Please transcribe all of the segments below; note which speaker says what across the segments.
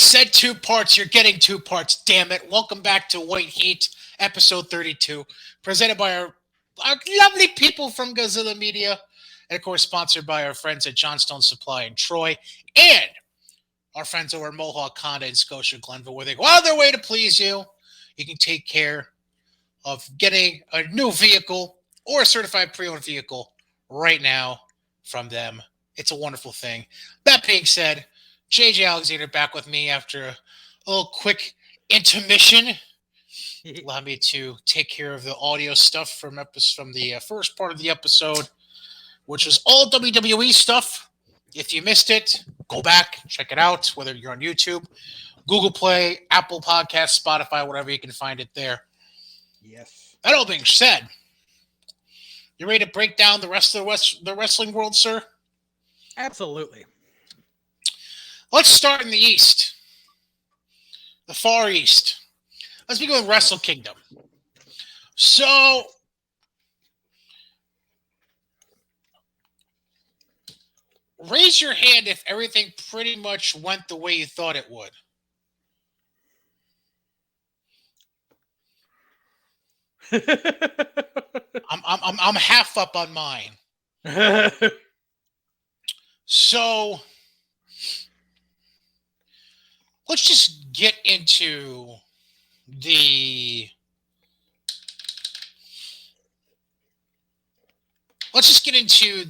Speaker 1: said 2 parts. You're getting 2 parts. Damn it. Welcome back to White Heat, episode 32, presented by our lovely people from Godzilla Media, and of course, sponsored by our friends at Johnstone Supply in Troy, and our friends over at Mohawk Honda in Scotia Glenville, where they go out of their way to please you. You can take care of getting a new vehicle or a certified pre-owned vehicle right now from them. It's a wonderful thing. That being said, JJ Alexander back with me after a little quick intermission. Allow me to take care of the audio stuff from the first part of the episode, which was all WWE stuff. If you missed it, go back, check it out, whether you're on YouTube, Google Play, Apple Podcasts, Spotify, whatever, you can find it there.
Speaker 2: Yes.
Speaker 1: That all being said, you ready to break down the rest of the wrestling world, sir?
Speaker 2: Absolutely.
Speaker 1: Let's start in the East. The Far East. Let's begin with Wrestle Kingdom. So, raise your hand if everything pretty much went the way you thought it would. I'm half up on mine. So, let's just get into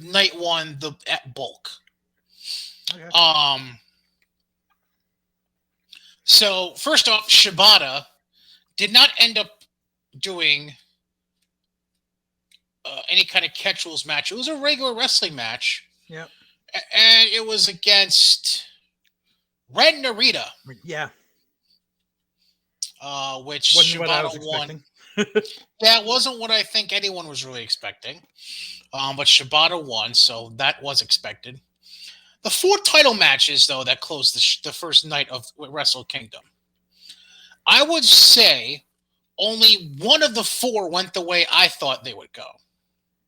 Speaker 1: night one, at bulk.
Speaker 2: Okay.
Speaker 1: So first off, Shibata did not end up doing any kind of catch rules match. It was a regular wrestling match.
Speaker 2: Yep.
Speaker 1: And it was against Red Narita.
Speaker 2: Yeah.
Speaker 1: Which
Speaker 2: wasn't
Speaker 1: Shibata
Speaker 2: what I was
Speaker 1: won.
Speaker 2: expecting.
Speaker 1: That wasn't what I think anyone was really expecting. But Shibata won, so that was expected. The 4 title matches, though, that closed the first night of Wrestle Kingdom, I would say only one of the 4 went the way I thought they would go.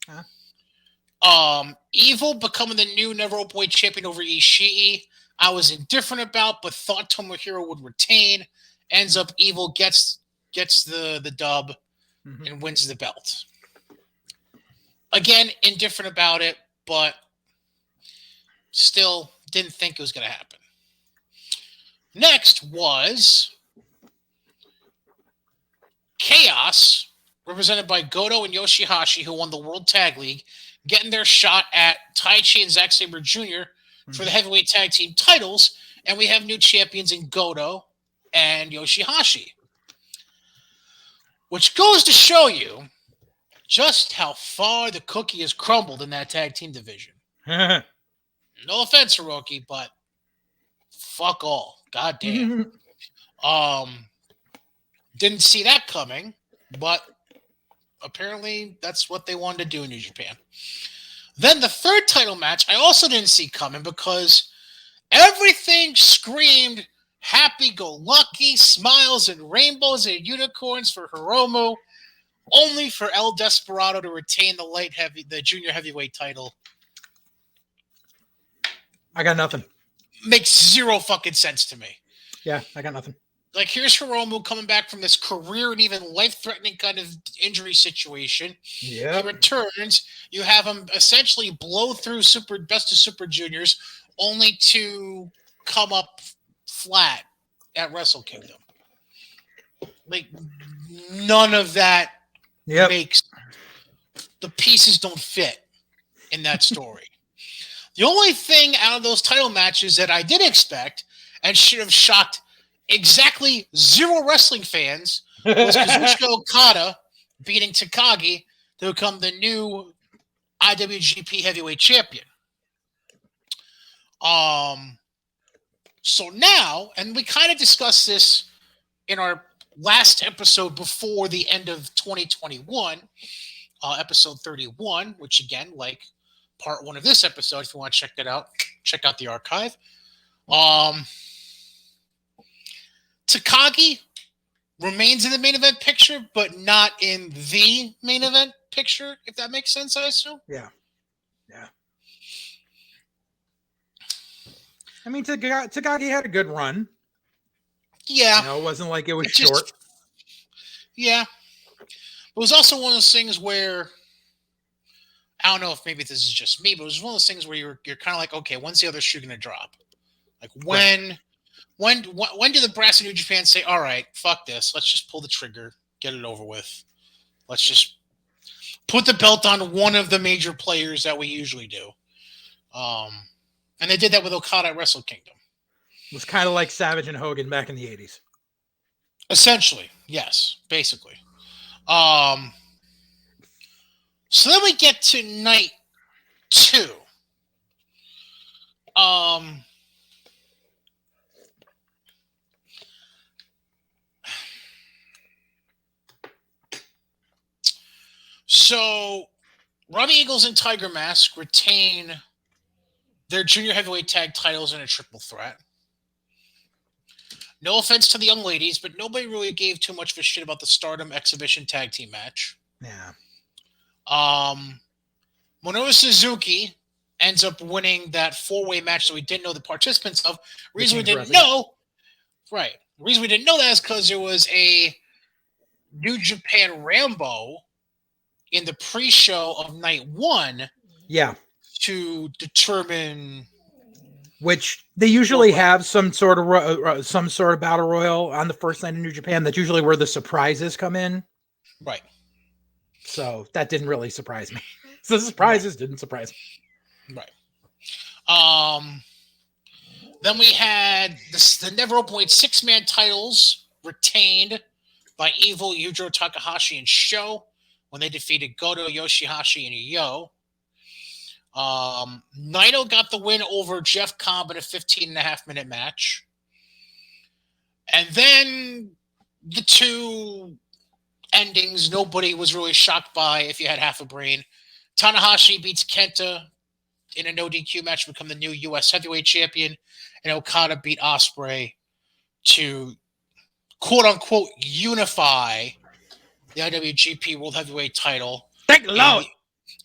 Speaker 2: Huh?
Speaker 1: Evil becoming the new Never Openweight champion over Ishii, I was indifferent about, but thought Tomohiro would retain. Ends up Evil gets the dub and wins the belt. Again, indifferent about it, but still didn't think it was going to happen. Next was Chaos, represented by Goto and Yoshihashi, who won the World Tag League, getting their shot at Taichi and Zack Sabre Jr. For the heavyweight tag team titles, and we have new champions in Goto and Yoshihashi. Which goes to show you just how far the cookie has crumbled in that tag team division. No offense, Hiroki, but fuck all. God damn. Didn't see that coming, but apparently that's what they wanted to do in New Japan. Then the third title match, I also didn't see coming because everything screamed happy-go-lucky, smiles and rainbows and unicorns for Hiromu, only for El Desperado to retain the junior heavyweight title.
Speaker 2: I got nothing.
Speaker 1: Makes zero fucking sense to me.
Speaker 2: Yeah, I got nothing.
Speaker 1: Like, here's Hiromu coming back from this career and even life-threatening kind of injury situation.
Speaker 2: Yeah.
Speaker 1: He returns. You have him essentially blow through Best of Super Juniors, only to come up flat at Wrestle Kingdom. Like, none of that makes... The pieces don't fit in that story. The only thing out of those title matches that I did expect and should have shocked exactly 0 wrestling fans was Kazuchika Okada beating Takagi to become the new IWGP Heavyweight Champion. So now, and we kind of discussed this in our last episode before the end of 2021, episode 31, which again, like part 1 of this episode, if you want to check that out, check out the archive. Takagi remains in the main event picture, but not in the main event picture, if that makes sense, I assume.
Speaker 2: Yeah. I mean, Takagi had a good run.
Speaker 1: Yeah,
Speaker 2: You know, it wasn't like it was
Speaker 1: it
Speaker 2: short.
Speaker 1: just yeah. It was also one of those things where I don't know if maybe this is just me, but it was one of those things where you're kind of like, okay, when's the other shoe going to drop? Like
Speaker 2: Right.
Speaker 1: when do the brass in New Japan say, all right, fuck this, let's just pull the trigger, get it over with. Let's just put the belt on one of the major players that we usually do. Um, and they did that with Okada at Wrestle Kingdom.
Speaker 2: It was kind of like Savage and Hogan back in the 80s.
Speaker 1: Essentially, yes, basically. Um, so then we get to night 2. Um, so Robbie Eagles and Tiger Mask retain their junior heavyweight tag titles in a triple threat. No offense to the young ladies, but nobody really gave too much of a shit about the Stardom exhibition tag team match.
Speaker 2: Yeah.
Speaker 1: Minoru Suzuki ends up winning that 4-way match that we didn't know the participants of. Reason we didn't know, right? The reason we didn't know that is because there was a New Japan Rambo in the pre-show of night 1.
Speaker 2: Yeah.
Speaker 1: To determine,
Speaker 2: which they usually have some sort of battle royal on the first night in New Japan. That's usually where the surprises come in.
Speaker 1: Right.
Speaker 2: So that didn't really surprise me. So the surprises didn't surprise
Speaker 1: me. Right. Then we had the never openweight 6-man titles retained by Evil, Yujiro Takahashi, and Sho when they defeated Goto, Yoshihashi, and Yo. Naito got the win over Jeff Cobb in a 15.5-minute match. And then the 2 endings nobody was really shocked by if you had half a brain. Tanahashi beats Kenta in a no DQ match to become the new U.S. heavyweight champion, and Okada beat Ospreay to quote-unquote unify the IWGP World Heavyweight title.
Speaker 2: Thank the Lord!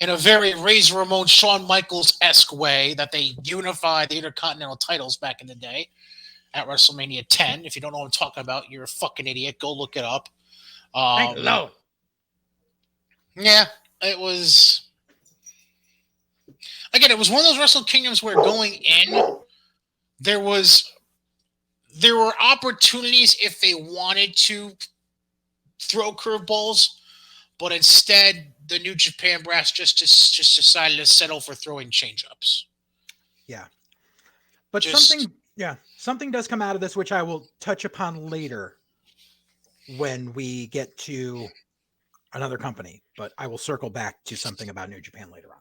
Speaker 1: In a very Razor Ramon, Shawn Michaels-esque way that they unified the Intercontinental titles back in the day at WrestleMania 10. If you don't know what I'm talking about, you're a fucking idiot. Go look it up.
Speaker 2: Thank the Lord!
Speaker 1: Yeah, it was... Again, it was one of those Wrestle Kingdoms where going in, there were opportunities if they wanted to throw curveballs, but instead the New Japan brass just decided to settle for throwing change-ups.
Speaker 2: Yeah. But something does come out of this, which I will touch upon later when we get to another company, but I will circle back to something about New Japan later on.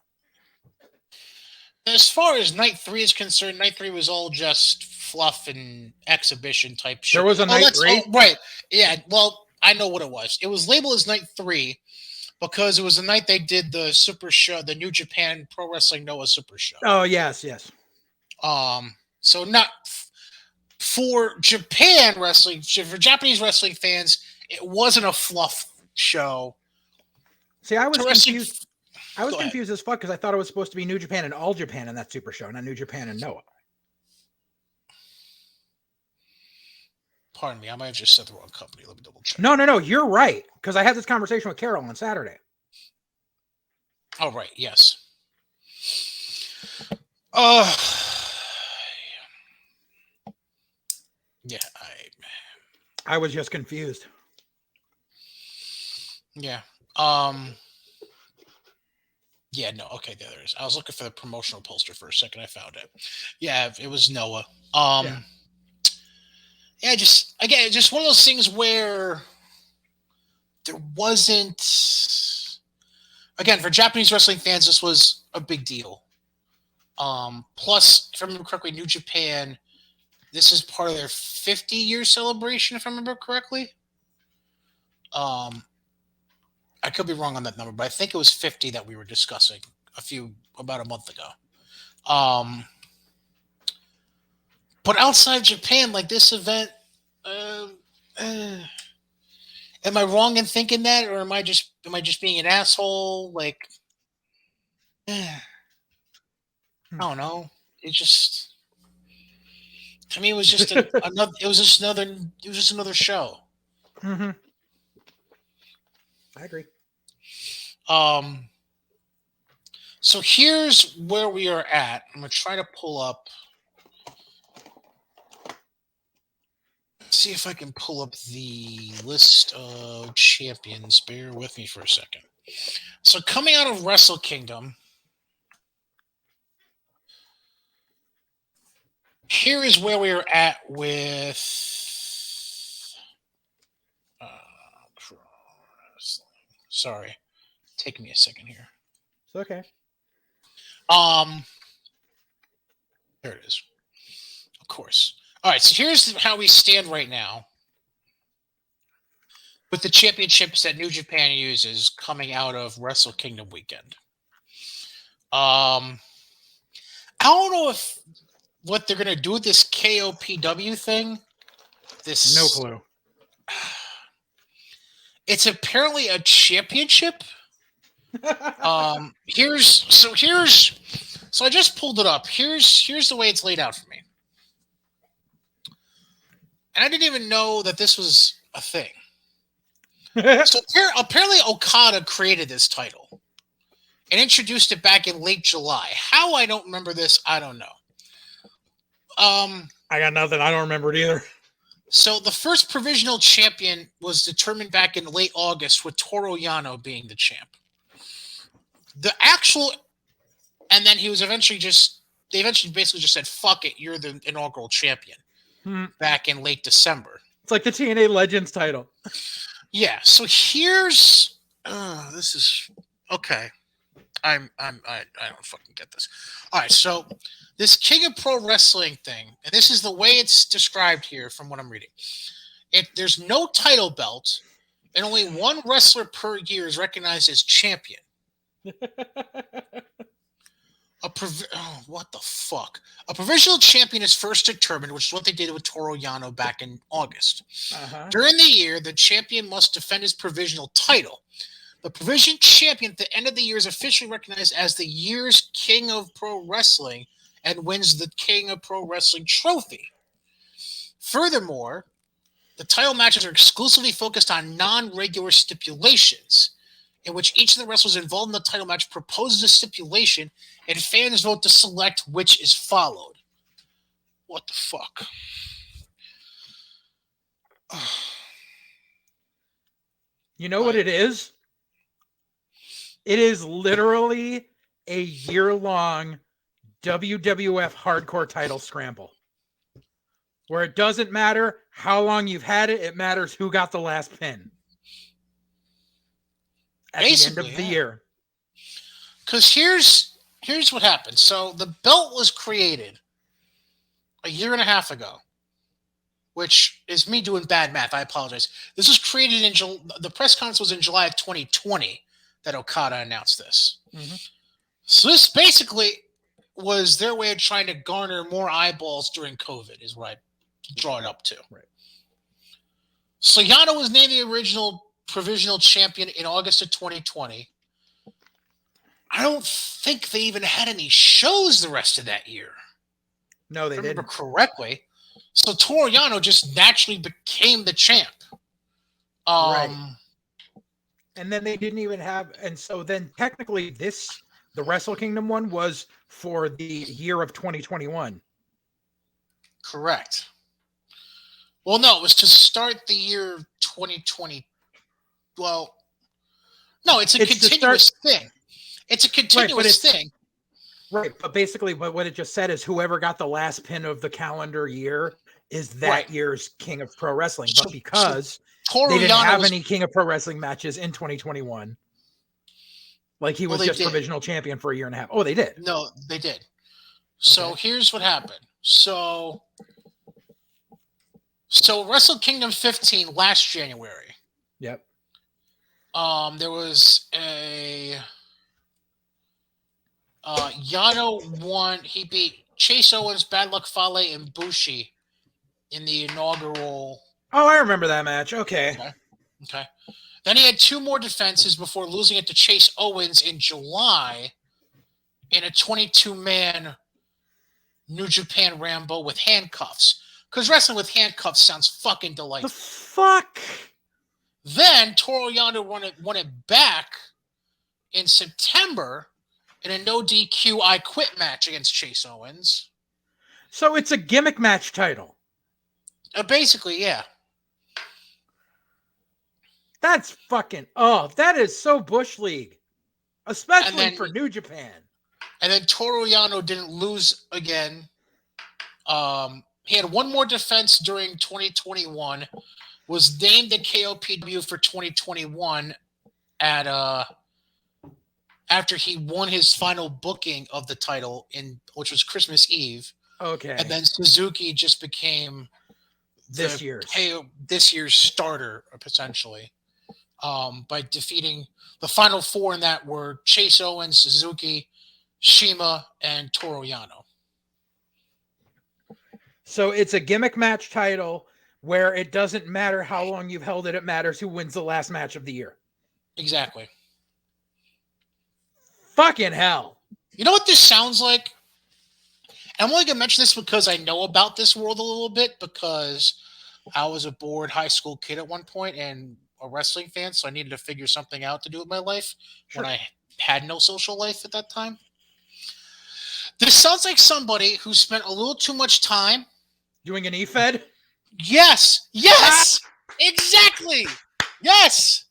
Speaker 1: As far as night 3 is concerned, night 3 was all just fluff and exhibition type shit.
Speaker 2: There was a night 3?
Speaker 1: Right. Yeah, well, I know what it was. It was labeled as night 3 because it was the night they did the Super Show, the New Japan Pro Wrestling Noah Super Show.
Speaker 2: Oh, yes.
Speaker 1: So not for Japan wrestling, for Japanese wrestling fans, it wasn't a fluff show.
Speaker 2: See, I was confused. I was confused as fuck because I thought it was supposed to be New Japan and All Japan in that Super Show, not New Japan and Noah.
Speaker 1: Pardon me, I might have just said the wrong company. Let me double check.
Speaker 2: No, you're right. Because I had this conversation with Carol on Saturday.
Speaker 1: Oh, right, yes. Yeah,
Speaker 2: I was just confused.
Speaker 1: Yeah. Yeah, no, okay, there it is. I was looking for the promotional poster for a second. I found it. Yeah, it was Noah. Yeah, just one of those things where there wasn't... Again, for Japanese wrestling fans, this was a big deal. Plus, if I remember correctly, New Japan, this is part of their 50-year celebration, if I remember correctly. I could be wrong on that number, but I think it was 50 that we were discussing about a month ago. But outside Japan, like this event, am I wrong in thinking that, or am I just being an asshole? Like, I don't know. It just, To me, it was just another. It was just another. It was just another show.
Speaker 2: Mm-hmm. I agree.
Speaker 1: So here's where we are at. I'm gonna try to pull up. See if I can pull up the list of champions. Bear with me for a second. So coming out of Wrestle Kingdom, here is where we are at with sorry, take me a second here.
Speaker 2: It's okay.
Speaker 1: There it is. Of course. All right, so here's how we stand right now with the championships that New Japan uses coming out of Wrestle Kingdom weekend. I don't know if what they're gonna do with this KOPW thing. This
Speaker 2: no clue.
Speaker 1: It's apparently a championship. So I just pulled it up. Here's the way it's laid out for me. And I didn't even know that this was a thing. So apparently Okada created this title and introduced it back in late July. How I don't remember this, I don't know.
Speaker 2: I got nothing. I don't remember it either.
Speaker 1: So the first provisional champion was determined back in late August with Toru Yano being the champ. And then he was eventually basically just said, fuck it, you're the inaugural champion back in late December.
Speaker 2: It's like the TNA Legends title.
Speaker 1: Yeah, so here's this is okay. I don't fucking get this. All right, so this King of Pro Wrestling thing, and this is the way it's described here from what I'm reading. There's no title belt, and only one wrestler per year is recognized as champion. What the fuck? A provisional champion is first determined, which is what they did with Toru Yano back in August. During the year, the champion must defend his provisional title. The provisional champion at the end of the year is officially recognized as the year's King of Pro Wrestling and wins the King of Pro Wrestling trophy. Furthermore, the title matches are exclusively focused on non-regular stipulations, in which each of the wrestlers involved in the title match proposes a stipulation, and fans vote to select which is followed. What the fuck?
Speaker 2: You know what it is? It is literally a year-long WWF hardcore title scramble. Where it doesn't matter how long you've had it, it matters who got the last pin. At basically, the end of the year.
Speaker 1: Because here's what happened. So the belt was created a year and a half ago, which is me doing bad math. I apologize. This was created the press conference was in July of 2020 that Okada announced this. Mm-hmm. So this basically was their way of trying to garner more eyeballs during COVID, is what I draw it up to.
Speaker 2: Right.
Speaker 1: So Yano was named the original provisional champion in August of 2020. I don't think they even had any shows the rest of that year.
Speaker 2: No, they didn't.
Speaker 1: Remember correctly. So Toru Yano just naturally became the champ.
Speaker 2: Right. And then they didn't even have, and so then technically the Wrestle Kingdom one was for the year of 2021.
Speaker 1: Correct. Well, no, it was to start the year 2020. Well, no, it's continuous thing. It's a continuous thing.
Speaker 2: Right, but basically what it just said is whoever got the last pin of the calendar year is that year's King of Pro Wrestling. But because they didn't have any King of Pro Wrestling matches in 2021, like he was just provisional champion for a year and a half. Oh, they did?
Speaker 1: No, they did. So here's what happened. So Wrestle Kingdom 15 last January.
Speaker 2: Yep.
Speaker 1: There was a Yano won. He beat Chase Owens, Bad Luck Fale, and Bushi in the inaugural.
Speaker 2: Oh, I remember that match. Okay.
Speaker 1: Then he had two more defenses before losing it to Chase Owens in July in a 22-man New Japan Rambo with handcuffs. Because wrestling with handcuffs sounds fucking delightful.
Speaker 2: The fuck?
Speaker 1: Then Toru Yano won it back in September in a no DQ I Quit match against Chase Owens.
Speaker 2: So it's a gimmick match title.
Speaker 1: Basically, yeah.
Speaker 2: That's fucking, that is so Bush League. Especially for New Japan.
Speaker 1: And then Toru Yano didn't lose again. He had one more defense during 2021. Was named the KOPW for 2021 at after he won his final booking of the title which was Christmas Eve.
Speaker 2: Okay.
Speaker 1: And then Suzuki just became
Speaker 2: this year's
Speaker 1: starter, essentially. By defeating the final four in that were Chase Owens, Suzuki, Shima, and Toru Yano.
Speaker 2: So it's a gimmick match title where it doesn't matter how long you've held it. It matters who wins the last match of the year.
Speaker 1: Exactly.
Speaker 2: Fucking hell.
Speaker 1: You know what this sounds like? I'm only going to mention this because I know about this world a little bit because I was a bored high school kid at one point and a wrestling fan, so I needed to figure something out to do with my life when I had no social life at that time. This sounds like somebody who spent a little too much time
Speaker 2: doing an E-Fed?
Speaker 1: Yes! Exactly! Yes!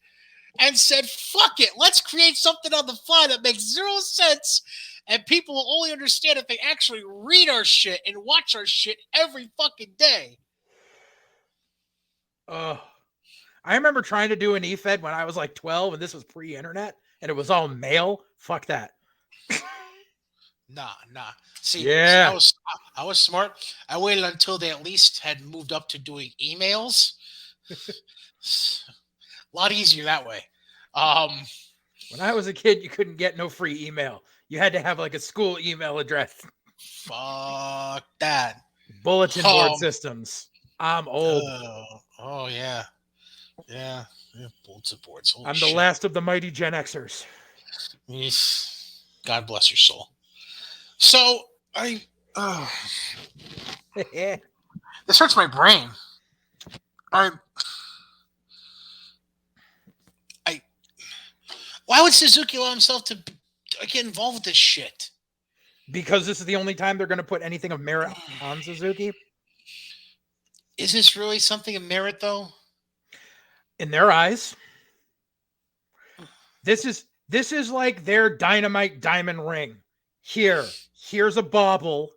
Speaker 1: And said, fuck it, let's create something on the fly that makes zero sense and people will only understand if they actually read our shit and watch our shit every fucking day.
Speaker 2: I remember trying to do an E-Fed when I was like 12 and this was pre-internet and it was all mail. Fuck that.
Speaker 1: Nah. See, I was smart. I waited until they at least had moved up to doing emails. A lot easier that way.
Speaker 2: When I was a kid, you couldn't get no free email. You had to have like a school email address.
Speaker 1: Fuck that.
Speaker 2: Bulletin board systems. I'm old.
Speaker 1: Oh yeah. Yeah. Bulletin boards. Holy
Speaker 2: I'm
Speaker 1: shit.
Speaker 2: the last of the mighty Gen Xers.
Speaker 1: God bless your soul. So this hurts my brain. Why would Suzuki allow himself to get involved with this shit?
Speaker 2: Because this is the only time they're going to put anything of merit on Suzuki.
Speaker 1: Is this really something of merit, though?
Speaker 2: In their eyes, this is like their Dynamite diamond ring. Here's a bauble.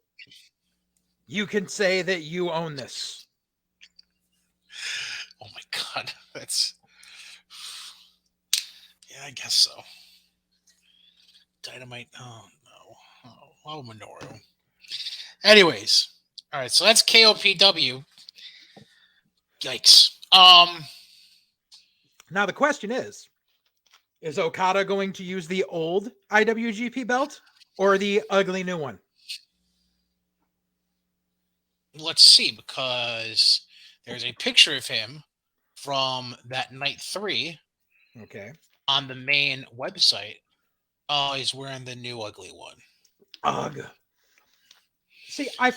Speaker 2: You can say that you own this.
Speaker 1: Oh my God, that's. Yeah, I guess so. Dynamite. Oh no. Oh, Minoru. Anyways, all right. So that's KOPW. Yikes.
Speaker 2: Now the question is Okada going to use the old IWGP belt or the ugly new one?
Speaker 1: Let's see, because there's a picture of him from that night 3.
Speaker 2: Okay.
Speaker 1: On the main website. Oh, he's wearing the new ugly one.
Speaker 2: Ugh. See, I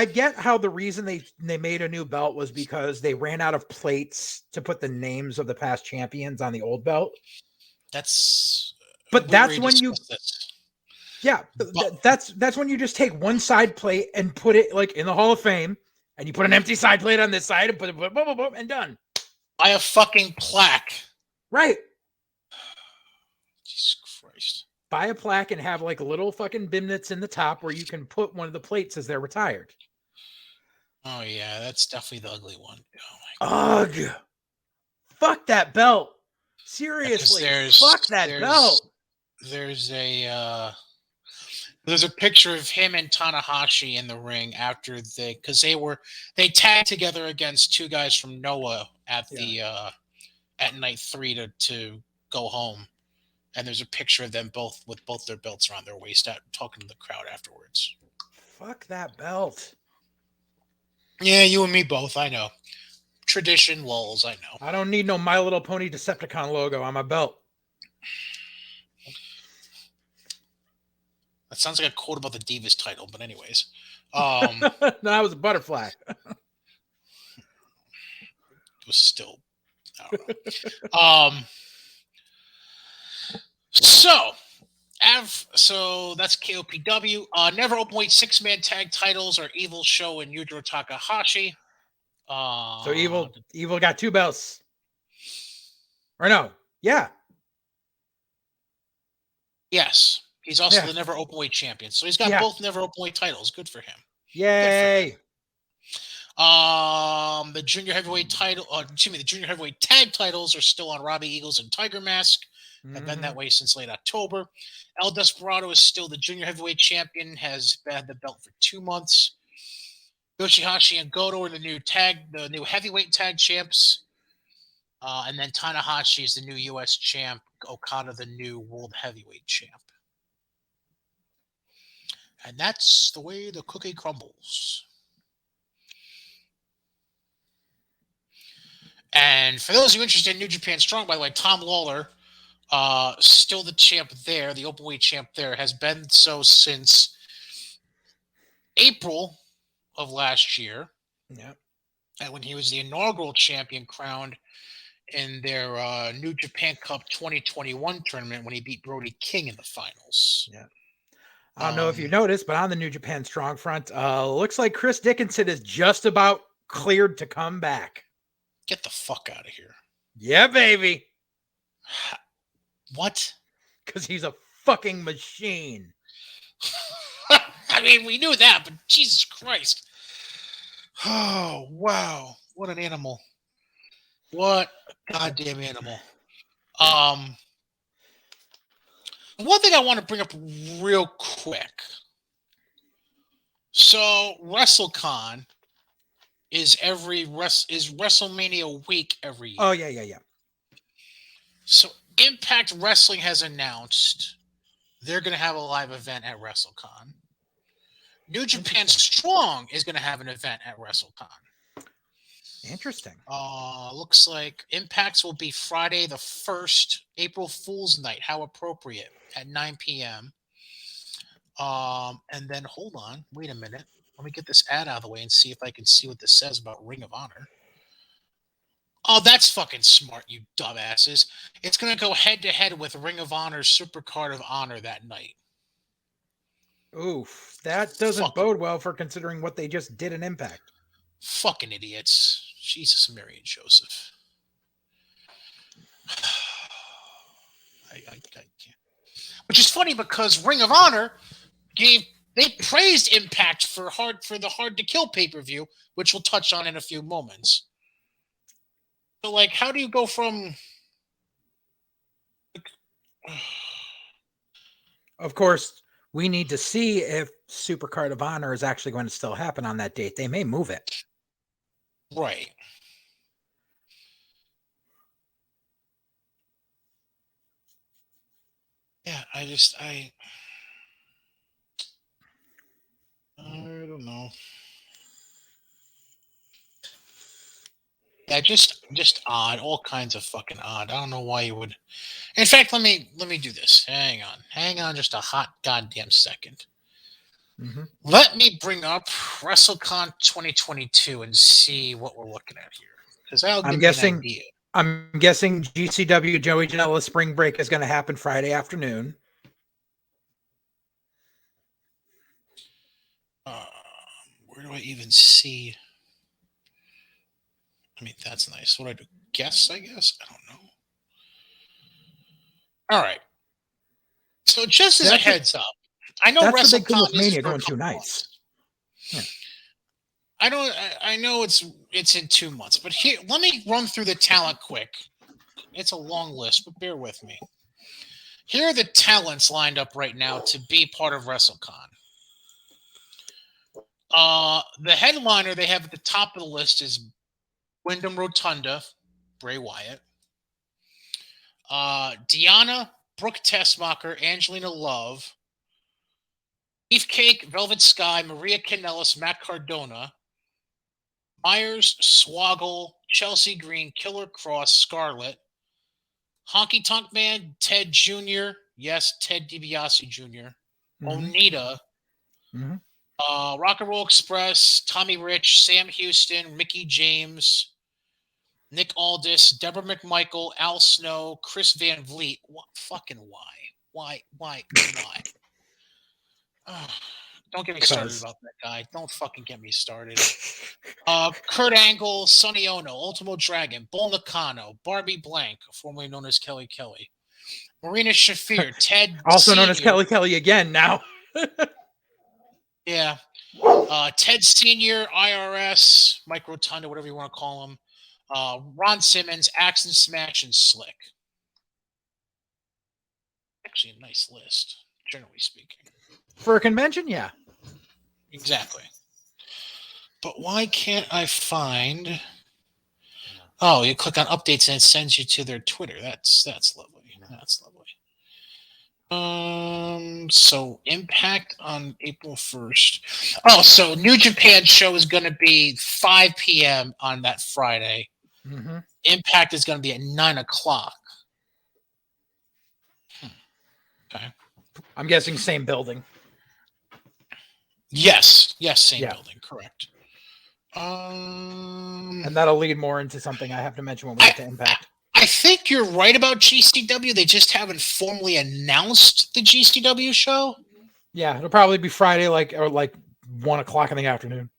Speaker 2: get how the reason they made a new belt was because they ran out of plates to put the names of the past champions on the old belt.
Speaker 1: That's
Speaker 2: when you that's when you just take one side plate and put it like in the Hall of Fame and you put an empty side plate on this side and put it boom, boom, boom, and done.
Speaker 1: By a fucking plaque.
Speaker 2: Right.
Speaker 1: Jesus Christ.
Speaker 2: Buy a plaque and have like little fucking bimnets in the top where you can put one of the plates as they're retired.
Speaker 1: Oh yeah, that's definitely the ugly one. Oh
Speaker 2: my God. Ugh. Fuck that belt. Seriously. Fuck that belt.
Speaker 1: There's a picture of him and Tanahashi in the ring after they tagged together against 2 guys from Noah at at night 3 to go home. And there's a picture of them both with both their belts around their waist out talking to the crowd afterwards.
Speaker 2: Fuck that belt.
Speaker 1: Yeah, you and me both, I know. Tradition lulls, I know.
Speaker 2: I don't need no My Little Pony Decepticon logo on my belt.
Speaker 1: That sounds like a quote about the Divas title, but anyways.
Speaker 2: No, that was a butterfly.
Speaker 1: It was still, I don't know. So that's KOPW. Never Openweight 6-man tag titles are Evil Show and Yujiro Takahashi.
Speaker 2: So Evil got 2 belts. Or no. Yeah.
Speaker 1: Yes. He's also the Never Openweight champion. So he's got both Never Openweight titles. Good for him.
Speaker 2: Yay.
Speaker 1: Good for him. The junior heavyweight the junior heavyweight tag titles are still on Robbie Eagles and Tiger Mask. Have been that way since late October. El Desperado is still the junior heavyweight champion, has had the belt for 2 months. Yoshihashi and Goto are the new heavyweight tag champs. And then Tanahashi is the new U.S. champ. Okada, the new world heavyweight champ. And that's the way the cookie crumbles. And for those of you interested in New Japan Strong, by the way, Tom Lawler, still the champ there, the openweight champ there, has been so since April of last year.
Speaker 2: Yeah.
Speaker 1: And when he was the inaugural champion crowned in their New Japan Cup 2021 tournament when he beat Brody King in the finals.
Speaker 2: Yeah. I don't know if you noticed, but on the New Japan Strong front, looks like Chris Dickinson is just about cleared to come back.
Speaker 1: Get the fuck out of here.
Speaker 2: Yeah, baby.
Speaker 1: What?
Speaker 2: Because he's a fucking machine.
Speaker 1: I mean, we knew that, but Jesus Christ. Oh, wow. What an animal. What a goddamn animal. One thing I want to bring up real quick. So, WrestleCon is WrestleMania week every year.
Speaker 2: Oh, yeah.
Speaker 1: So, Impact Wrestling has announced they're going to have a live event at WrestleCon. New Japan Strong is going to have an event at WrestleCon.
Speaker 2: Interesting.
Speaker 1: Looks like Impacts will be Friday the 1st, April Fool's Night. How appropriate, at 9 p.m. And then, hold on, wait a minute. Let me get this ad out of the way and see if I can see what this says about Ring of Honor. Oh, that's fucking smart, you dumbasses. It's going to go head-to-head with Ring of Honor's Supercard of Honor that night.
Speaker 2: Oof, that doesn't bode well for considering what they just did in Impact.
Speaker 1: Fucking idiots. Jesus, Mary and Joseph. I can't. Which is funny because Ring of Honor they praised Impact for the Hard to Kill pay-per-view, which we'll touch on in a few moments. So, like, how do you go from...
Speaker 2: Of course, we need to see if Supercard of Honor is actually going to still happen on that date. They may move it.
Speaker 1: Right. Yeah, I don't know. Yeah, just odd. All kinds of fucking odd. I don't know why you would. In fact, let me do this. Hang on, just a hot goddamn second.
Speaker 2: Mm-hmm.
Speaker 1: Let me bring up WrestleCon 2022 and see what we're looking at here, because I'll give you an idea.
Speaker 2: I'm guessing GCW Joey Janela Spring Break is going to happen Friday afternoon.
Speaker 1: Where do I even see? I mean, that's nice. What do I do? Guess, I guess? I don't know. All right. So just as a heads up, I know WrestleCon is
Speaker 2: going 2 nights.
Speaker 1: Yeah. I know it's in 2 months, but here, let me run through the talent quick. It's a long list, but bear with me. Here are the talents lined up right now to be part of WrestleCon. The headliner they have at the top of the list is Wyndham Rotunda, Bray Wyatt. Deanna, Brooke Tessmacher, Angelina Love, Beefcake, Velvet Sky, Maria Kanellis, Matt Cardona, Myers, Swoggle, Chelsea Green, Killer Cross, Scarlett, Honky Tonk Man, Ted Jr., yes, Ted DiBiase Jr., Onita, Rock and Roll Express, Tommy Rich, Sam Houston, Mickey James, Nick Aldis, Deborah McMichael, Al Snow, Chris Van Vliet. What fucking why? Why? Don't get me started about that guy. Don't fucking get me started. Kurt Angle, Sonny Ono, Ultimo Dragon, Bull Nakano, Barbie Blank, formerly known as Kelly Kelly, Marina Shafir, Ted,
Speaker 2: also
Speaker 1: Sr.,
Speaker 2: known as Kelly Kelly again now.
Speaker 1: Yeah. Ted Sr., IRS, Mike Rotunda, whatever you want to call him. Ron Simmons, Axe and Smash, and Slick. Actually, a nice list, generally speaking.
Speaker 2: For a convention, yeah.
Speaker 1: Exactly. But why can't I find... Oh, you click on updates and it sends you to their Twitter. That's lovely. That's lovely. So Impact on April 1st. Oh, so New Japan show is going to be 5 p.m. on that Friday. Impact is going to be at 9 o'clock. Okay.
Speaker 2: I'm guessing same building.
Speaker 1: Yes, same building, correct.
Speaker 2: And that'll lead more into something I have to mention when we get to Impact.
Speaker 1: I think you're right about GCW. They just haven't formally announced the GCW show.
Speaker 2: Yeah, it'll probably be Friday, like 1 o'clock in the afternoon,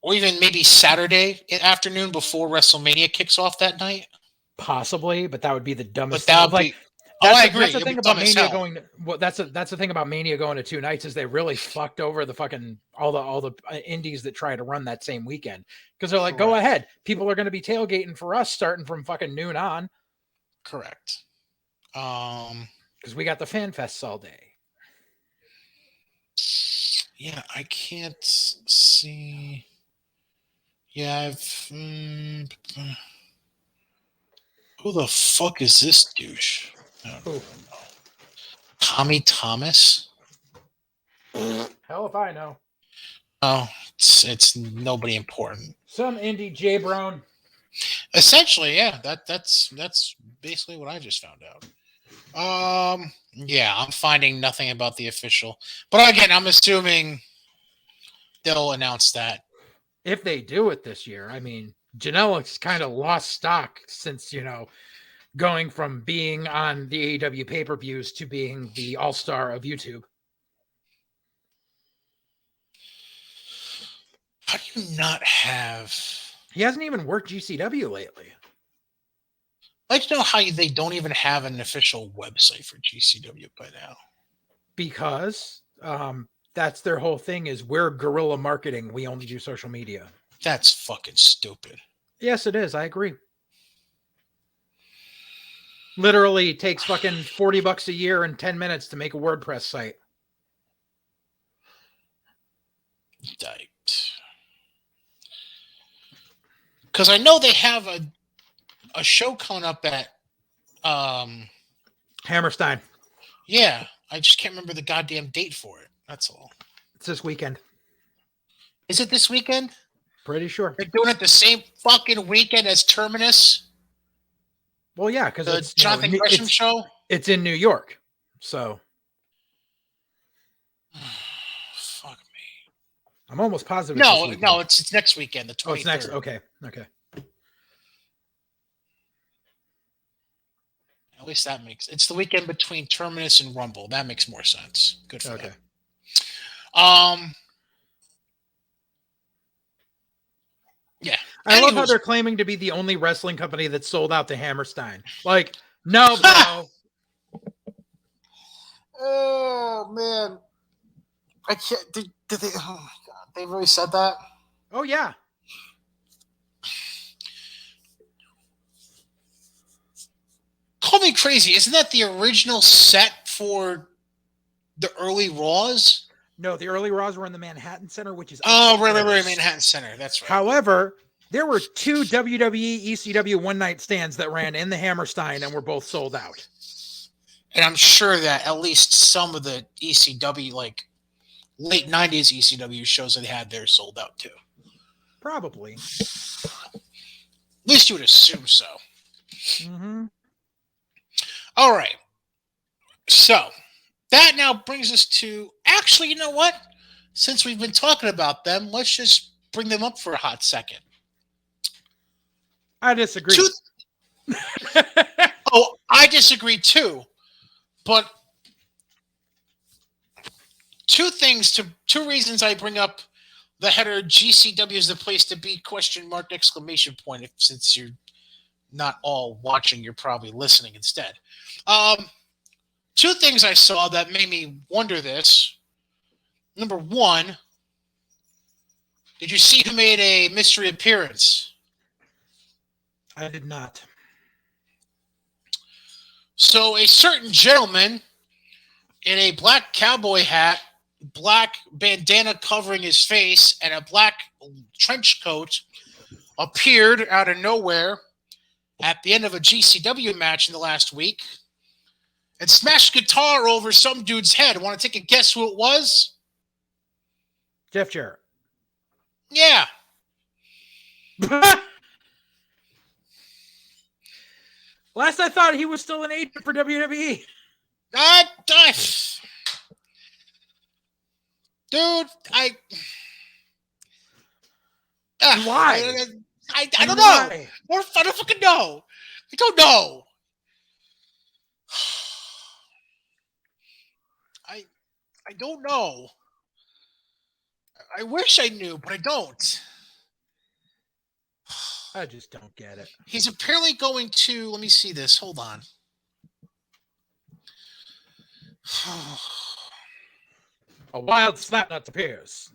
Speaker 1: or even maybe Saturday afternoon before WrestleMania kicks off that night.
Speaker 2: Possibly, but that would be the dumbest.
Speaker 1: But that would be. I agree.
Speaker 2: That's the thing about Mania going. That's the thing about Mania going to 2 nights is they really fucked over the fucking all the indies that try to run that same weekend because they're like, go ahead, people are going to be tailgating for us starting from fucking noon on.
Speaker 1: Correct.
Speaker 2: Because we got the fan fests all day.
Speaker 1: Yeah, I can't see. Yeah, I've. Who the fuck is this douche? Tommy Thomas?
Speaker 2: Hell if I know.
Speaker 1: Oh, it's nobody important.
Speaker 2: Some indie J Brown.
Speaker 1: Essentially, yeah. That's basically what I just found out. Yeah, I'm finding nothing about the official. But again, I'm assuming they'll announce that.
Speaker 2: If they do it this year, I mean, Janela's kind of lost stock since, going from being on the AEW pay-per-views to being the all-star of YouTube.
Speaker 1: How do you not have...
Speaker 2: He hasn't even worked GCW lately.
Speaker 1: I'd like to know how they don't even have an official website for GCW by now.
Speaker 2: Because that's their whole thing is we're guerrilla marketing. We only do social media.
Speaker 1: That's fucking stupid.
Speaker 2: Yes, it is. I agree. Literally takes fucking $40 a year and 10 minutes to make a WordPress site.
Speaker 1: Because I know they have a show coming up at
Speaker 2: Hammerstein.
Speaker 1: Yeah, I just can't remember the goddamn date for it. That's all.
Speaker 2: It's this weekend.
Speaker 1: Is it this weekend?
Speaker 2: Pretty sure.
Speaker 1: They're doing it the same fucking weekend as Terminus?
Speaker 2: Well, yeah, because
Speaker 1: the Jonathan Gresham show?
Speaker 2: It's in New York. So.
Speaker 1: Fuck me.
Speaker 2: I'm almost positive.
Speaker 1: No, it's next weekend, the 23rd.
Speaker 2: Oh, it's next. Okay.
Speaker 1: At least that makes... It's the weekend between Terminus and Rumble. That makes more sense. Good for them. Yeah.
Speaker 2: I love how they're claiming to be the only wrestling company that sold out to Hammerstein. Like, no, bro.
Speaker 1: Oh, man. I can't... Did they... Oh, my God. They really said that?
Speaker 2: Oh, yeah.
Speaker 1: Call me crazy. Isn't that the original set for the early Raws?
Speaker 2: No, the early Raws were in the Manhattan Center, which is...
Speaker 1: Oh, right, Manhattan Center. That's right.
Speaker 2: However, there were 2 WWE ECW one-night stands that ran in the Hammerstein and were both sold out.
Speaker 1: And I'm sure that at least some of the ECW, like late 90s ECW shows that they had there sold out too.
Speaker 2: Probably.
Speaker 1: At least you would assume so.
Speaker 2: Mm-hmm.
Speaker 1: All right. So, that now brings us to, actually, you know what? Since we've been talking about them, let's just bring them up for a hot second.
Speaker 2: I disagree.
Speaker 1: I disagree too. But two reasons I bring up the header GCW is the place to be, question mark, exclamation point. Since you're not all watching, you're probably listening instead. Two things I saw that made me wonder this. Number one, did you see who made a mystery appearance?
Speaker 2: I did not.
Speaker 1: So a certain gentleman in a black cowboy hat, black bandana covering his face, and a black trench coat appeared out of nowhere at the end of a GCW match in the last week and smashed guitar over some dude's head. Want to take a guess who it was?
Speaker 2: Jeff Jarrett.
Speaker 1: Yeah.
Speaker 2: Last I thought, he was still an agent for WWE.
Speaker 1: Dude,
Speaker 2: why?
Speaker 1: I don't know. I don't fucking know. I don't know. I don't know. I wish I knew, but I don't.
Speaker 2: I just don't get it.
Speaker 1: He's apparently going to, let me see this. Hold on.
Speaker 2: A wild Slapnuts appears.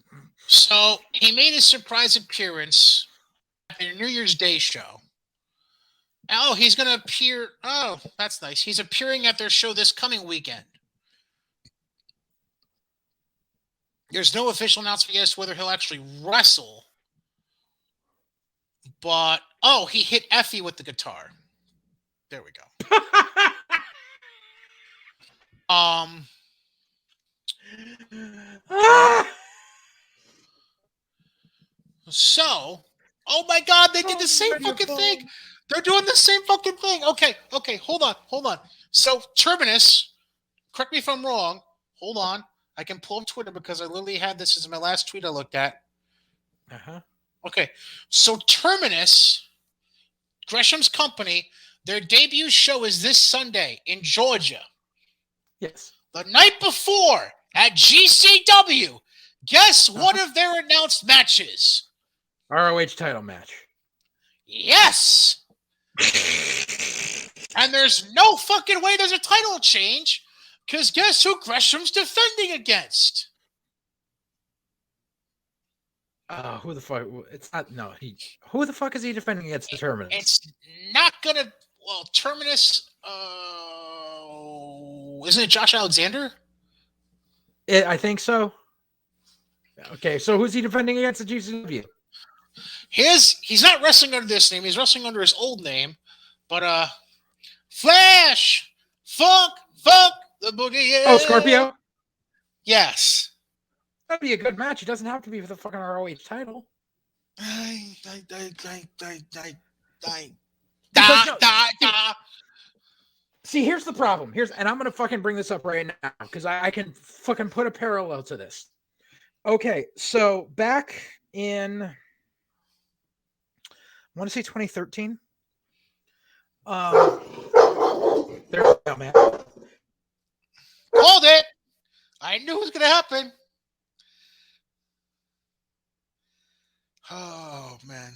Speaker 1: So he made a surprise appearance at their New Year's Day show. Oh, he's going to appear. Oh, that's nice. He's appearing at their show this coming weekend. There's no official announcement yet as to whether he'll actually wrestle. But, he hit Effie with the guitar. There we go. So, oh my God, they did the same fucking thing. They're doing the same fucking thing. Okay, hold on. So, Terminus, correct me if I'm wrong. Hold on. I can pull up Twitter because I literally had this as my last tweet I looked at.
Speaker 2: Uh-huh.
Speaker 1: Okay, so Terminus, Gresham's company, their debut show is this Sunday in Georgia.
Speaker 2: Yes.
Speaker 1: The night before at GCW, guess one of their announced matches?
Speaker 2: ROH title match.
Speaker 1: Yes. And there's no fucking way there's a title change, because guess who Gresham's defending against?
Speaker 2: Who the fuck? It's not. No, who the fuck is he defending against? The Terminus.
Speaker 1: It's not gonna. Well, Terminus. Isn't it Josh Alexander?
Speaker 2: I think so. Okay, so who's he defending against the GCW?
Speaker 1: He's not wrestling under this name. He's wrestling under his old name. But Flash, Funk, the Boogie. Yeah.
Speaker 2: Oh, Scorpio.
Speaker 1: Yes.
Speaker 2: That'd be a good match. It doesn't have to be for the fucking ROH title. See, here's the problem. And I'm gonna fucking bring this up right now because I can fucking put a parallel to this. Okay, so back in, I want to say 2013. There you go, man.
Speaker 1: Called it. I knew it was gonna happen. Oh man,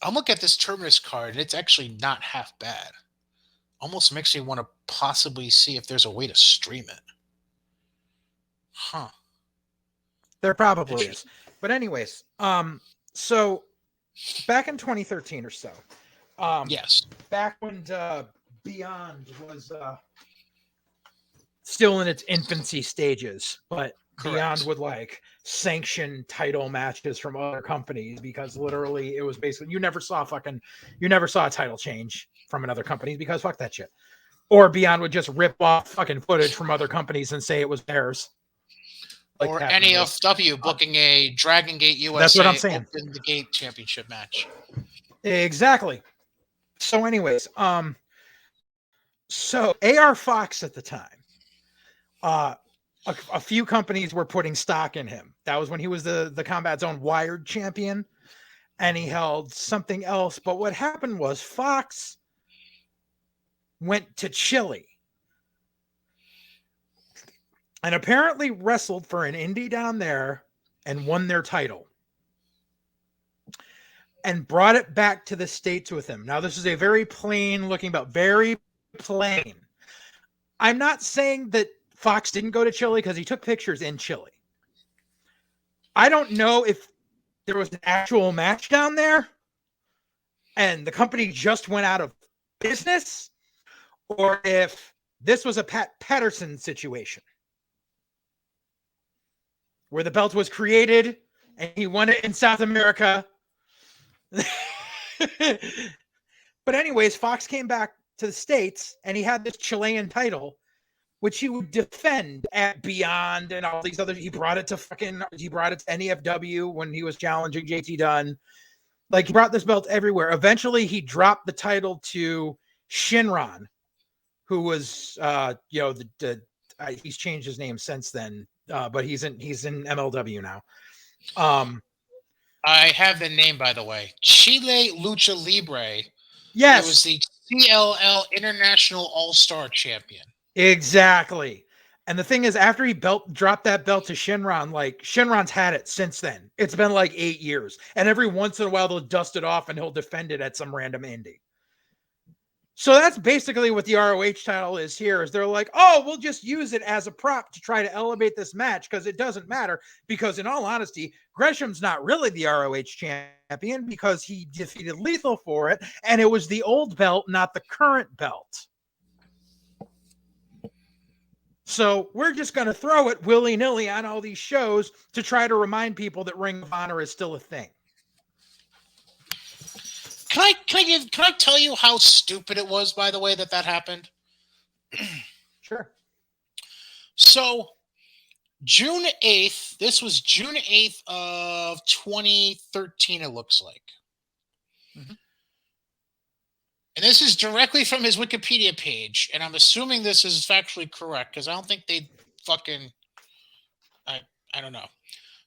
Speaker 1: I'm looking at this Terminus card, and it's actually not half bad. Almost makes me want to possibly see if there's a way to stream it. Huh.
Speaker 2: There probably is. But anyways, so back in 2013 or so.
Speaker 1: Yes.
Speaker 2: Back when Beyond was still in its infancy stages, but
Speaker 1: Correct.
Speaker 2: Beyond would like sanction title matches from other companies because literally it was basically you never saw a title change from another company because fuck that shit. Or Beyond would just rip off fucking footage from other companies and say it was theirs.
Speaker 1: Like or NSFW booking a Dragon Gate USA
Speaker 2: that's what I'm saying.
Speaker 1: Open the Gate championship match.
Speaker 2: Exactly. So anyways, so AR Fox at the time A few companies were putting stock in him. That was when he was the Combat Zone Wired champion, and he held something else. But what happened was Fox went to Chile and apparently wrestled for an indie down there and won their title and brought it back to the States with him. Now, this is a very plain looking belt, very plain. I'm not saying that Fox didn't go to Chile because he took pictures in Chile. I don't know if there was an actual match down there and the company just went out of business, or if this was a Pat Patterson situation where the belt was created and he won it in South America. But anyways, Fox came back to the States and he had this Chilean title, which he would defend at Beyond and all these other. He brought it to NEFW when he was challenging JT Dunn. Like, he brought this belt everywhere. Eventually, he dropped the title to Shinron, who was, he's changed his name since then, but he's in MLW now.
Speaker 1: I have the name, by the way. Chile Lucha Libre.
Speaker 2: Yes.
Speaker 1: It was the CLL International All-Star Champion.
Speaker 2: Exactly. And the thing is, after he dropped that belt to Shinron, like, Shinron's had it since then. It's been like 8 years. And every once in a while, they'll dust it off and he'll defend it at some random indie. So that's basically what the ROH title is here, is they're like, oh, we'll just use it as a prop to try to elevate this match because it doesn't matter. Because in all honesty, Gresham's not really the ROH champion because he defeated Lethal for it. And it was the old belt, not the current belt. So we're just going to throw it willy-nilly on all these shows to try to remind people that Ring of Honor is still a thing.
Speaker 1: Can I tell you how stupid it was, by the way, that happened?
Speaker 2: Sure.
Speaker 1: So, June 8th, this was June 8th of 2013, it looks like.
Speaker 2: Mm-hmm.
Speaker 1: And this is directly from his Wikipedia page, and I'm assuming this is factually correct, because I don't think they fucking... I don't know.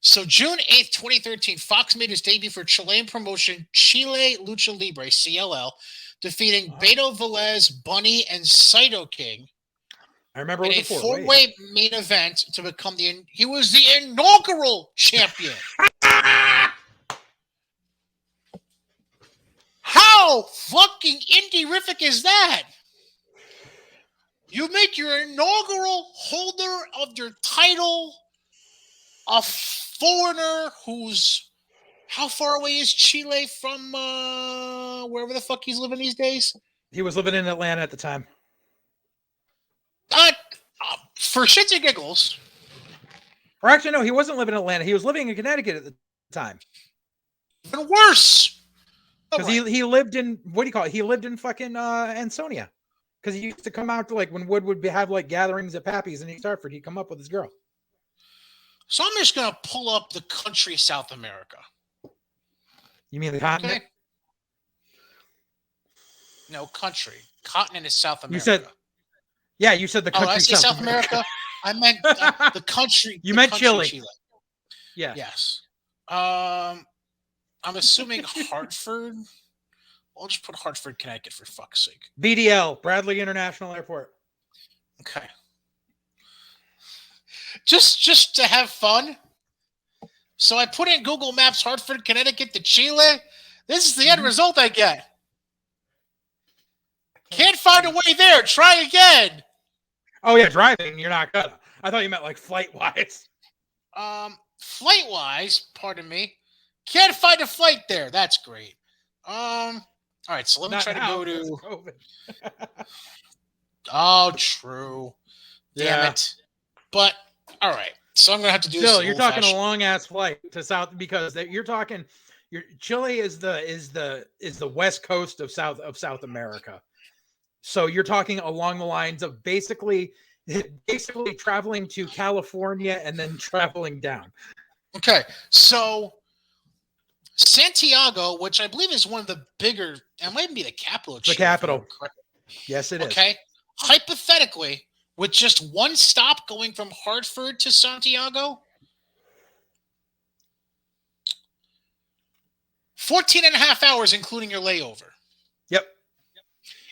Speaker 1: So June 8th, 2013, Fox made his debut for Chilean promotion Chile Lucha Libre, CLL, defeating Beto Velez, Bunny, and Saito King.
Speaker 2: I remember
Speaker 1: in a four-way main event to become he was the inaugural champion. How fucking indie-rific is that? You make your inaugural holder of your title a foreigner who's... How far away is Chile from wherever the fuck he's living these days?
Speaker 2: He was living in Atlanta at the time.
Speaker 1: For shits and giggles.
Speaker 2: Or actually, no, he wasn't living in Atlanta. He was living in Connecticut at the time.
Speaker 1: Even worse.
Speaker 2: Because he lived in, what do you call it? He lived in fucking Ansonia. Because he used to come out to, like, when Wood would have like gatherings at Pappy's in East Hartford, he'd come up with his girl.
Speaker 1: So I'm just going to pull up the country South America.
Speaker 2: You mean the continent?
Speaker 1: Okay. No, country. Continent is South America.
Speaker 2: You said the country.
Speaker 1: I say South America. I meant the country.
Speaker 2: You meant Chile. Yeah.
Speaker 1: Yes. I'm assuming Hartford. I'll just put Hartford, Connecticut for fuck's sake.
Speaker 2: BDL, Bradley International Airport.
Speaker 1: Okay. Just to have fun. So I put in Google Maps Hartford, Connecticut to Chile. This is the end result I get. Can't find a way there. Try again.
Speaker 2: Oh yeah, driving. You're not gonna. I thought you meant like flight wise.
Speaker 1: Flight wise, pardon me. Can't find a flight there. That's great. All right, so let me try to go to COVID. Oh, true. Damn it. But all right. So I'm gonna have to do this.
Speaker 2: Still, you're talking a long ass flight to South because you're talking. Chile is the west coast of South America. So you're talking along the lines of basically traveling to California and then traveling down.
Speaker 1: Okay, so Santiago, which I believe is one of the bigger, it might even be the capital.
Speaker 2: The capital. Yes, it is.
Speaker 1: Okay, hypothetically, with just one stop going from Hartford to Santiago. 14 and a half hours, including your layover.
Speaker 2: Yep.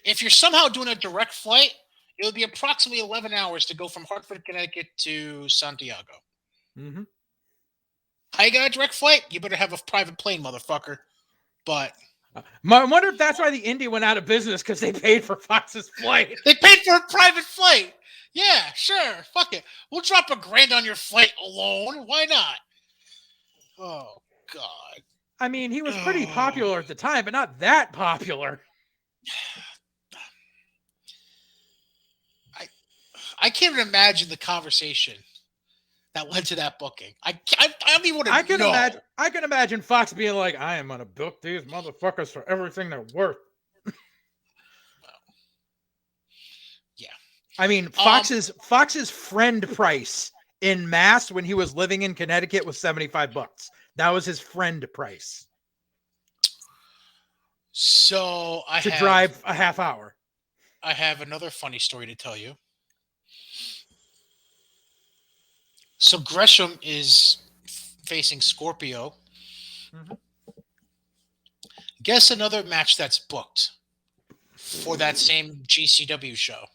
Speaker 1: If you're somehow doing a direct flight, it would be approximately 11 hours to go from Hartford, Connecticut to Santiago.
Speaker 2: Mm-hmm.
Speaker 1: How you got a direct flight? You better have a private plane, motherfucker. But
Speaker 2: I wonder if that's why the Indy went out of business, because they paid for Fox's flight.
Speaker 1: They paid for a private flight. Yeah, sure. Fuck it. We'll drop $1,000 on your flight alone. Why not? Oh, God.
Speaker 2: I mean, he was pretty popular at the time, but not that popular.
Speaker 1: I can't even imagine the conversation that led to that booking. I don't even want to know.
Speaker 2: I can imagine Fox being like, I am going to book these motherfuckers for everything they're worth.
Speaker 1: Yeah.
Speaker 2: I mean, Fox's friend price in Mass when he was living in Connecticut was $75. That was his friend price.
Speaker 1: So
Speaker 2: drive a half hour.
Speaker 1: I have another funny story to tell you. So Gresham is facing Scorpio.
Speaker 2: Mm-hmm.
Speaker 1: Guess another match that's booked for that same GCW show.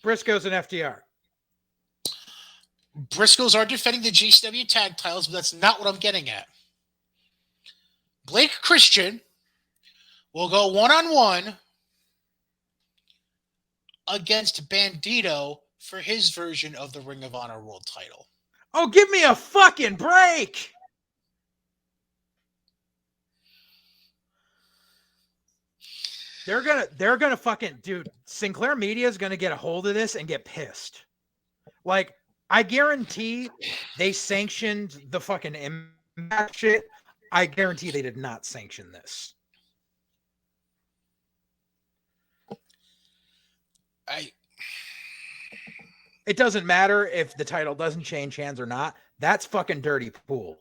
Speaker 2: Briscoes and FTR.
Speaker 1: Briscoes are defending the GCW tag titles, but that's not what I'm getting at. Blake Christian will go one-on-one against Bandito for his version of the Ring of Honor World title.
Speaker 2: Oh, give me a fucking break! They're gonna fucking, dude, Sinclair Media is gonna get a hold of this and get pissed. Like, I guarantee they sanctioned the fucking Impact shit. I guarantee they did not sanction this. It doesn't matter if the title doesn't change hands or not. That's fucking dirty pool.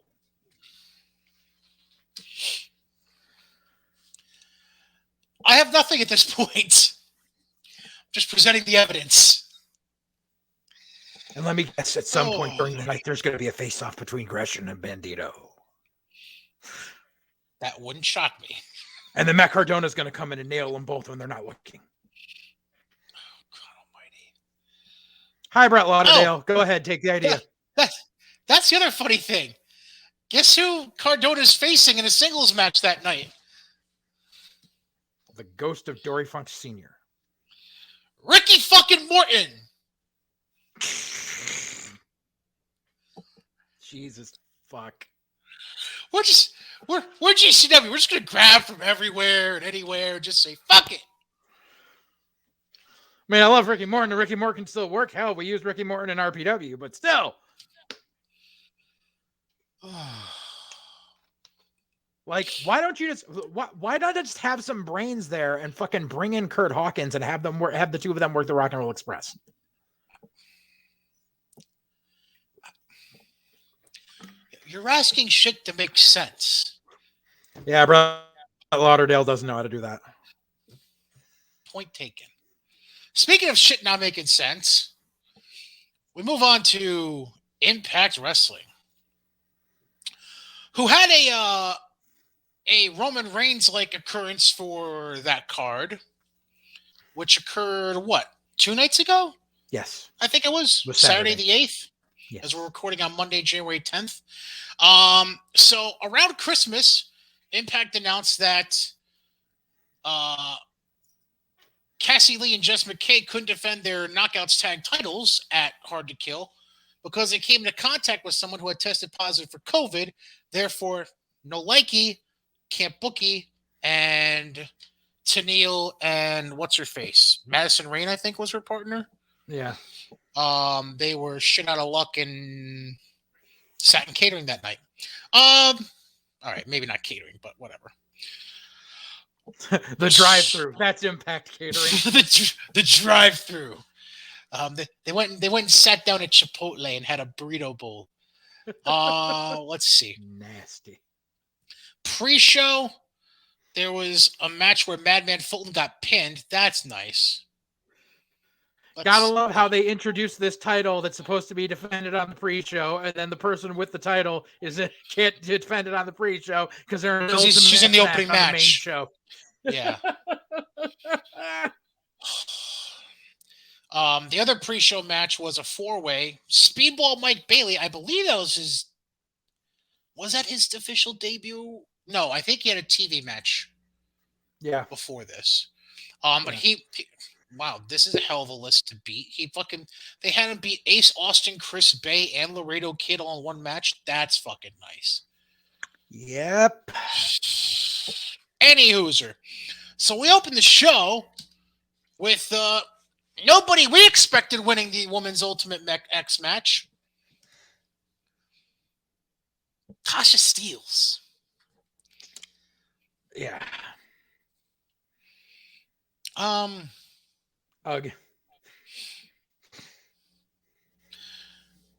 Speaker 1: I have nothing at this point. Just presenting the evidence.
Speaker 2: And let me guess, at some point during the night, there's going to be a face-off between Gresham and Bandito.
Speaker 1: That wouldn't shock me.
Speaker 2: And then Matt Cardona's going to come in and nail them both when they're not looking.
Speaker 1: Oh, God almighty.
Speaker 2: Hi, Brett Lauderdale. Go ahead, take the idea.
Speaker 1: Yeah, that's the other funny thing. Guess who Cardona's facing in a singles match that night?
Speaker 2: The ghost of Dory Funk Sr.
Speaker 1: Ricky fucking Morton.
Speaker 2: Jesus fuck.
Speaker 1: We're GCW. We're just gonna grab from everywhere and anywhere and just say fuck it.
Speaker 2: I mean, I love Ricky Morton, and Ricky Morton can still work. Hell, we used Ricky Morton in RPW, but still. Like, why don't you just why not just have some brains there and fucking bring in Kurt Hawkins and have the two of them work the Rock and Roll Express?
Speaker 1: You're asking shit to make sense.
Speaker 2: Yeah, bro. Lauderdale doesn't know how to do that.
Speaker 1: Point taken. Speaking of shit not making sense, we move on to Impact Wrestling, who had a Roman Reigns-like occurrence for that card, which occurred, 2 nights ago?
Speaker 2: Yes.
Speaker 1: I think it was Saturday the 8th, yes, as we're recording on Monday, January 10th. So around Christmas, Impact announced that Cassie Lee and Jess McKay couldn't defend their Knockouts tag titles at Hard to Kill because they came into contact with someone who had tested positive for COVID. Therefore, no likey, can't bookie, and Tennille and what's her face? Madison Rain, I think, was her partner.
Speaker 2: Yeah.
Speaker 1: They were shit out of luck and sat in catering that night. All right, maybe not catering, but whatever.
Speaker 2: The drive-through. That's Impact Catering.
Speaker 1: the drive-through. They went and sat down at Chipotle and had a burrito bowl. Let's see.
Speaker 2: Nasty.
Speaker 1: Pre-show, there was a match where Madman Fulton got pinned. That's nice.
Speaker 2: Gotta love how they introduced this title that's supposed to be defended on the pre-show, and then the person with the title can't defend it on the pre-show because they're in the
Speaker 1: she's in the opening
Speaker 2: match on the main
Speaker 1: match.
Speaker 2: show.
Speaker 1: Yeah. The other pre-show match was a 4-way. Speedball Mike Bailey, I believe that was that his official debut? No, I think he had a TV match.
Speaker 2: Yeah.
Speaker 1: Before this. But he wow, this is a hell of a list to beat. They had him beat Ace Austin, Chris Bay, and Laredo Kid all in one match. That's fucking nice.
Speaker 2: Yep.
Speaker 1: Any hooser. So we opened the show with nobody we expected winning the Women's Ultimate X match. Tasha Steelz.
Speaker 2: Yeah.
Speaker 1: Ugh.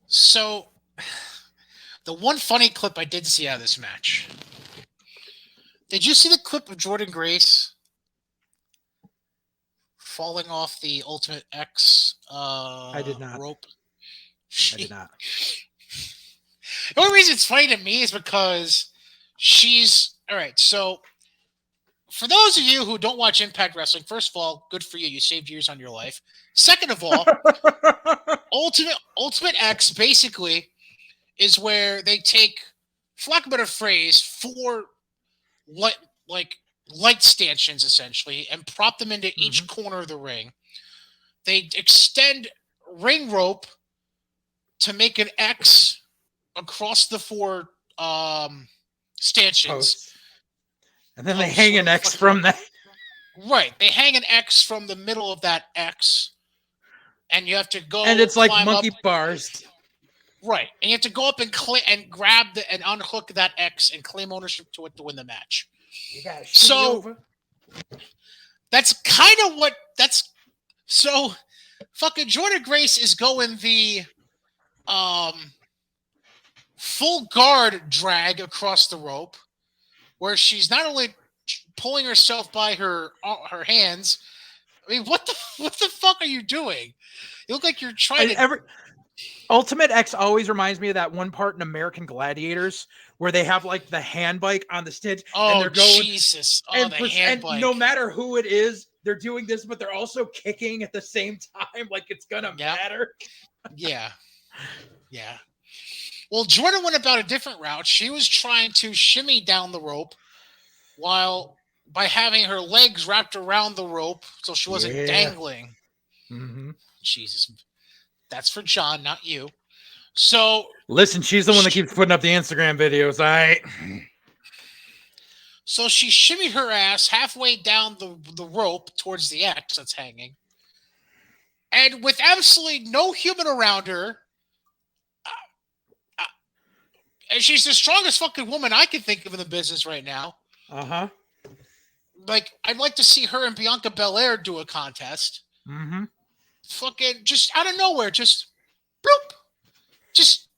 Speaker 1: So, the one funny clip I did see out of this match. Did you see the clip of Jordynne Grace falling off the Ultimate X
Speaker 2: I did not.
Speaker 1: rope?
Speaker 2: I did not.
Speaker 1: The only reason it's funny to me is because she's... All right, so... For those of you who don't watch Impact Wrestling, first of all, good for you. You saved years on your life. Second of all, Ultimate X basically is where they take, for lack of a better phrase, 4 light stanchions essentially and prop them into each corner of the ring. They extend ring rope to make an X across the 4 stanchions.
Speaker 2: Posts. And then they hang an X from that.
Speaker 1: Right. They hang an X from the middle of that X. And you have to go.
Speaker 2: And it's like monkey bars.
Speaker 1: Right. And you have to go up and grab and unhook that X and claim ownership to it to win the match.
Speaker 2: You gotta
Speaker 1: over. That's kind of what so fucking Jordynne Grace is going the full guard drag across the rope, where she's not only pulling herself by her hands. I mean, what the fuck are you doing? You look like you're trying to.
Speaker 2: Ultimate X always reminds me of that one part in American Gladiators where they have like the hand bike on the stitch.
Speaker 1: Oh,
Speaker 2: and they're going,
Speaker 1: Jesus! Oh, the hand bike.
Speaker 2: No matter who it is, they're doing this, but they're also kicking at the same time, like it's gonna matter.
Speaker 1: Yeah. Well, Jordan went about a different route. She was trying to shimmy down the rope by having her legs wrapped around the rope so she wasn't dangling.
Speaker 2: Mm-hmm.
Speaker 1: Jesus. That's for John, not you. So
Speaker 2: listen, she's the one that keeps putting up the Instagram videos, all right?
Speaker 1: So she shimmied her ass halfway down the rope towards the X that's hanging. And with absolutely no human around her, and she's the strongest fucking woman I can think of in the business right now.
Speaker 2: Uh-huh.
Speaker 1: Like, I'd like to see her and Bianca Belair do a contest.
Speaker 2: Mm-hmm.
Speaker 1: Fucking just out of nowhere, just bloop. Just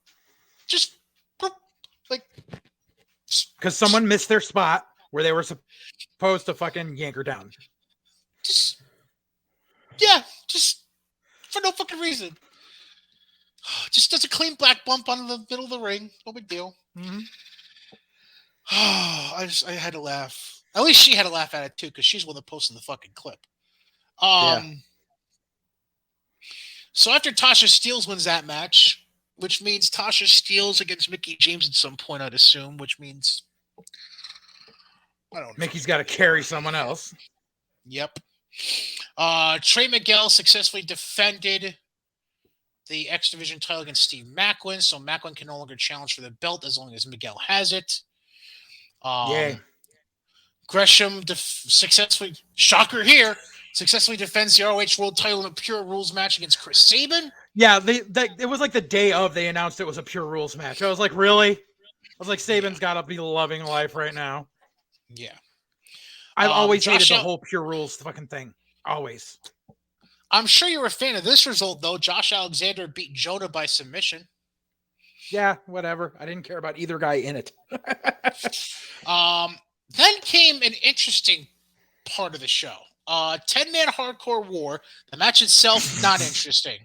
Speaker 1: bloop. Like,
Speaker 2: because someone missed their spot where they were supposed to fucking yank her down.
Speaker 1: Just for no fucking reason. Just does a clean black bump on the middle of the ring. No big deal.
Speaker 2: Mm-hmm.
Speaker 1: I had to laugh. At least she had to laugh at it too, because she's the one that posted the fucking clip. So after Tasha Steelz wins that match, which means Tasha Steelz against Mickie James at some point, I'd assume, which means I don't know.
Speaker 2: Mickey's got to carry someone else.
Speaker 1: Yep. Trey Miguel successfully defended the X Division title against Steve Macklin, so Macklin can no longer challenge for the belt as long as Miguel has it.
Speaker 2: Yay.
Speaker 1: Gresham successfully, shocker here, successfully defends the ROH World title in a Pure Rules match against Chris Sabin.
Speaker 2: Yeah, it was like the day of they announced it was a Pure Rules match. I was like, really? I was like, Sabin's got to be loving life right now.
Speaker 1: Yeah.
Speaker 2: I've always hated the whole Pure Rules fucking thing. Always.
Speaker 1: I'm sure you're a fan of this result, though. Josh Alexander beat Jonah by submission.
Speaker 2: Yeah, whatever. I didn't care about either guy in it.
Speaker 1: Then came an interesting part of the show. 10-man hardcore war. The match itself, not interesting.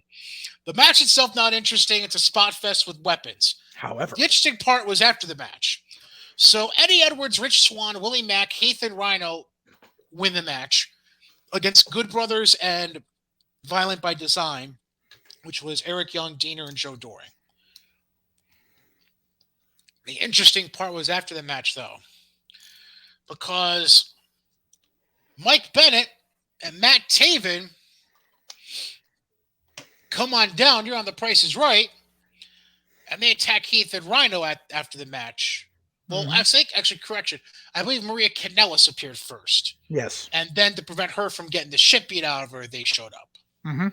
Speaker 1: It's a spot fest with weapons.
Speaker 2: However,
Speaker 1: the interesting part was after the match. So Eddie Edwards, Rich Swann, Willie Mack, Heath, and Rhino win the match against Good Brothers and Violent by Design, which was Eric Young, Diener, and Joe Doring. The interesting part was after the match, though, because Mike Bennett and Matt Taven come on down. You're on The Price is Right. And they attack Heath and Rhino after the match. Well, correction. I believe Maria Kanellis appeared first.
Speaker 2: Yes.
Speaker 1: And then to prevent her from getting the shit beat out of her, they showed up.
Speaker 2: Mm-hmm.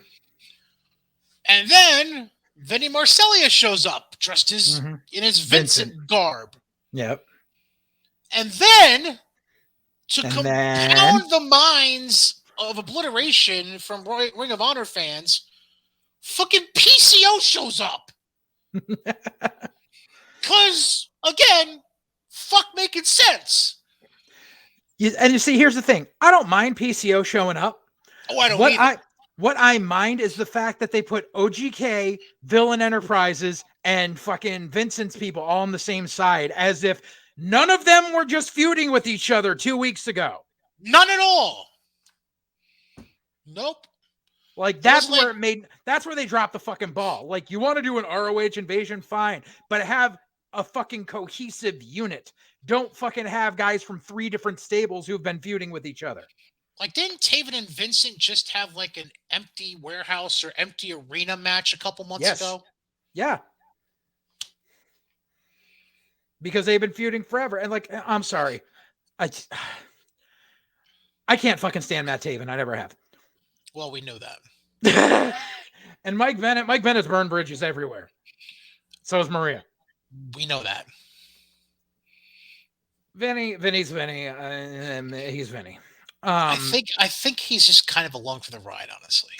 Speaker 1: And then Vinny Marseglia shows up dressed in his Vincent garb.
Speaker 2: Yep.
Speaker 1: And then to compound the minds of obliteration from Ring of Honor fans, fucking PCO shows up. Because, again, fuck making sense.
Speaker 2: And you see, here's the thing. I don't mind PCO showing up.
Speaker 1: Oh, I don't either.
Speaker 2: What I mind is the fact that they put OGK, Villain Enterprises, and fucking Vincent's people all on the same side, as if none of them were just feuding with each other 2 weeks ago.
Speaker 1: None at all. Nope.
Speaker 2: Like, that's where they dropped the fucking ball. Like, you want to do an ROH invasion, fine, but have a fucking cohesive unit. Don't fucking have guys from 3 different stables who've been feuding with each other.
Speaker 1: Like, didn't Taven and Vincent just have like an empty warehouse or empty arena match a couple months ago?
Speaker 2: Yeah. Because they've been feuding forever. And like, I'm sorry. I can't fucking stand Matt Taven. I never have.
Speaker 1: Well, we know that.
Speaker 2: And Mike Bennett's burned bridges everywhere. So is Maria.
Speaker 1: We know that.
Speaker 2: Vinny's Vinny. He's Vinny.
Speaker 1: I think he's just kind of along for the ride, honestly.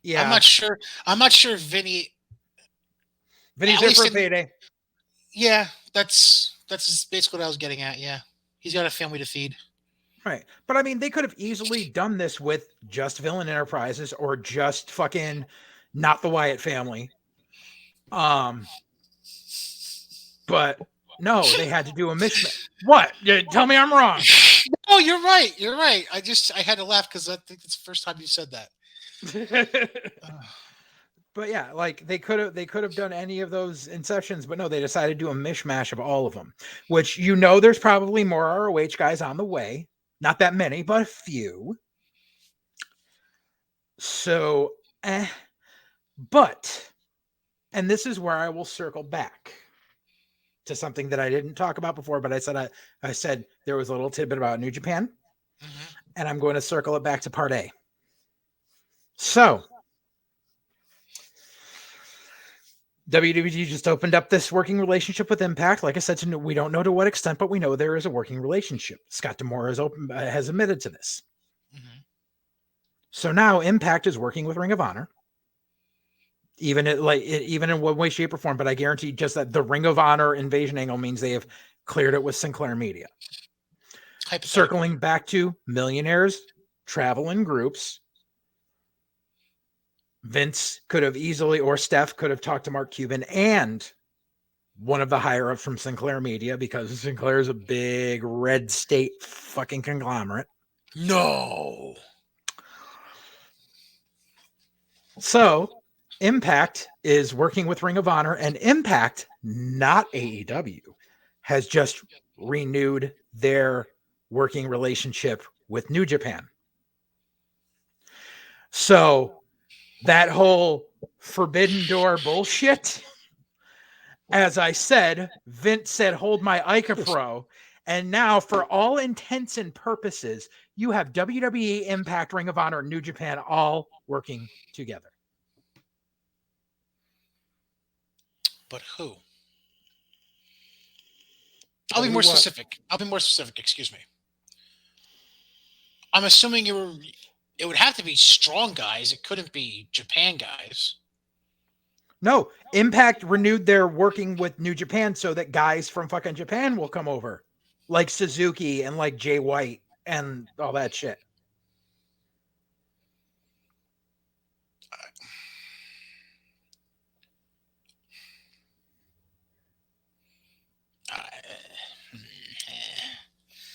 Speaker 2: Yeah.
Speaker 1: I'm not sure if Vinny's
Speaker 2: there for a payday.
Speaker 1: Yeah, that's basically what I was getting at. Yeah. He's got a family to feed.
Speaker 2: Right. But I mean, they could have easily done this with just Villain Enterprises or just fucking not the Wyatt family. But no, they had to do a mishmash. What? Tell me I'm wrong.
Speaker 1: No, you're right. I had to laugh because I think it's the first time you said that.
Speaker 2: But yeah, like they could have done any of those inceptions, but no, they decided to do a mishmash of all of them, which, there's probably more ROH guys on the way. Not that many, but a few. So, but, and this is where I will circle back to something that I didn't talk about before, but I said there was a little tidbit about New Japan, and I'm going to circle it back to part A. So, WWE just opened up this working relationship with Impact. Like I said, we don't know to what extent, but we know there is a working relationship. Scott D'Amore has admitted to this. So now Impact is working with Ring of Honor, even in one way, shape, or form. But I guarantee just that the Ring of Honor invasion angle means they have cleared it with Sinclair Media. Circling back to millionaires travel in groups. Vince could have easily, or Steph could have talked to Mark Cuban and one of the higher ups from Sinclair Media, because Sinclair is a big red state fucking conglomerate.
Speaker 1: No.
Speaker 2: So Impact is working with Ring of Honor, and Impact, not AEW, has just renewed their working relationship with New Japan. So that whole forbidden door bullshit, as I said, Vince said, hold my Ica Pro. And now, for all intents and purposes, you have WWE, Impact, Ring of Honor, and New Japan all working together.
Speaker 1: But who? I'll be more specific. Excuse me. I'm assuming it would have to be strong guys. It couldn't be Japan guys.
Speaker 2: No, Impact renewed their working with New Japan so that guys from fucking Japan will come over, like Suzuki and like Jay White and all that shit.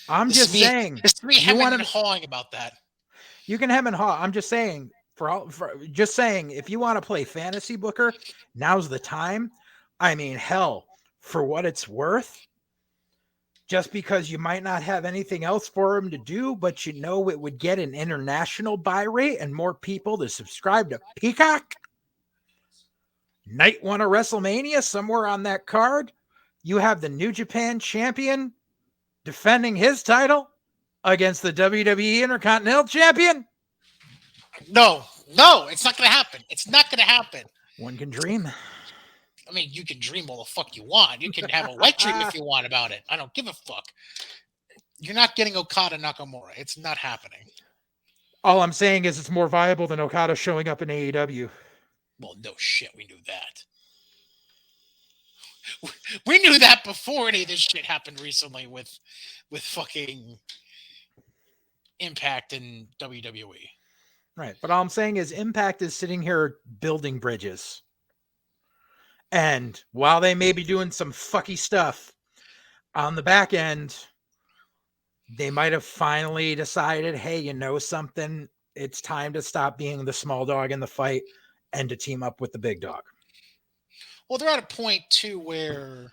Speaker 2: I'm just saying.
Speaker 1: It's me hemming and hawing about that.
Speaker 2: You can hem and haw. I'm just saying. If you want to play fantasy booker, now's the time. I mean, hell, for what it's worth, just because you might not have anything else for him to do, but you know it would get an international buy rate and more people to subscribe to Peacock. Night 1 of WrestleMania, somewhere on that card, you have the New Japan champion defending his title against the WWE Intercontinental Champion.
Speaker 1: No, it's not going to happen. It's not going to happen.
Speaker 2: One can dream.
Speaker 1: I mean, you can dream all the fuck you want. You can have a wet dream if you want about it. I don't give a fuck. You're not getting Okada Nakamura. It's not happening.
Speaker 2: All I'm saying is it's more viable than Okada showing up in AEW.
Speaker 1: Well, no shit. We knew that. We knew that before any of this shit happened recently with fucking Impact and WWE.
Speaker 2: Right. But all I'm saying is Impact is sitting here building bridges. And while they may be doing some fucky stuff on the back end, they might have finally decided, hey, you know something? It's time to stop being the small dog in the fight and to team up with the big dog.
Speaker 1: Well, they're at a point, too, where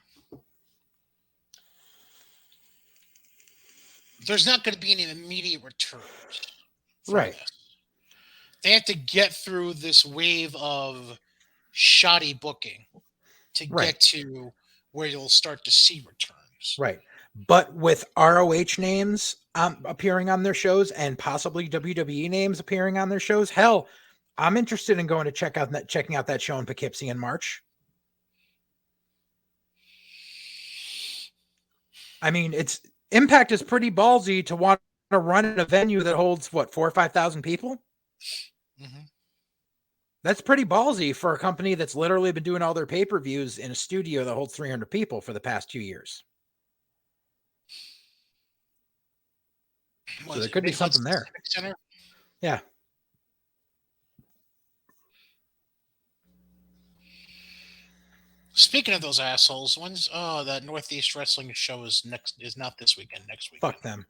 Speaker 1: there's not going to be any immediate returns.
Speaker 2: Right.
Speaker 1: This. They have to get through this wave of shoddy booking to get to where you'll start to see returns.
Speaker 2: Right. But with ROH names appearing on their shows and possibly WWE names appearing on their shows, hell, I'm interested in going to checking out that show in Poughkeepsie in March. I mean, Impact is pretty ballsy to want to run in a venue that holds 4,000 or 5,000 people.
Speaker 1: Mm-hmm.
Speaker 2: That's pretty ballsy for a company that's literally been doing all their pay-per-views in a studio that holds 300 people for the past 2 years. So there could be something there.
Speaker 1: Center?
Speaker 2: Yeah.
Speaker 1: Speaking of those assholes, when's that Northeast Wrestling show is not this weekend, next weekend.
Speaker 2: Fuck them.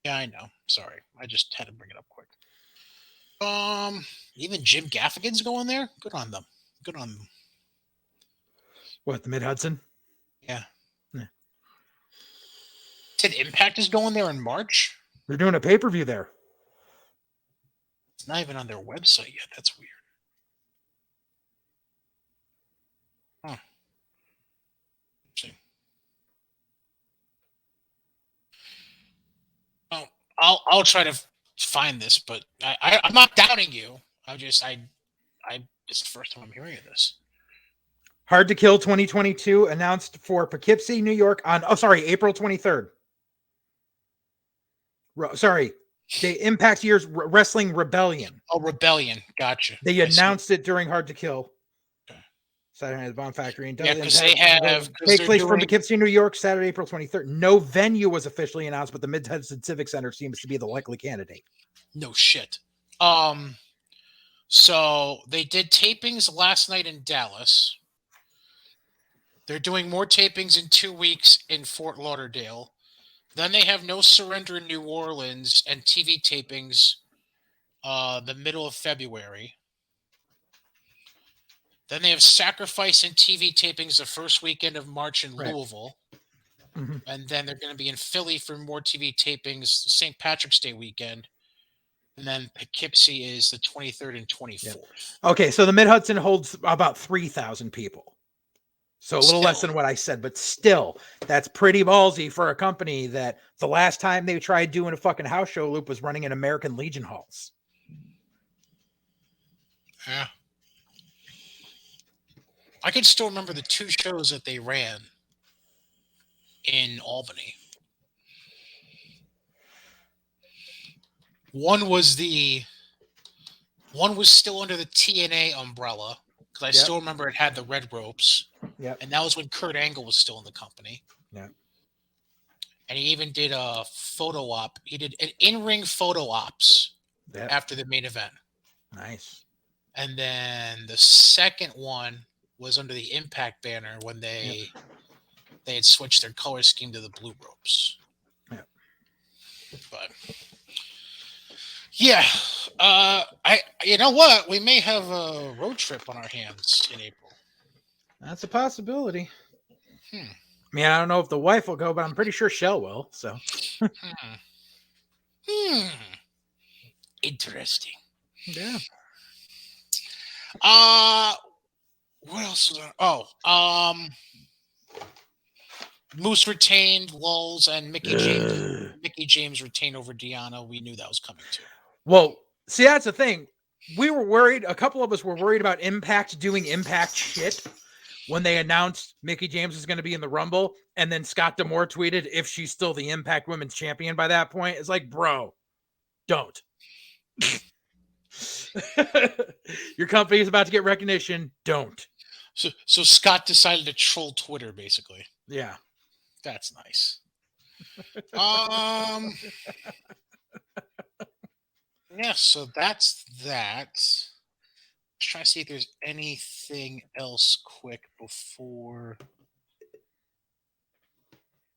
Speaker 1: Yeah, I know. Sorry. I just had to bring it up quick. Even Jim Gaffigan's going there? Good on them.
Speaker 2: What, the Mid-Hudson?
Speaker 1: Yeah. Did Impact is going there in March?
Speaker 2: They're doing a pay-per-view there.
Speaker 1: It's not even on their website yet. That's weird. Huh. Oh, I'll try to find this, but I'm not doubting you. It's the first time I'm hearing of this.
Speaker 2: Hard to Kill 2022 announced for Poughkeepsie, New York on April 23rd. The Impact Year's Wrestling Rebellion.
Speaker 1: Oh, Rebellion. Gotcha.
Speaker 2: They announced it during Hard to Kill. Saturday Night at the Bomb Factory. And
Speaker 1: because they have...
Speaker 2: Take place from Poughkeepsie, New York, Saturday, April 23rd. No venue was officially announced, but the Mid-Hudson Civic Center seems to be the likely candidate.
Speaker 1: No shit. So they did tapings last night in Dallas. They're doing more tapings in 2 weeks in Fort Lauderdale. Then they have No Surrender in New Orleans and TV tapings the middle of February. Then they have Sacrifice and TV tapings the first weekend of March in Louisville.
Speaker 2: Mm-hmm.
Speaker 1: And then they're going to be in Philly for more TV tapings St. Patrick's Day weekend. And then Poughkeepsie is the 23rd and 24th.
Speaker 2: Yep. Okay, so the Mid-Hudson holds about 3,000 people. So a little less than what I said, but still, that's pretty ballsy for a company that the last time they tried doing a fucking house show loop was running in American Legion halls.
Speaker 1: Yeah. I can still remember the 2 shows that they ran in Albany. One was still under the TNA umbrella, because I still remember it had the red ropes.
Speaker 2: Yep.
Speaker 1: And that was when Kurt Angle was still in the company.
Speaker 2: Yeah.
Speaker 1: And he even did a photo op. He did an in-ring photo ops after the main event.
Speaker 2: Nice.
Speaker 1: And then the second one was under the Impact banner when they had switched their color scheme to the blue ropes.
Speaker 2: Yep.
Speaker 1: But yeah, you know what? We may have a road trip on our hands in April.
Speaker 2: That's a possibility. I mean, I don't know if the wife will go, but I'm pretty sure Shell will. So.
Speaker 1: Interesting.
Speaker 2: Yeah.
Speaker 1: What else was there? Moose retained Lulz and Mickey James. Mickey James retained over Deanna. We knew that was coming too.
Speaker 2: Well, see, that's the thing. We were worried. A couple of us were worried about Impact doing Impact shit when they announced Mickey James was going to be in the Rumble, and then Scott D'Amore tweeted if she's still the Impact Women's Champion by that point. It's like, bro, don't. Your company is about to get recognition. Don't.
Speaker 1: So Scott decided to troll Twitter, basically.
Speaker 2: Yeah.
Speaker 1: That's nice. Yeah, so that's that. Let's try to see if there's anything else quick before.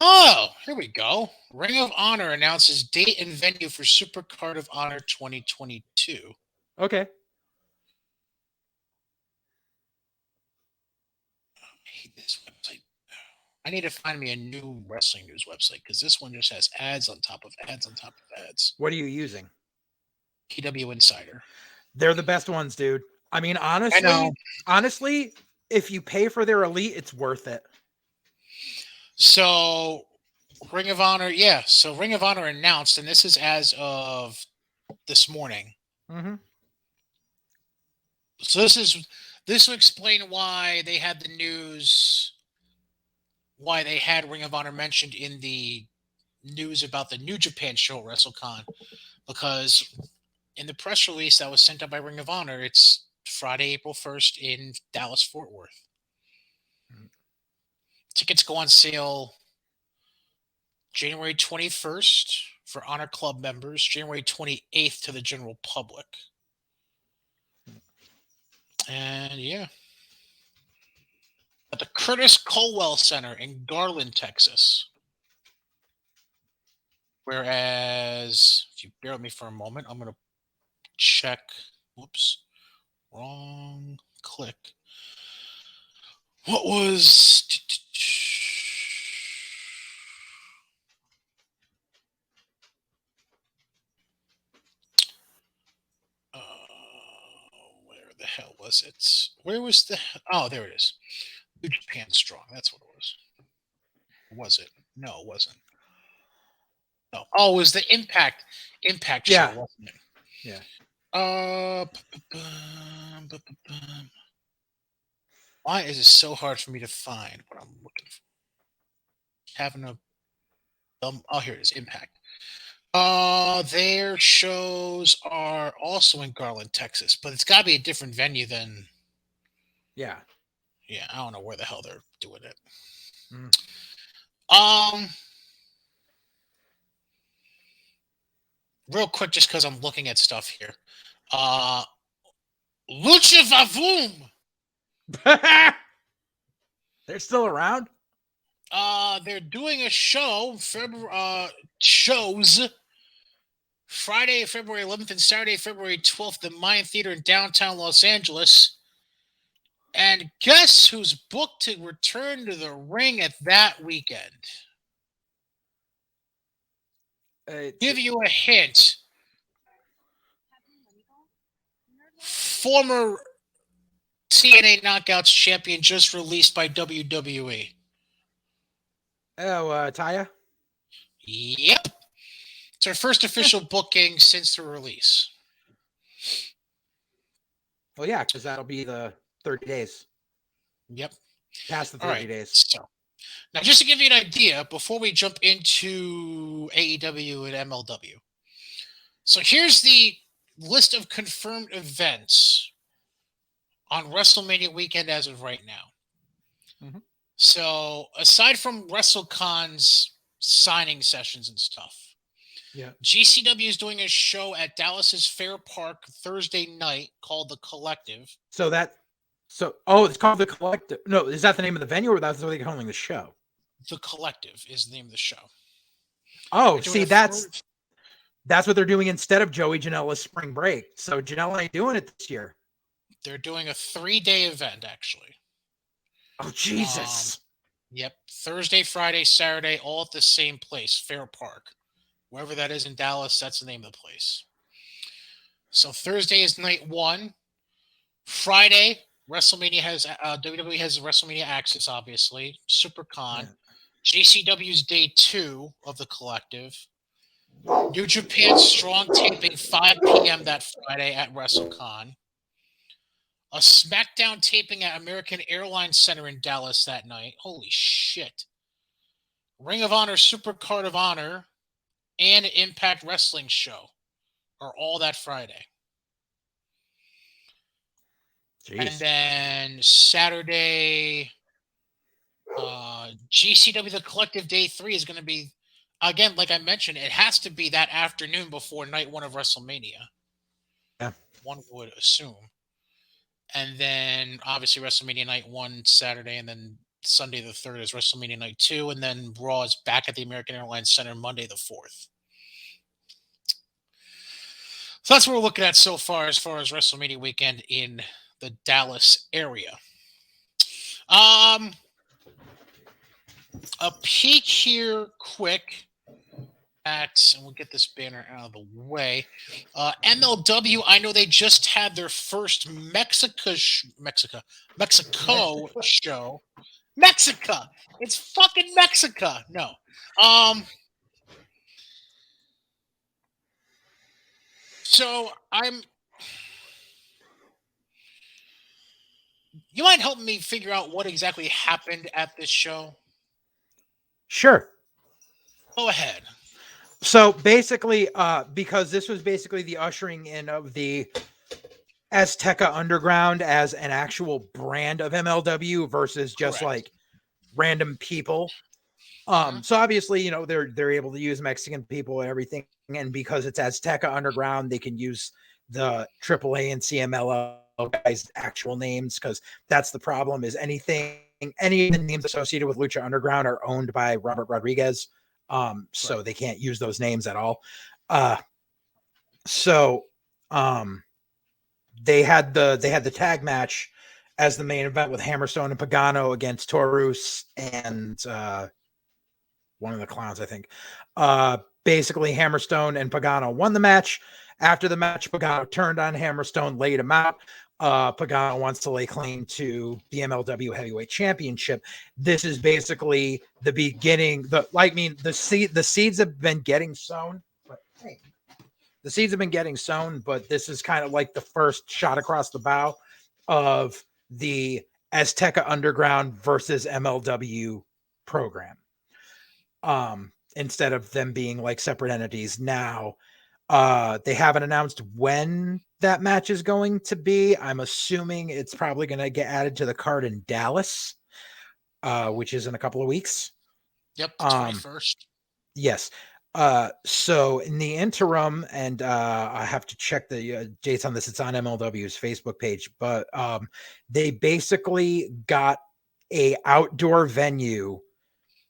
Speaker 1: Oh, here we go. Ring of Honor announces date and venue for Supercard of Honor 2022.
Speaker 2: Okay.
Speaker 1: I hate this website. I need to find me a new wrestling news website because this one just has ads on top of ads on top of ads.
Speaker 2: What are you using?
Speaker 1: PW Insider.
Speaker 2: They're the best ones, dude. I mean, honestly, if you pay for their elite, it's worth it.
Speaker 1: So, Ring of Honor, yeah. So, Ring of Honor announced, and this is as of this morning.
Speaker 2: Mm-hmm.
Speaker 1: So this will explain why they had the news, why they had Ring of Honor mentioned in the news about the New Japan show at WrestleCon, because in the press release that was sent out by Ring of Honor, it's Friday, April 1st in Dallas, Fort Worth. Tickets go on sale January 21st for Honor Club members, January 28th to the general public. And yeah. At the Curtis Colwell Center in Garland, Texas. Whereas, if you bear with me for a moment, I'm going to check. Whoops. Wrong click. What was... where the hell was it? Where was the... Oh, there it is. New Japan Strong. That's what it was. Was it? No, it wasn't. No. Oh, it was the Impact show, wasn't it?
Speaker 2: Yeah.
Speaker 1: Why is it so hard for me to find what I'm looking for? Having a oh, here it is. Impact. Their shows are also in Garland, Texas, but it's got to be a different venue than.
Speaker 2: Yeah.
Speaker 1: Yeah, I don't know where the hell they're doing it. Real quick, just because I'm looking at stuff here. Lucha Vavoom.
Speaker 2: They're still around?
Speaker 1: They're doing a show, shows Friday, February 11th and Saturday, February 12th, at the Mayan Theater in downtown Los Angeles. And guess who's booked to return to the ring at that weekend? Give you a hint. Former TNA Knockouts champion just released by WWE.
Speaker 2: Oh, Taya?
Speaker 1: Yep. It's her first official booking since the release.
Speaker 2: Well, yeah, because that'll be the 30 days.
Speaker 1: Yep.
Speaker 2: Past the 30 days.
Speaker 1: So, now, just to give you an idea, before we jump into AEW and MLW. So, here's the list of confirmed events on WrestleMania weekend as of right now. Mm-hmm. So, aside from WrestleCon's signing sessions and stuff.
Speaker 2: Yeah.
Speaker 1: GCW is doing a show at Dallas's Fair Park Thursday night called The Collective.
Speaker 2: It's called The Collective. No, is that the name of the venue, or that's what they're calling the show?
Speaker 1: The Collective is the name of the show.
Speaker 2: Oh, see, that's what they're doing instead of Joey Janela's spring break. So Janela ain't doing it this year.
Speaker 1: They're doing a 3-day event, actually.
Speaker 2: Oh, Jesus.
Speaker 1: Yep. Thursday, Friday, Saturday, all at the same place, Fair Park. Wherever that is in Dallas, that's the name of the place. So Thursday is night 1. Friday, WrestleMania has WWE has WrestleMania Access, obviously. SuperCon. Yeah. GCW's day 2 of The Collective. New Japan Strong taping 5 p.m. that Friday at WrestleCon. A SmackDown taping at American Airlines Center in Dallas that night. Holy shit. Ring of Honor Super Card of Honor and Impact Wrestling show are all that Friday. Jeez. And then Saturday, GCW The Collective Day 3 is going to be, again, like I mentioned, it has to be that afternoon before night 1 of WrestleMania.
Speaker 2: Yeah.
Speaker 1: One would assume. And then, obviously, WrestleMania Night 1 Saturday, and then Sunday the 3rd is WrestleMania Night 2, and then Raw is back at the American Airlines Center Monday the 4th. So that's what we're looking at so far as WrestleMania weekend in the Dallas area. A peek here quick at, and we'll get this banner out of the way. MLW, I know they just had their first Mexico show. Mexico. It's fucking Mexico. No. So you mind helping me figure out what exactly happened at this show?
Speaker 2: Sure.
Speaker 1: Go ahead.
Speaker 2: So basically, because this was basically the ushering in of the Azteca Underground as an actual brand of MLW versus just like random people. So obviously, they're able to use Mexican people and everything, and because it's Azteca Underground, they can use the AAA and CMLL guys' actual names, because that's the problem. Is any of the names associated with Lucha Underground are owned by Robert Rodriguez. So they can't use those names at all. They had the tag match as the main event with Hammerstone and Pagano against Taurus and one of the clowns, I think. Basically, Hammerstone and Pagano won the match. After the match, Pagano turned on Hammerstone, laid him out. Pagano wants to lay claim to the MLW Heavyweight Championship. This is basically the beginning. The seeds have been getting sown. The seeds have been getting sown, but this is kind of like the first shot across the bow of the Azteca Underground versus MLW program. Instead of them being like separate entities now. They haven't announced when that match is going to be. I'm assuming it's probably going to get added to the card in Dallas, which is in a couple of weeks.
Speaker 1: Yep, the 21st.
Speaker 2: Yes. So in the interim, and I have to check the dates on this. It's on MLW's Facebook page, but they basically got a outdoor venue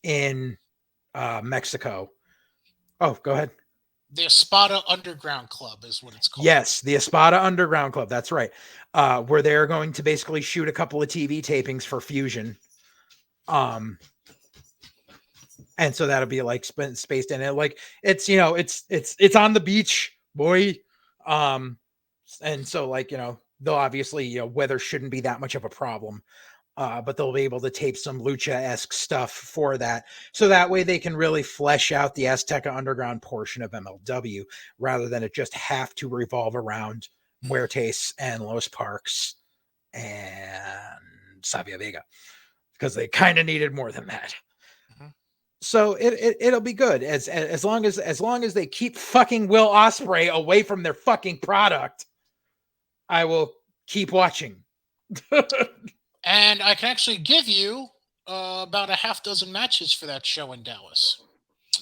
Speaker 2: in Mexico. Oh, go ahead.
Speaker 1: The Espada Underground Club is what it's called.
Speaker 2: Yes, the Espada Underground Club. That's right. Where they're going to basically shoot a couple of TV tapings for Fusion. And so that'll be like spaced in it. Like it's on the beach, boy. And so like, they'll obviously, weather shouldn't be that much of a problem. But they'll be able to tape some lucha-esque stuff for that. So that way they can really flesh out the Azteca Underground portion of MLW rather than it just have to revolve around Muertes and Los Parks and Savia Vega, because they kind of needed more than that. Mm-hmm. So it'll be good as long as they keep fucking Will Ospreay away from their fucking product. I will keep watching.
Speaker 1: And I can actually give you about a half dozen matches for that show in Dallas.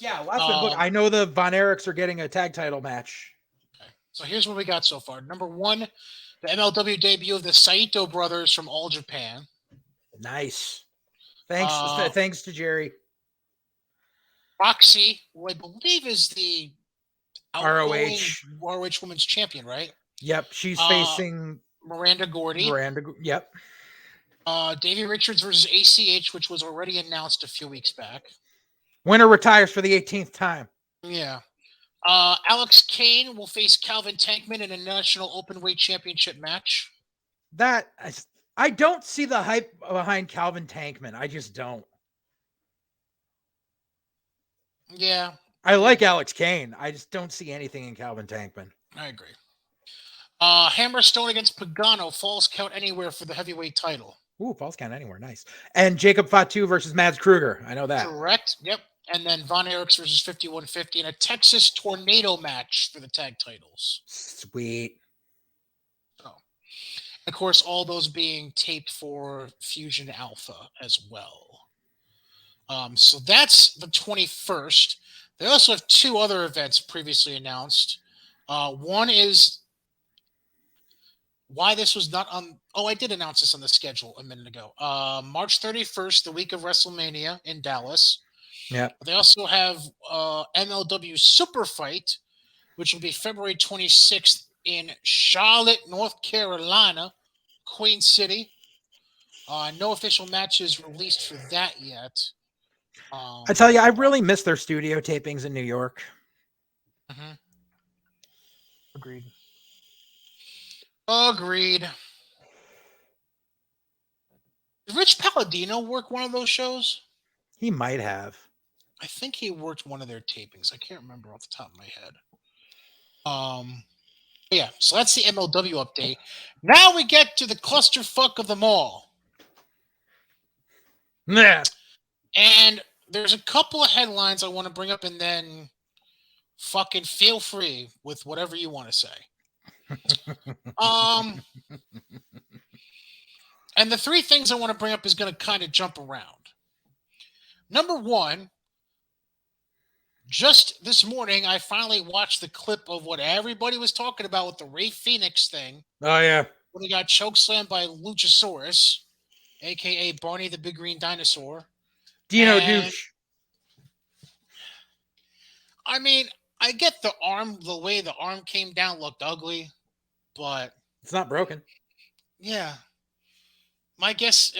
Speaker 2: Yeah, look, I know the Von Erichs are getting a tag title match.
Speaker 1: Okay. So here's what we got so far. Number 1, the MLW debut of the Saito brothers from All Japan.
Speaker 2: Nice. Thanks to Jerry.
Speaker 1: Roxy, who I believe is the outgoing
Speaker 2: ROH
Speaker 1: Women's Champion, right?
Speaker 2: Yep, she's facing
Speaker 1: Miranda Gordy.
Speaker 2: Yep.
Speaker 1: Davey Richards versus ACH, which was already announced a few weeks back.
Speaker 2: Winner retires for the 18th time.
Speaker 1: Yeah. Alex Kane will face Calvin Tankman in a National Openweight Championship match.
Speaker 2: I don't see the hype behind Calvin Tankman. I just don't.
Speaker 1: Yeah.
Speaker 2: I like Alex Kane. I just don't see anything in Calvin Tankman.
Speaker 1: I agree. Hammerstone against Pagano, Falls Count Anywhere for the heavyweight title.
Speaker 2: Ooh, Falls Count Anywhere, nice. And Jacob Fatu versus Mads Kruger. I know that.
Speaker 1: Correct. Yep. And then Von Erichs versus 5150 in a Texas Tornado match for the tag titles.
Speaker 2: Sweet.
Speaker 1: So, of course, all those being taped for Fusion Alpha as well. So that's the 21st. They also have 2 other events previously announced. One is why this was not on. Oh, I did announce this on the schedule a minute ago. March 31st, the week of WrestleMania in Dallas.
Speaker 2: Yeah.
Speaker 1: They also have MLW Super Fight, which will be February 26th in Charlotte, North Carolina, Queen City. No official matches released for that yet.
Speaker 2: I tell you, I really miss their studio tapings in New York.
Speaker 1: Mm-hmm.
Speaker 2: Agreed.
Speaker 1: Did Rich Palladino work one of those shows?
Speaker 2: He might have.
Speaker 1: I think he worked one of their tapings. I can't remember off the top of my head. Yeah, so that's the MLW update. Now we get to the clusterfuck of them all.
Speaker 2: Yeah.
Speaker 1: And there's a couple of headlines I want to bring up, and then fucking feel free with whatever you want to say. And the 3 things I want to bring up is going to kind of jump around. Number 1, just this morning, I finally watched the clip of what everybody was talking about with the Ray Phoenix thing.
Speaker 2: Oh, yeah.
Speaker 1: When he got chokeslammed by Luchasaurus, a.k.a. Barney the Big Green Dinosaur.
Speaker 2: Dino douche.
Speaker 1: I mean, I get the way the arm came down looked ugly, but...
Speaker 2: It's not broken.
Speaker 1: Yeah. My guess,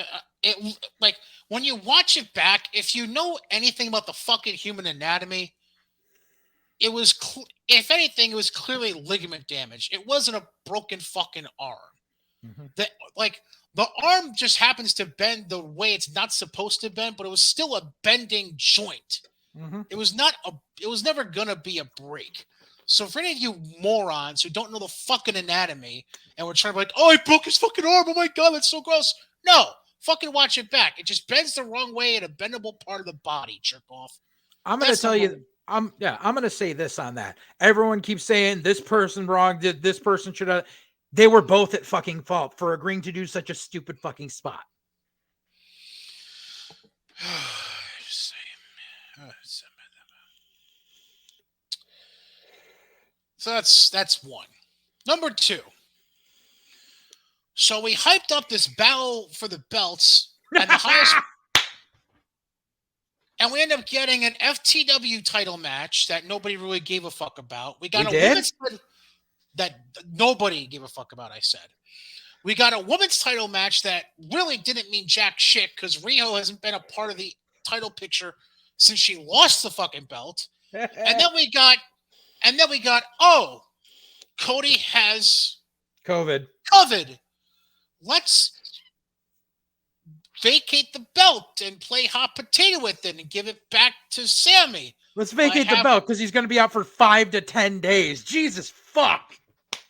Speaker 1: when you watch it back, if you know anything about the fucking human anatomy, it was, if anything, it was clearly ligament damage. It wasn't a broken fucking arm. Mm-hmm. The arm just happens to bend the way it's not supposed to bend, but it was still a bending joint. Mm-hmm. It was never gonna be a break. So for any of you morons who don't know the fucking anatomy and we're trying to be like, oh, he broke his fucking arm. Oh my God, that's so gross. No, fucking watch it back. It just bends the wrong way in a bendable part of the body, jerk off.
Speaker 2: I'm going to tell you, I'm going to say this on that. Everyone keeps saying this person wrong, did this person should have. They were both at fucking fault for agreeing to do such a stupid fucking spot.
Speaker 1: So that's 1. Number 2. So we hyped up this battle for the belts and the highest, and we end up getting an FTW title match that nobody really gave a fuck about. We got women's that nobody gave a fuck about. I said we got a women's title match that really didn't mean jack shit because Riho hasn't been a part of the title picture since she lost the fucking belt, and then we got. Oh, Cody has
Speaker 2: COVID.
Speaker 1: Let's vacate the belt and play hot potato with it and give it back to Sammy.
Speaker 2: Let's vacate the belt because he's going to be out for 5 to 10 days. Jesus fuck.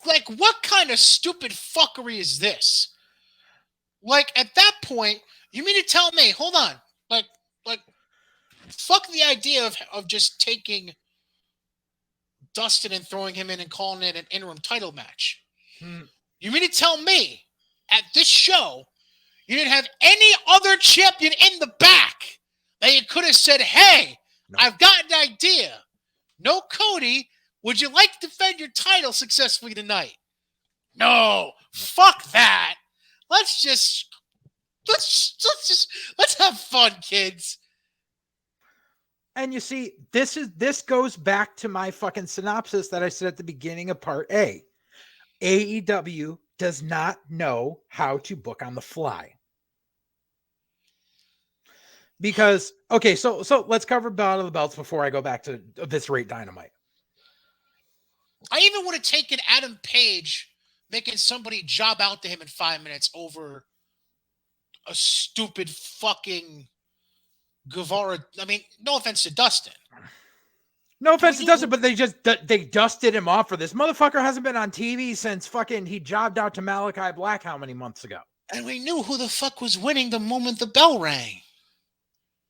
Speaker 1: Like, what kind of stupid fuckery is this? Like, at that point, you mean to tell me, hold on, like, fuck the idea of just taking Dustin and throwing him in and calling it an interim title match. You mean to tell me at this show you didn't have any other champion in the back that you could have said, hey,
Speaker 2: Nope.
Speaker 1: I've got an idea. No, Cody, would you like to defend your title successfully tonight? No, fuck that. Let's have fun, kids.
Speaker 2: And you see, this goes back to my fucking synopsis that I said at the beginning of part A. AEW does not know how to book on the fly. Because, okay, so let's cover Battle of the Belts before I go back to Eviscerate Dynamite.
Speaker 1: I even would have taken Adam Page making somebody job out to him in 5 minutes over a stupid fucking Guevara. I mean, no offense to Dustin.
Speaker 2: No offense to Dustin, but they dusted him off for this. Motherfucker hasn't been on TV since fucking he jobbed out to Malachi Black how many months ago?
Speaker 1: And we knew who the fuck was winning the moment the bell rang.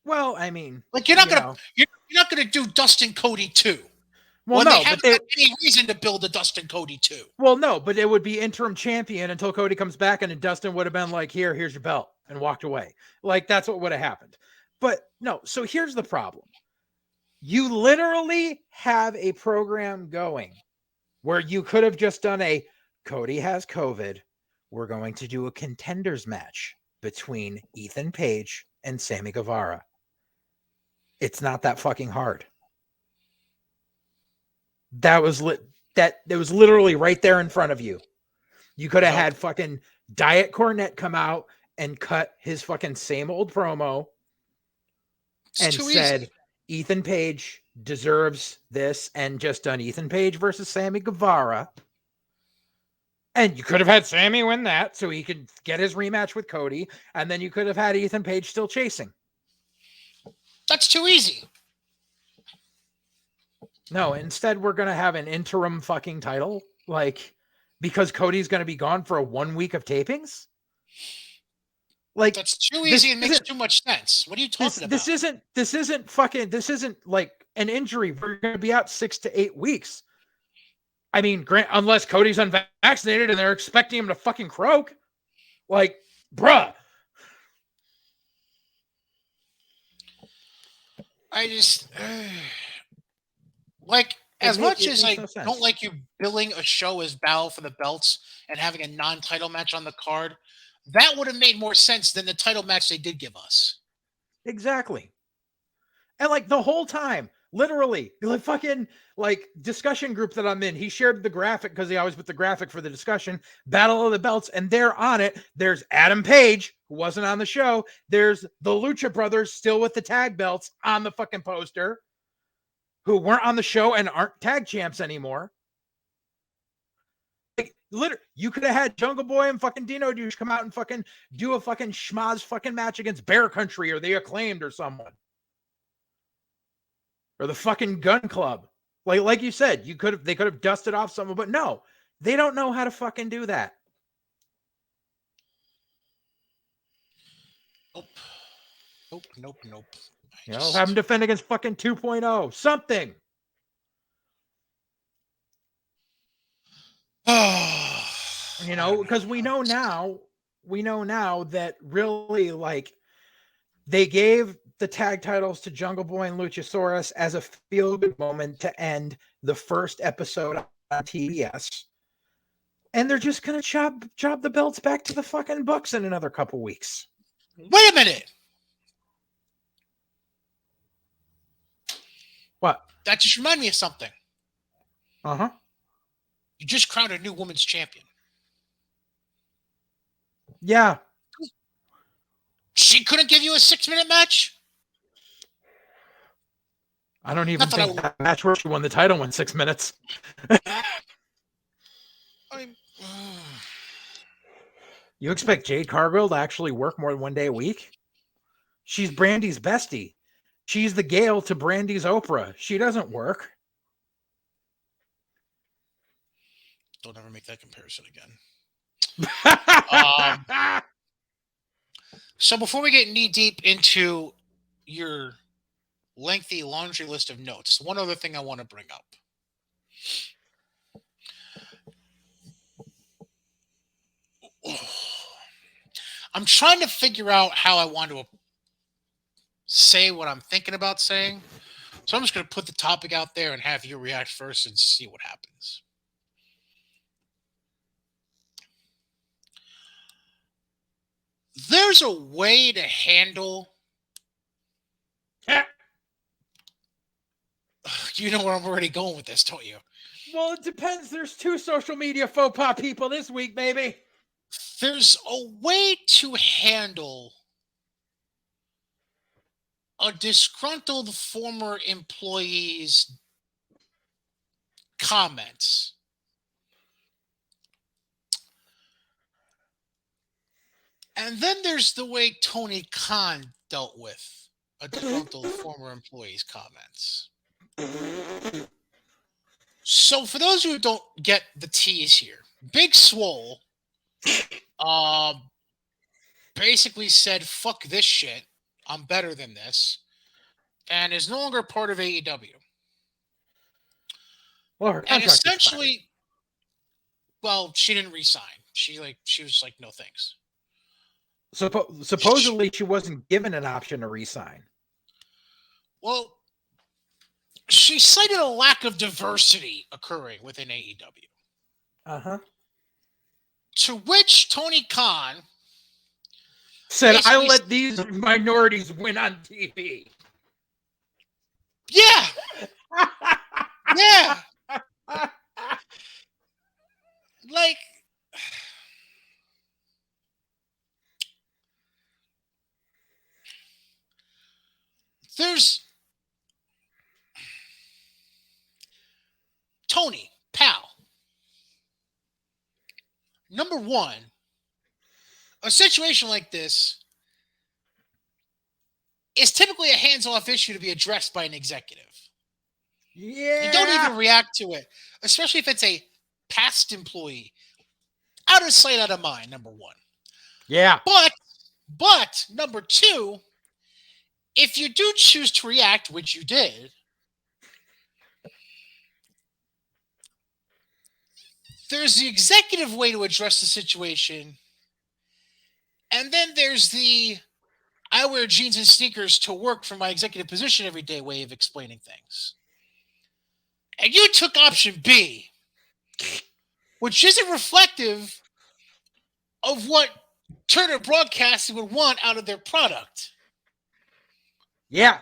Speaker 2: Well, I mean,
Speaker 1: like you're not gonna do Dustin Cody 2.
Speaker 2: Well,
Speaker 1: when
Speaker 2: no,
Speaker 1: they haven't had any reason to build a Dustin Cody 2.
Speaker 2: Well, no, but it would be interim champion until Cody comes back, and then Dustin would have been like, here's your belt, and walked away. Like, that's what would have happened. But no, so here's the problem. You literally have a program going where you could have just done a Cody has COVID. We're going to do a contenders match between Ethan Page and Sammy Guevara. It's not that fucking hard. That was literally right there in front of you. You could have had fucking Diet Cornette come out and cut his fucking same old promo and said Ethan Page deserves this, and just done Ethan Page versus Sammy Guevara. And you could have had Sammy win that so he could get his rematch with Cody, and then you could have had Ethan Page still chasing.
Speaker 1: That's too easy.
Speaker 2: No, instead we're going to have an interim fucking title, like, because Cody's going to be gone for a 1 week of tapings? Like,
Speaker 1: that's too easy and makes too much sense. What are you talking about?
Speaker 2: This isn't like an injury. We're going to be out 6 to 8 weeks. I mean, unless Cody's unvaccinated and they're expecting him to fucking croak. Like, bruh.
Speaker 1: I just... like, as much as I don't like you billing a show as Battle for the Belts and having a non-title match on the card, that would have made more sense than the title match they did give us.
Speaker 2: Exactly. And like the whole time, literally, the fucking like discussion group that I'm in, he shared the graphic because he always put the graphic for the discussion, Battle of the Belts, and there on it, there's Adam Page, who wasn't on the show. There's the Lucha Brothers still with the tag belts on the fucking poster, who weren't on the show and aren't tag champs anymore. Like, literally, you could have had Jungle Boy and fucking Dino Douche come out and fucking do a fucking schmaz fucking match against Bear Country or the Acclaimed or someone. Or the fucking Gun Club. Like you said, they could have dusted off someone, but no, they don't know how to fucking do that.
Speaker 1: Nope.
Speaker 2: Have them defend against fucking 2.0. Something. Because we know now that really, like, they gave the tag titles to Jungle Boy and Luchasaurus as a feel-good moment to end the first episode on TBS. And they're just going to job the belts back to the fucking Bucks in another couple weeks.
Speaker 1: Wait a minute.
Speaker 2: What?
Speaker 1: That just reminded me of something.
Speaker 2: Uh-huh.
Speaker 1: You just crowned a new women's champion.
Speaker 2: Yeah.
Speaker 1: She couldn't give you a 6-minute match?
Speaker 2: I don't even think that match where she won the title in 6 minutes. You expect Jade Cargill to actually work more than 1 day a week? She's Brandy's bestie. She's the Gale to Brandy's Oprah. She doesn't work.
Speaker 1: Don't ever make that comparison again. So before we get knee deep into your lengthy laundry list of notes, one other thing I want to bring up. I'm trying to figure out how I want to say what I'm thinking about saying So I'm just going to put the topic out there and have you react first and see what happens. There's a way to handle. You know where I'm already going with this, don't you?
Speaker 2: Well, it depends. There's 2 social media faux pas people this week, baby.
Speaker 1: There's a way to handle a disgruntled former employee's comments. And then there's the way Tony Khan dealt with a disgruntled former employee's comments. So for those who don't get the tease here, Big Swole basically said, fuck this shit, I'm better than this, and is no longer part of AEW.
Speaker 2: Well, her contract
Speaker 1: essentially, well, she didn't resign. She was like, no thanks.
Speaker 2: Supposedly she wasn't given an option to resign.
Speaker 1: Well, she cited a lack of diversity occurring within AEW.
Speaker 2: Uh-huh.
Speaker 1: To which Tony Khan
Speaker 2: said, I let these minorities win on TV.
Speaker 1: Yeah. Yeah. Like, there's Tony, pal. Number one, a situation like this is typically a hands-off issue to be addressed by an executive.
Speaker 2: Yeah.
Speaker 1: You don't even react to it, especially if it's a past employee. Out of sight, out of mind, number one.
Speaker 2: Yeah.
Speaker 1: But number two, if you do choose to react, which you did, there's the executive way to address the situation, and then there's the I wear jeans and sneakers to work for my executive position every day way of explaining things. And you took option B, which isn't reflective of what Turner Broadcasting would want out of their product.
Speaker 2: Yeah.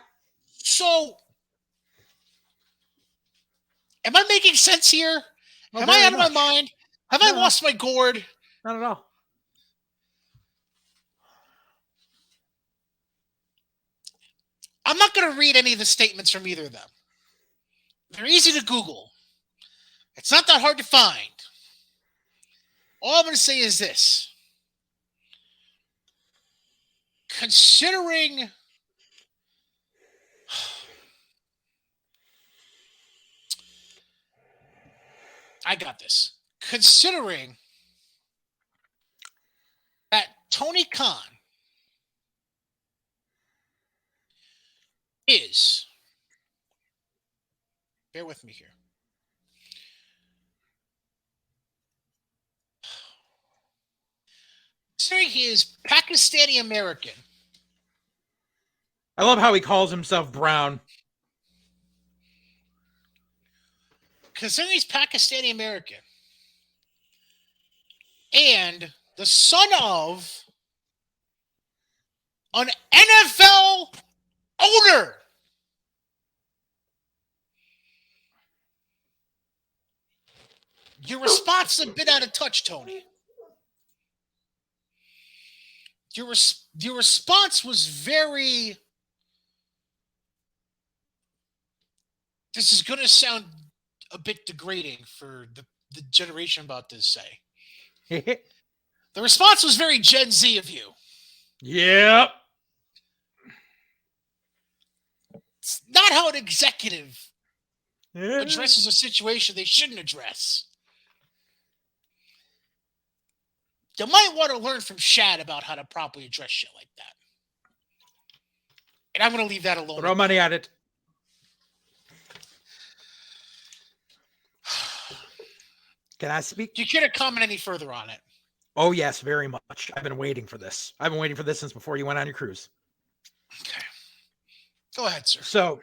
Speaker 1: So, am I making sense here? Am I out of my mind? Have I lost my gourd?
Speaker 2: Not at all.
Speaker 1: I'm not going to read any of the statements from either of them. They're easy to Google. It's not that hard to find. All I'm going to say is this. Considering I got this. Considering that Tony Khan is, bear with me here, considering he is Pakistani American.
Speaker 2: I love how he calls himself brown.
Speaker 1: Considering he's Pakistani American and the son of an NFL owner, your response is a bit out of touch, Tony. Your response was very... This is going to sound a bit degrading for the generation I'm about to say. The response was very Gen Z of you.
Speaker 2: Yep.
Speaker 1: It's not how an executive addresses a situation they shouldn't address. You might want to learn from Shad about how to properly address shit like that. And I'm going to leave that alone.
Speaker 2: Throw money at it. Can I speak?
Speaker 1: Do you care to comment any further on it?
Speaker 2: Oh, yes, very much. I've been waiting for this. I've been waiting for this since before you went on your cruise.
Speaker 1: Okay. Go ahead, sir.
Speaker 2: So,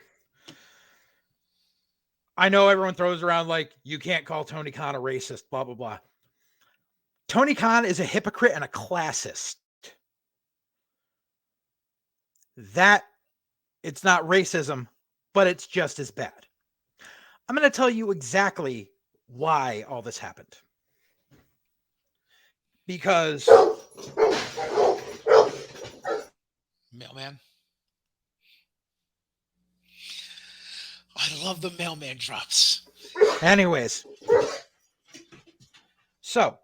Speaker 2: I know everyone throws around like, you can't call Tony Khan a racist, blah, blah, blah. Tony Khan is a hypocrite and a classist. That, it's not racism, but it's just as bad. I'm going to tell you exactly why all this happened. Because...
Speaker 1: Mailman. I love the mailman drops.
Speaker 2: Anyways. So,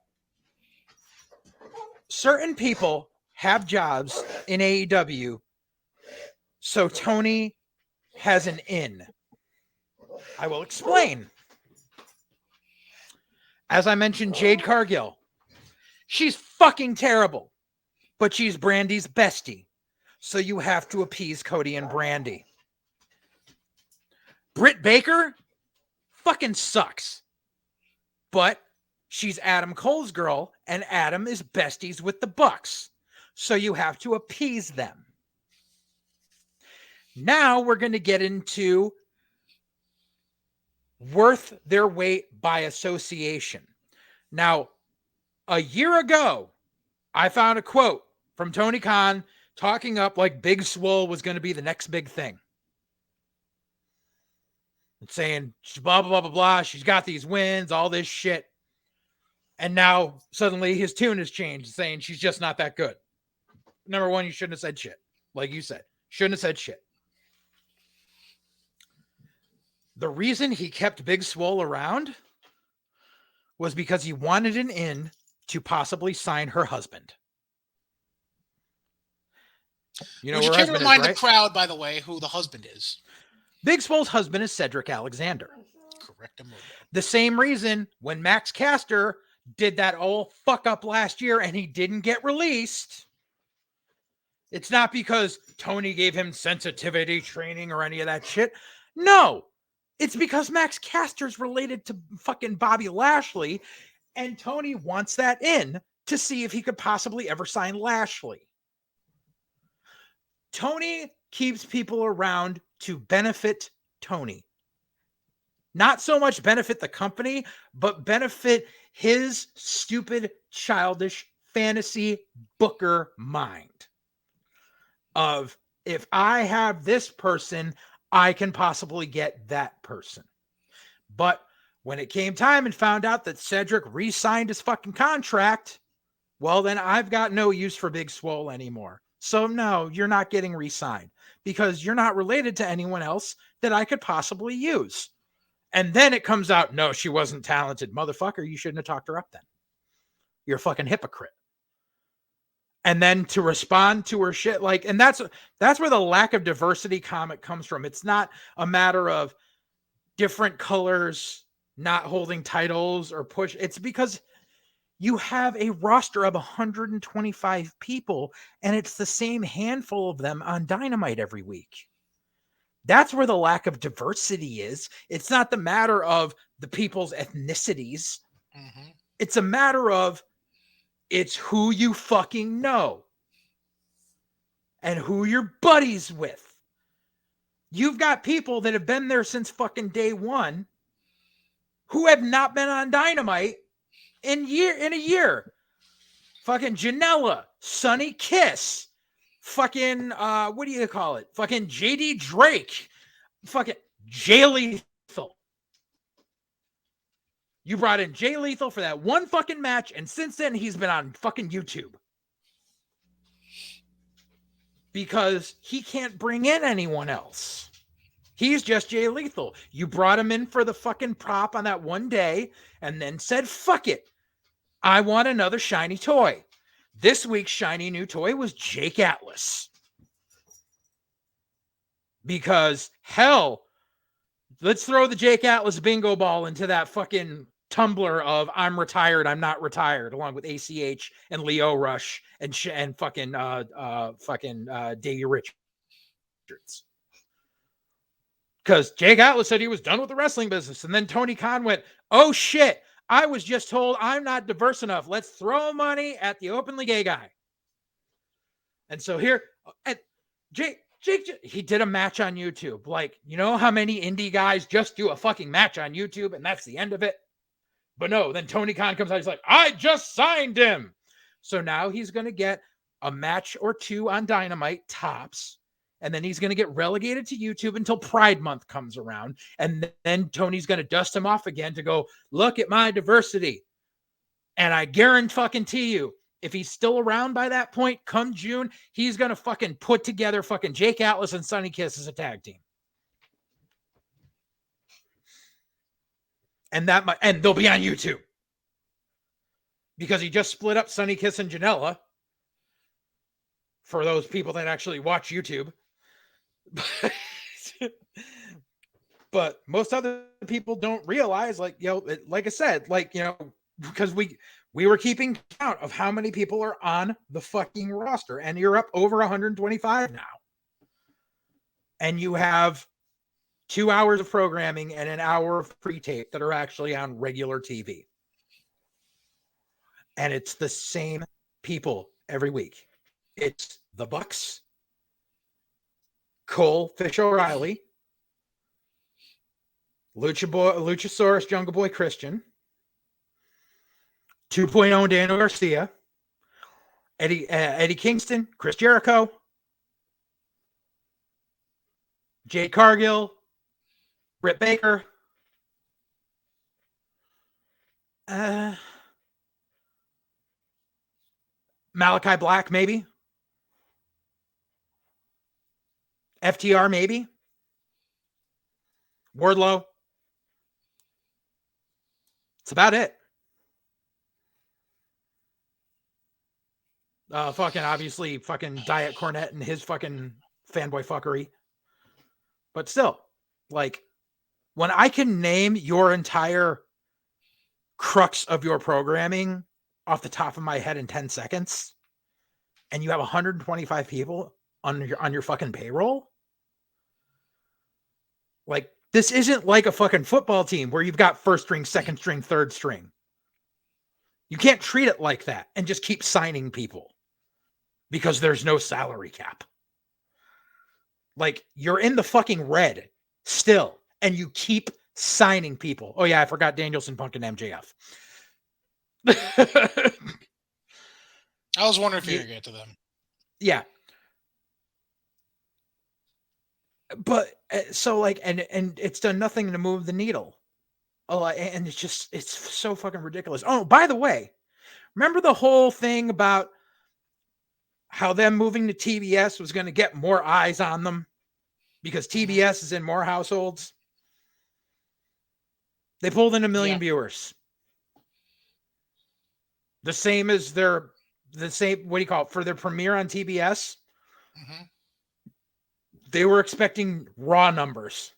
Speaker 2: certain people have jobs in AEW, so Tony has an in. I will explain. As I mentioned, Jade Cargill. She's fucking terrible, but she's Brandy's bestie. So you have to appease Cody and Brandy. Britt Baker fucking sucks, but she's Adam Cole's girl, and Adam is besties with the Bucks. So you have to appease them. Now we're going to get into worth their weight by association. Now, a year ago, I found a quote from Tony Khan talking up like Big Swole was going to be the next big thing. And saying, blah, blah, blah, blah, blah. She's got these wins, all this shit. And now suddenly his tune has changed, saying she's just not that good. Number one, you shouldn't have said shit. Like you said, shouldn't have said shit. The reason he kept Big Swole around was because he wanted an in to possibly sign her husband. You know,
Speaker 1: you can remind the crowd, by the way, who the husband is.
Speaker 2: Big Swole's husband is Cedric Alexander.
Speaker 1: Correct.
Speaker 2: The same reason when Max Caster did that old fuck up last year and he didn't get released, it's not because Tony gave him sensitivity training or any of that shit. No, it's because Max Caster's related to fucking Bobby Lashley, and Tony wants that in to see if he could possibly ever sign Lashley. Tony keeps people around to benefit Tony. Not so much benefit the company, but benefit his stupid, childish fantasy booker mind. Of, if I have this person, I can possibly get that person. But when it came time and found out that Cedric re-signed his fucking contract, well, then I've got no use for Big Swole anymore. So no, you're not getting re-signed because you're not related to anyone else that I could possibly use. And then it comes out, no, she wasn't talented. Motherfucker, you shouldn't have talked her up then. You're a fucking hypocrite. And then to respond to her shit, like, and that's where the lack of diversity comment comes from. It's not a matter of different colors not holding titles or push. It's because you have a roster of 125 people, and it's the same handful of them on Dynamite every week. That's where the lack of diversity is. It's not the matter of the people's ethnicities. Mm-hmm. It's a matter of it's who you fucking know and who you're buddies with. You've got people that have been there since fucking day one who have not been on Dynamite in a year. Fucking Janela, Sonny Kiss, fucking what do you call it? Fucking JD Drake, fucking Jay Lethal. You brought in Jay Lethal for that one fucking match, and since then he's been on fucking YouTube. Because he can't bring in anyone else. He's just Jay Lethal. You brought him in for the fucking prop on that one day and then said, fuck it. I want another shiny toy. This week's shiny new toy was Jake Atlas. Because, hell, let's throw the Jake Atlas bingo ball into that fucking tumbler of I'm retired, I'm not retired, along with ACH and Leo Rush and fucking Davey Richards. Because Jake Atlas said he was done with the wrestling business. And then Tony Khan went, oh shit, I was just told I'm not diverse enough. Let's throw money at the openly gay guy. And so here, Jake Jake, he did a match on YouTube. Like, you know how many indie guys just do a fucking match on YouTube and that's the end of it? But no, then Tony Khan comes out. He's like, I just signed him. So now he's going to get a match or two on Dynamite tops. And then he's going to get relegated to YouTube until Pride Month comes around. And then Tony's going to dust him off again to go, look at my diversity. And I guarantee you, if he's still around by that point, come June, he's going to fucking put together fucking Jake Atlas and Sonny Kiss as a tag team. And they'll be on YouTube. Because he just split up Sonny Kiss and Janela. For those people that actually watch YouTube. But most other people don't realize, like, you know, like I said, like, you know, because we were keeping count of how many people are on the fucking roster, and you're up over 125 now. And you have 2 hours of programming and an hour of pre-tape that are actually on regular TV. And it's the same people every week. It's the Bucks, Cole, Fish O'Reilly, Luchasaurus, Jungle Boy Christian, 2.0 Daniel Garcia, Eddie Kingston, Chris Jericho, Jade Cargill, Britt Baker, Malachi Black, maybe. FTR, maybe. Wardlow. That's about it. Obviously, fucking Diet Cornette and his fucking fanboy fuckery. But still, like, when I can name your entire crux of your programming off the top of my head in 10 seconds, and you have 125 people on your fucking payroll, like, this isn't like a fucking football team where you've got first string, second string, third string. You can't treat it like that and just keep signing people because there's no salary cap. Like, you're in the fucking red still, and you keep signing people. Oh yeah, I forgot Danielson, Punk, and MJF.
Speaker 1: I was wondering if you could get to them.
Speaker 2: Yeah. But so, like, and it's done nothing to move the needle. Oh, and it's so fucking ridiculous. Oh, by the way, remember the whole thing about how them moving to TBS was going to get more eyes on them because TBS is in more households? They pulled in 1 million viewers. The same as what do you call it, for their premiere on TBS? Mm-hmm. They were expecting raw numbers,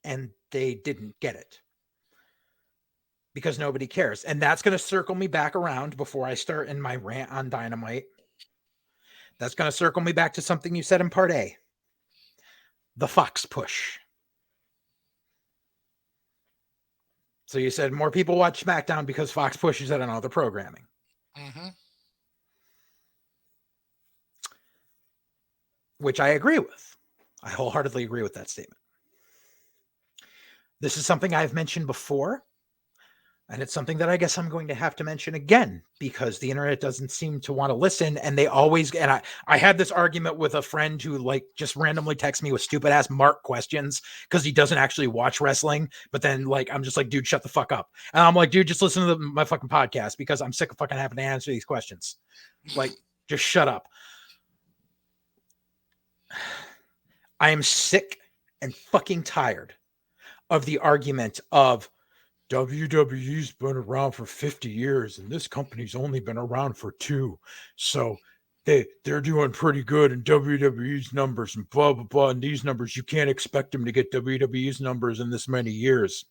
Speaker 2: and they didn't get it because nobody cares. And that's going to circle me back around before I start in my rant on Dynamite. That's going to circle me back to something you said in part A. The Fox push. So you said more people watch SmackDown because Fox pushes it on all the programming. Mm-hmm. Which I agree with. I wholeheartedly agree with that statement. This is something I've mentioned before, and it's something that I guess I'm going to have to mention again because the internet doesn't seem to want to listen, and they always, and I had this argument with a friend who, like, just randomly texts me with stupid ass Mark questions because he doesn't actually watch wrestling, but then, like, I'm just like, dude, shut the fuck up. And I'm like, dude, just listen to my fucking podcast because I'm sick of fucking having to answer these questions. Like, just shut up. I am sick and fucking tired of the argument of WWE's been around for 50 years and this company's only been around for 2. So they're doing pretty good in WWE's numbers and blah, blah, blah. And these numbers, you can't expect them to get WWE's numbers in this many years.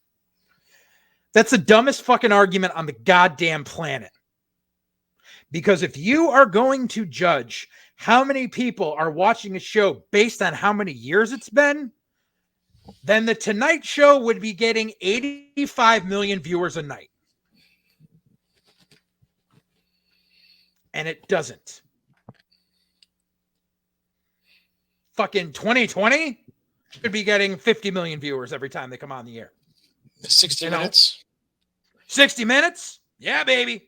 Speaker 2: That's the dumbest fucking argument on the goddamn planet. Because if you are going to judge how many people are watching a show based on how many years it's been, then the Tonight Show would be getting 85 million viewers a night. And it doesn't. fucking 2020 could be getting 50 million viewers every time they come on the air.
Speaker 1: 60 minutes.
Speaker 2: 60 minutes? Yeah, baby.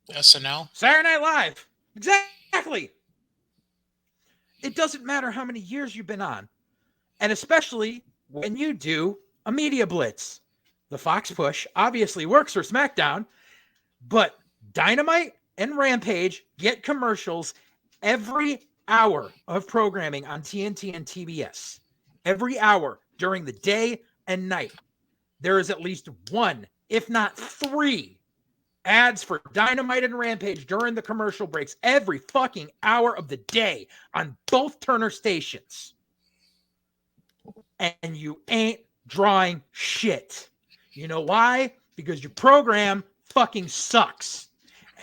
Speaker 1: SNL.
Speaker 2: Saturday Night Live. Exactly. It doesn't matter how many years you've been on. And especially when you do a media blitz. The Fox push obviously works for SmackDown, but Dynamite and Rampage get commercials every hour of programming on TNT and TBS. Every hour during the day and night. There is at least one, if not three, ads for Dynamite and Rampage during the commercial breaks every fucking hour of the day on both Turner stations. And you ain't drawing shit. You know why? Because your program fucking sucks.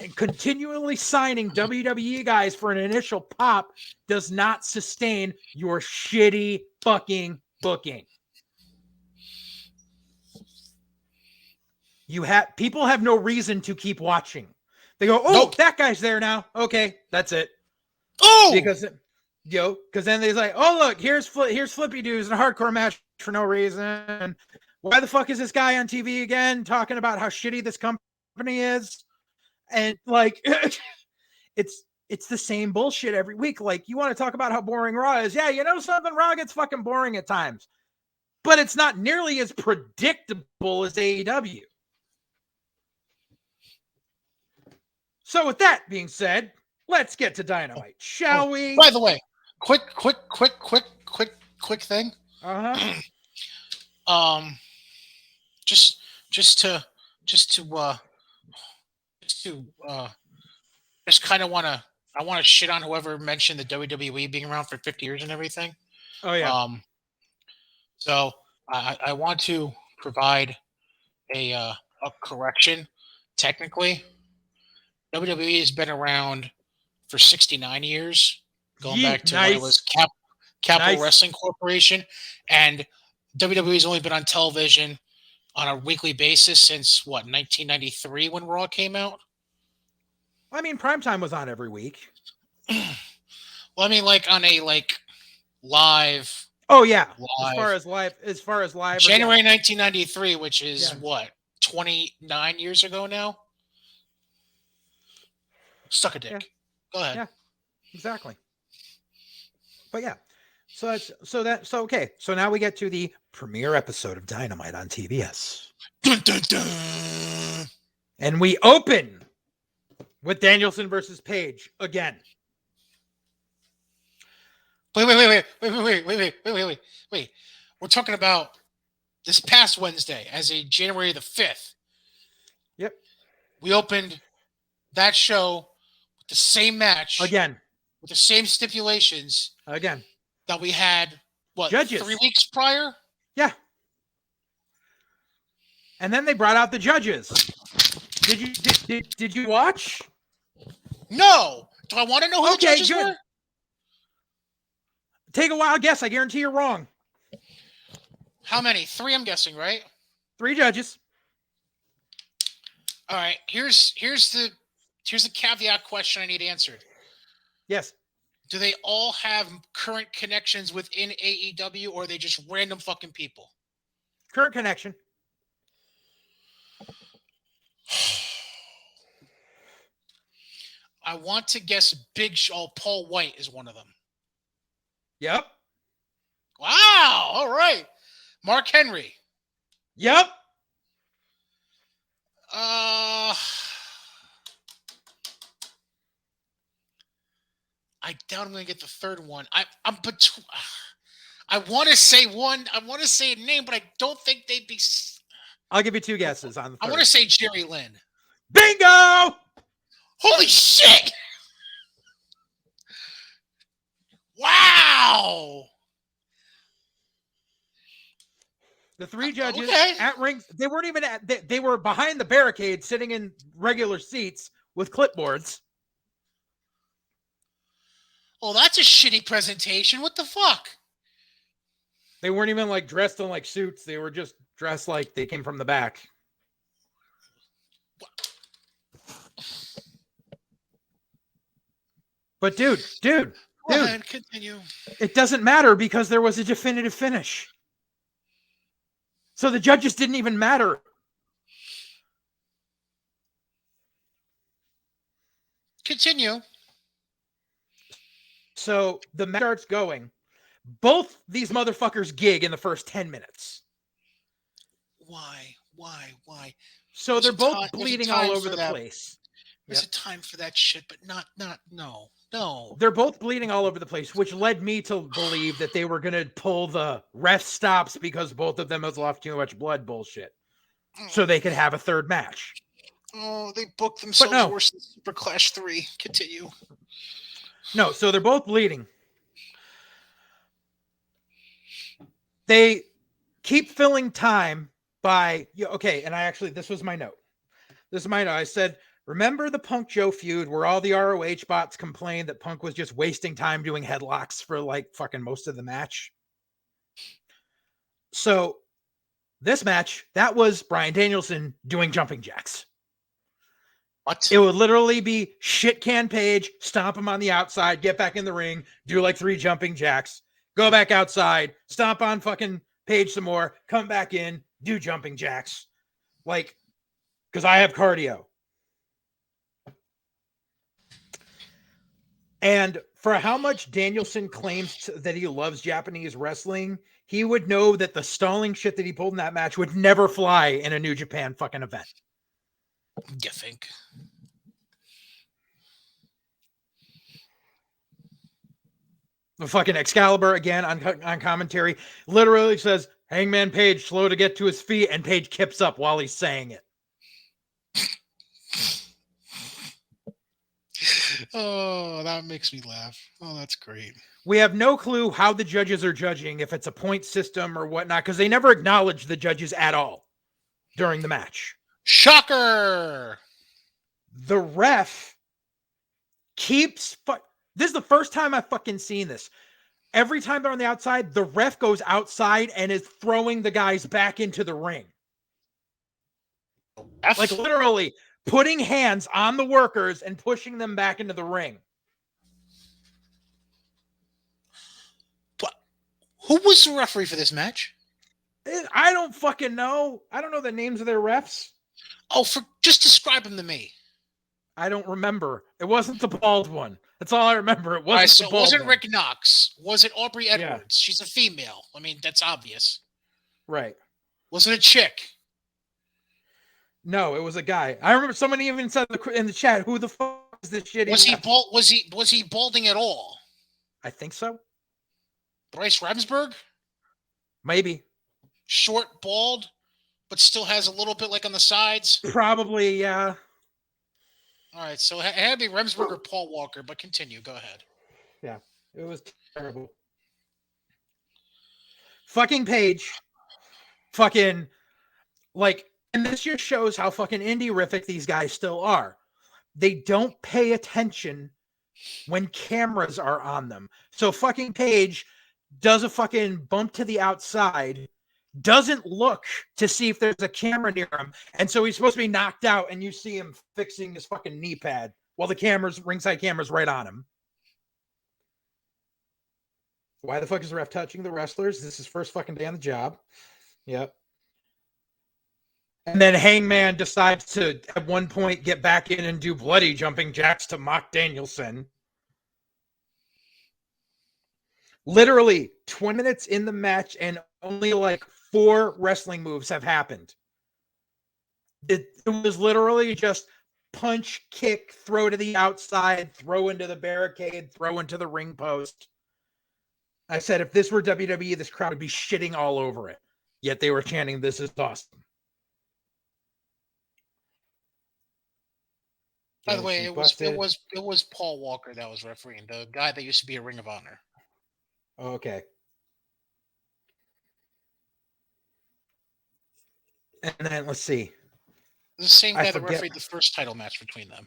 Speaker 2: And continually signing WWE guys for an initial pop does not sustain your shitty fucking booking. People have no reason to keep watching. They go,
Speaker 1: Nope.
Speaker 2: That guy's there now. Okay, that's it.
Speaker 1: Oh,
Speaker 2: because then they're like, oh look, here's Flippy Dudes in a hardcore match for no reason. Why the fuck is this guy on TV again talking about how shitty this company is? And like, it's the same bullshit every week. Like, you want to talk about how boring Raw is? Yeah, you know something, Raw gets fucking boring at times, but it's not nearly as predictable as AEW. So with that being said, let's get to Dynamite, shall we?
Speaker 1: By the way, quick thing. Just kind of want to shit on whoever mentioned the WWE being around for 50 years and everything.
Speaker 2: Oh yeah.
Speaker 1: So I want to provide a correction. Technically, WWE has been around for 69 years, going back to when it was Capital Wrestling Corporation, and WWE's only been on television on a weekly basis since 1993 when Raw came out.
Speaker 2: I mean, Primetime was on every week.
Speaker 1: Well, I mean, like on a live.
Speaker 2: Oh yeah,
Speaker 1: live.
Speaker 2: As far as live.
Speaker 1: January 1993, which is 29 years ago now. Suck a dick.
Speaker 2: Yeah.
Speaker 1: Go ahead.
Speaker 2: Yeah, exactly. But yeah, so okay. So now we get to the premiere episode of Dynamite on TBS.
Speaker 1: Dun, dun, dun.
Speaker 2: And we open with Danielson versus Page again.
Speaker 1: Wait. We're talking about this past Wednesday as a January the 5th.
Speaker 2: Yep.
Speaker 1: We opened that show with the same match.
Speaker 2: Again.
Speaker 1: With the same stipulations.
Speaker 2: Again.
Speaker 1: That we had,
Speaker 2: judges.
Speaker 1: 3 weeks prior?
Speaker 2: Yeah. And then they brought out the judges. Did you watch?
Speaker 1: No. Do I want to know who the judges were?
Speaker 2: Take a wild guess. I guarantee you're wrong.
Speaker 1: How many? 3, I'm guessing, right?
Speaker 2: 3 judges.
Speaker 1: All right. Here's the caveat question I need answered.
Speaker 2: Yes.
Speaker 1: Do they all have current connections within AEW, or are they just random fucking people?
Speaker 2: Current connection.
Speaker 1: I want to guess Big Show. Paul White is one of them.
Speaker 2: Yep.
Speaker 1: Wow. All right. Mark Henry.
Speaker 2: Yep.
Speaker 1: I doubt I'm going to get the third one. I'm between. I want to say one. I want to say a name, but I don't think they'd be.
Speaker 2: I'll give you 2 guesses on the third.
Speaker 1: I want to say Jerry Lynn.
Speaker 2: Bingo!
Speaker 1: Holy shit! Wow!
Speaker 2: The 3 judges at rings. They weren't even they were behind the barricade, sitting in regular seats with clipboards.
Speaker 1: Well, that's a shitty presentation. What the fuck?
Speaker 2: They weren't even dressed in suits. They were just dressed like they came from the back. But dude,
Speaker 1: Go ahead, continue.
Speaker 2: It doesn't matter because there was a definitive finish. So the judges didn't even matter.
Speaker 1: Continue.
Speaker 2: So the match starts going. Both these motherfuckers gig in the first 10 minutes.
Speaker 1: Why?
Speaker 2: So they're both bleeding all over the place.
Speaker 1: There's a time for that shit, but no.
Speaker 2: They're both bleeding all over the place, which led me to believe that they were going to pull the ref stops because both of them has lost too much blood bullshit. So they could have a third match.
Speaker 1: Oh, they booked themselves worse than Super Clash 3. Continue.
Speaker 2: No, so they're both bleeding. They keep filling time by, and this was my note. I said, remember the Punk Joe feud where all the ROH bots complained that Punk was just wasting time doing headlocks for like fucking most of the match? So this match, that was Bryan Danielson doing jumping jacks.
Speaker 1: What?
Speaker 2: It would literally be shit can Page, stomp him on the outside, get back in the ring, do like 3 jumping jacks, go back outside, stomp on fucking Page some more, come back in, do jumping jacks. Like, because I have cardio. And for how much Danielson claims that he loves Japanese wrestling, he would know that the stalling shit that he pulled in that match would never fly in a New Japan fucking event.
Speaker 1: You think?
Speaker 2: The fucking Excalibur again on commentary literally says Hangman Page slow to get to his feet, and Page kips up while he's saying it.
Speaker 1: Oh, that makes me laugh. Oh, that's great.
Speaker 2: We have no clue how the judges are judging, if it's a point system or whatnot, because they never acknowledge the judges at all during the match.
Speaker 1: Shocker!
Speaker 2: The ref keeps... This is the first time I've fucking seen this. Every time they're on the outside, the ref goes outside and is throwing the guys back into the ring. Like literally putting hands on the workers and pushing them back into the ring.
Speaker 1: What? Who was the referee for this match?
Speaker 2: I don't fucking know. I don't know the names of their refs.
Speaker 1: Oh, just describe them to me.
Speaker 2: I don't remember. It wasn't the bald one. That's all I remember. It wasn't
Speaker 1: so
Speaker 2: the bald
Speaker 1: wasn't
Speaker 2: one.
Speaker 1: Rick Knox. Was it Aubrey Edwards?
Speaker 2: Yeah.
Speaker 1: She's a female. I mean, that's obvious.
Speaker 2: Right.
Speaker 1: Was it a chick?
Speaker 2: No, it was a guy. I remember somebody even said in the chat, "Who the fuck is this shit?"
Speaker 1: Was he balding at all?
Speaker 2: I think so.
Speaker 1: Bryce Remsburg?
Speaker 2: Maybe.
Speaker 1: Short, bald, but still has a little bit like on the sides.
Speaker 2: Probably, yeah.
Speaker 1: All right, so it had to be Remsburg or Paul Walker, but continue. Go ahead.
Speaker 2: Yeah, it was terrible. Fucking Page. Fucking, like, and this just shows how fucking indie-rific these guys still are. They don't pay attention when cameras are on them. So fucking Page does a fucking bump to the outside, doesn't look to see if there's a camera near him, and so he's supposed to be knocked out, and you see him fixing his fucking knee pad while the ringside camera's right on him. Why the fuck is the ref touching the wrestlers? This is his first fucking day on the job. Yep. And then Hangman decides to, at one point, get back in and do bloody jumping jacks to mock Danielson. Literally 20 minutes in the match, and only like 4 wrestling moves have happened. It was literally just punch, kick, throw to the outside, throw into the barricade, throw into the ring post. I said, if this were WWE, this crowd would be shitting all over it. Yet they were chanting, "This is awesome."
Speaker 1: By the way, it was Paul Walker that was refereeing, the guy that used to be a Ring of Honor.
Speaker 2: Okay. And then let's see.
Speaker 1: The same guy that refereed the first title match between them.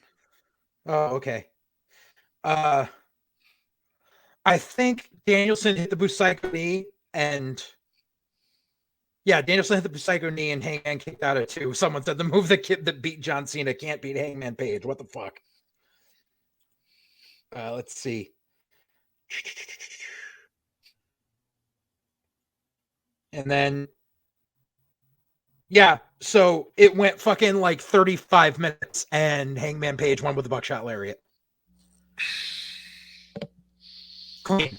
Speaker 2: Oh, okay. I think Danielson hit the Busaiku knee, and Danielson hit the Busaiku knee, and Hangman kicked out of 2. Someone said the move that beat John Cena can't beat Hangman Page. What the fuck? Let's see. And then, yeah, so it went fucking like 35 minutes, and Hangman Page won with the buckshot lariat. Clean.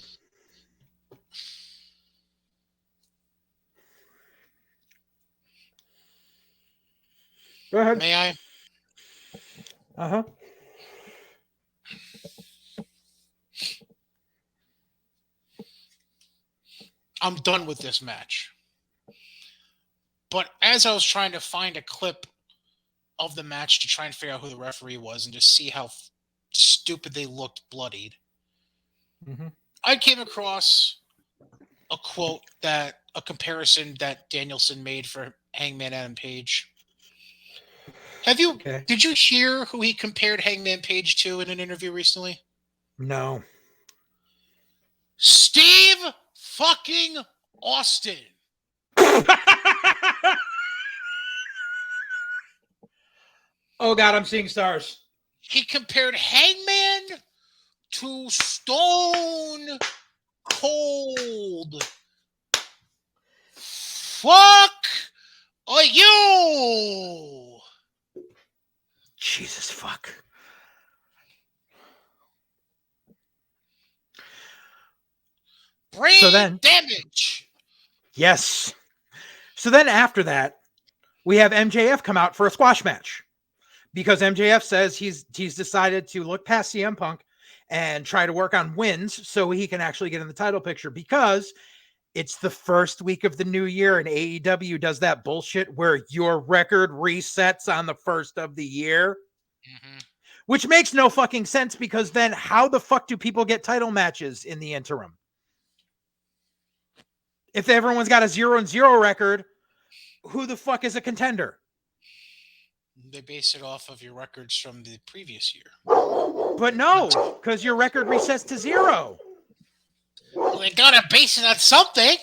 Speaker 2: Go ahead.
Speaker 1: May I?
Speaker 2: Uh-huh.
Speaker 1: I'm done with this match. But as I was trying to find a clip of the match to try and figure out who the referee was and just see how stupid they looked bloodied, I came across a quote a comparison that Danielson made for Hangman Adam Page. Did you hear who he compared Hangman Page to in an interview recently?
Speaker 2: No.
Speaker 1: Steve fucking Austin.
Speaker 2: Oh God, I'm seeing stars.
Speaker 1: He compared Hangman to Stone Cold. Fuck you.
Speaker 2: Jesus fuck.
Speaker 1: Brain damage.
Speaker 2: Yes. So then after that, we have MJF come out for a squash match, because MJF says he's decided to look past CM Punk and try to work on wins so he can actually get in the title picture, because it's the first week of the new year and AEW does that bullshit where your record resets on the first of the year, which makes no fucking sense, because then how the fuck do people get title matches in the interim? If everyone's got a 0-0 record, who the fuck is a contender?
Speaker 1: They base it off of your records from the previous year.
Speaker 2: But no, because your record resets to 0.
Speaker 1: Well, they gotta base it on something.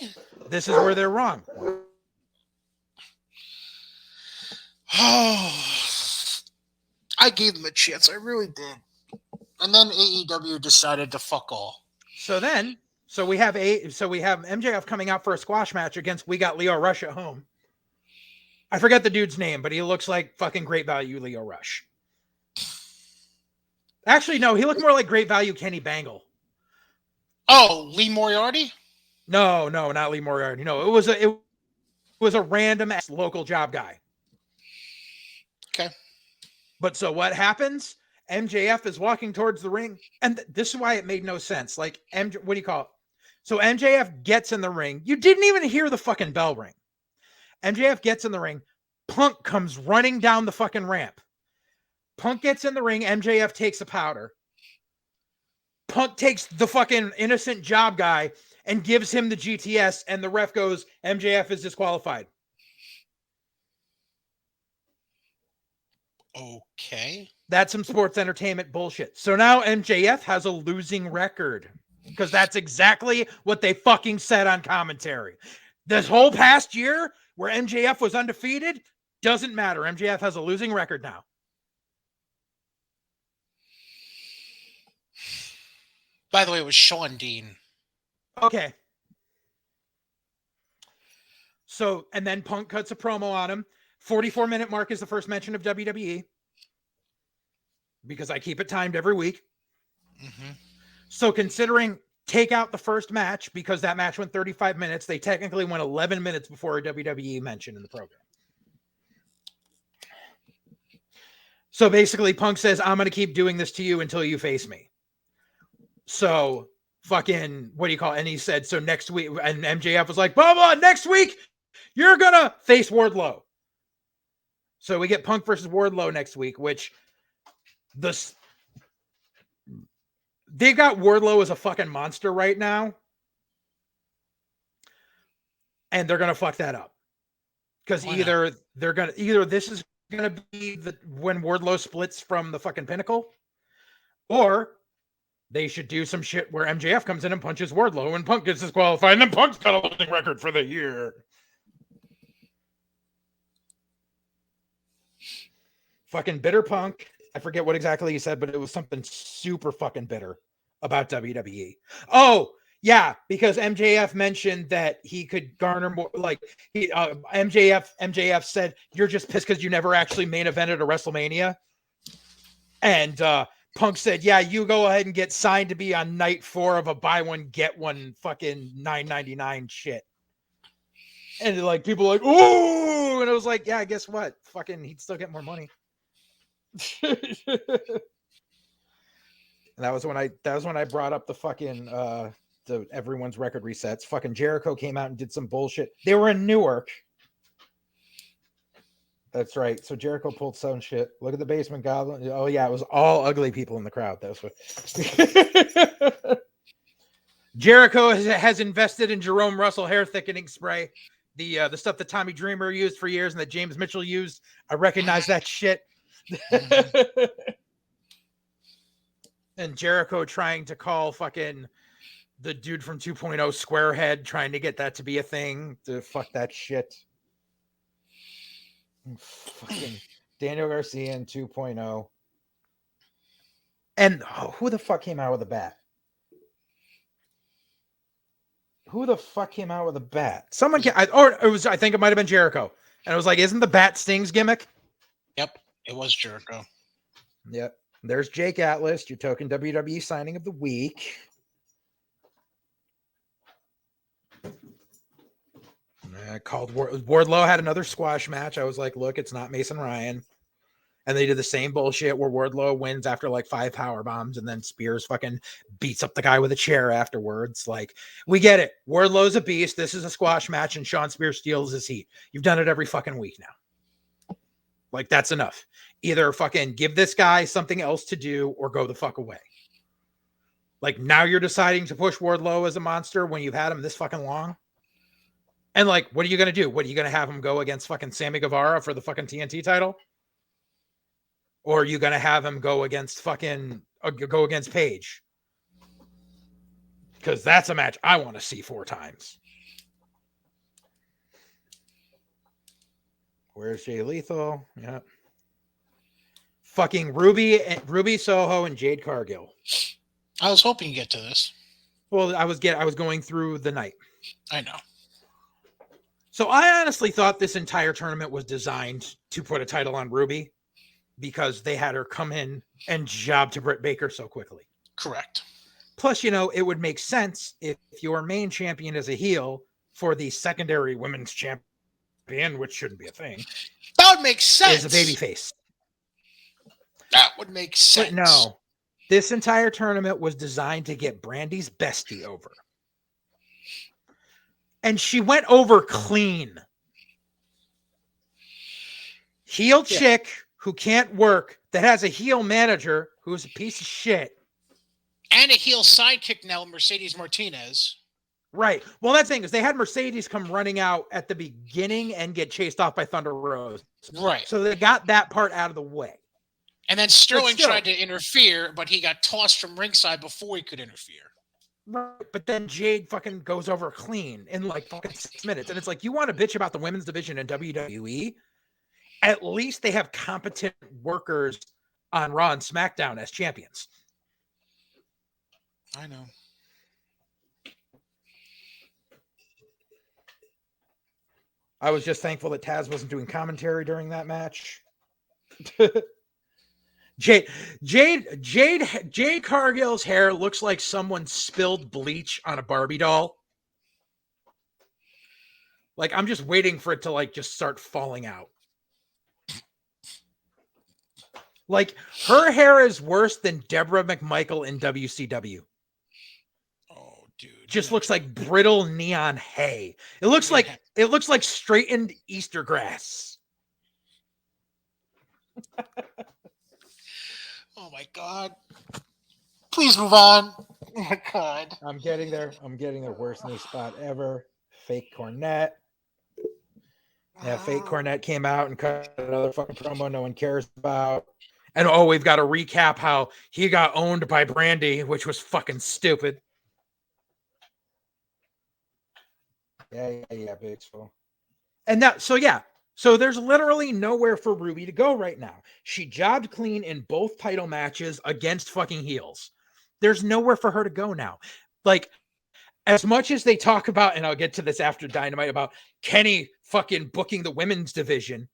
Speaker 2: This is where they're wrong.
Speaker 1: Oh, I gave them a chance. I really did. And then AEW decided to fuck all.
Speaker 2: So we have MJF coming out for a squash match against We Got Lio Rush at home. I forget the dude's name, but he looks like fucking Great Value Lio Rush. Actually, no, he looked more like Great Value Kenny Bangle.
Speaker 1: Oh, Lee Moriarty?
Speaker 2: No, not Lee Moriarty. No, it was a random ass local job guy.
Speaker 1: Okay.
Speaker 2: But so what happens? MJF is walking towards the ring, and this is why it made no sense. Like, what do you call it? So MJF gets in the ring. You didn't even hear the fucking bell ring. MJF gets in the ring. Punk comes running down the fucking ramp. Punk gets in the ring. MJF takes a powder. Punk takes the fucking innocent job guy and gives him the GTS, and the ref goes, MJF is disqualified.
Speaker 1: Okay.
Speaker 2: That's some sports entertainment bullshit. So now MJF has a losing record, because that's exactly what they fucking said on commentary. This whole past year where MJF was undefeated doesn't matter. MJF has a losing record now.
Speaker 1: By the way, it was Sean Dean.
Speaker 2: Okay. So, and then Punk cuts a promo on him. 44-minute mark is the first mention of WWE, because I keep it timed every week. So considering take out the first match, because that match went 35 minutes, they technically went 11 minutes before a WWE mention in the program. So basically Punk says, I'm going to keep doing this to you until you face me. So fucking, what do you call it? And he said, so next week, and MJF was like, blah, blah, next week, you're going to face Wardlow. So we get Punk versus Wardlow next week, which they've got Wardlow as a fucking monster right now. And they're going to fuck that up. Because either this is going to be when Wardlow splits from the fucking Pinnacle, or they should do some shit where MJF comes in and punches Wardlow and Punk gets disqualified, and then Punk's got a losing record for the year. Fucking bitter Punk. I forget what exactly he said, but it was something super fucking bitter about WWE. Oh, yeah, because MJF mentioned that he could garner more. Like MJF said, "You're just pissed because you never actually main evented a WrestleMania." And Punk said, "Yeah, you go ahead and get signed to be on night 4 of a buy one get one fucking $9.99 shit." And like people were like, "Ooh," and I was like, "Yeah, guess what? Fucking, he'd still get more money." And that was when I brought up the fucking the everyone's record resets. Fucking Jericho came out and did some bullshit. They were in Newark. That's right. So Jericho pulled some shit. Look at the basement goblin. Oh yeah, it was all ugly people in the crowd. That's what Jericho has invested in Jerome Russell hair thickening spray. The stuff that Tommy Dreamer used for years and that James Mitchell used. I recognize that shit. And Jericho trying to call fucking the dude from 2.0 Squarehead, trying to get that to be a thing. To fuck that shit. Fucking Daniel Garcia in 2.0. And who the fuck came out with a bat? Who the fuck came out with a bat? Someone came, I think it might have been Jericho. And it was like, isn't the bat Sting's gimmick?
Speaker 1: Yep, it was Jericho.
Speaker 2: Yep. There's Jake Atlas, your token WWE signing of the week. Called Wardlow had another squash match. I was like, look, it's not Mason Ryan. And they did the same bullshit where Wardlow wins after like 5 power bombs, and then Spears fucking beats up the guy with a chair afterwards. Like, we get it. Wardlow's a beast. This is a squash match, and Sean Spears steals his heat. You've done it every fucking week now. Like, that's enough. Either fucking give this guy something else to do or go the fuck away. Like, now you're deciding to push Wardlow as a monster when you've had him this fucking long. And like, what are you going to do? What are you going to have him go against fucking Sammy Guevara for the fucking TNT title? Or are you going to have him go against Paige? Because that's a match I want to see 4 times. Where's Jay Lethal? Yeah. Fucking Ruby Soho and Jade Cargill.
Speaker 1: I was hoping you get to this.
Speaker 2: Well, I was going through the night.
Speaker 1: I know.
Speaker 2: So I honestly thought this entire tournament was designed to put a title on Ruby because they had her come in and job to Britt Baker so quickly.
Speaker 1: Correct.
Speaker 2: Plus, it would make sense if your main champion is a heel for the secondary women's champion, which shouldn't be a thing.
Speaker 1: That would make sense.
Speaker 2: Is a babyface.
Speaker 1: That would make sense.
Speaker 2: But no, this entire tournament was designed to get Brandy's bestie over. And she went over clean. Heel chick who can't work, that has a heel manager who's a piece of shit.
Speaker 1: And a heel sidekick now, Mercedes Martinez.
Speaker 2: Right. Well, that thing is they had Mercedes come running out at the beginning and get chased off by Thunder Rose.
Speaker 1: Right.
Speaker 2: So they got that part out of the way.
Speaker 1: And then Sterling tried to interfere, but he got tossed from ringside before he could interfere.
Speaker 2: Right. But then Jade fucking goes over clean in like fucking 6 minutes. And it's like, you want to bitch about the women's division in WWE? At least they have competent workers on Raw and SmackDown as champions.
Speaker 1: I know.
Speaker 2: I was just thankful that Taz wasn't doing commentary during that match. Jade Cargill's hair looks like someone spilled bleach on a Barbie doll. Like, I'm just waiting for it to like just start falling out. Like, her hair is worse than Deborah McMichael in WCW.
Speaker 1: Oh, dude.
Speaker 2: Just looks like brittle neon hay. It looks like straightened Easter grass.
Speaker 1: Oh my God. Please move on. Oh my God.
Speaker 2: I'm getting there. Worst knee spot ever. Fake Cornette. Yeah, Fake Cornette came out and cut another fucking promo no one cares about. And we've got to recap how he got owned by Brandy, which was fucking stupid. Yeah, big fool. And that, so there's literally nowhere for Ruby to go right now. She jobbed clean in both title matches against fucking heels. There's nowhere for her to go now. Like, as much as they talk about, and I'll get to this after Dynamite, about Kenny fucking booking the women's division,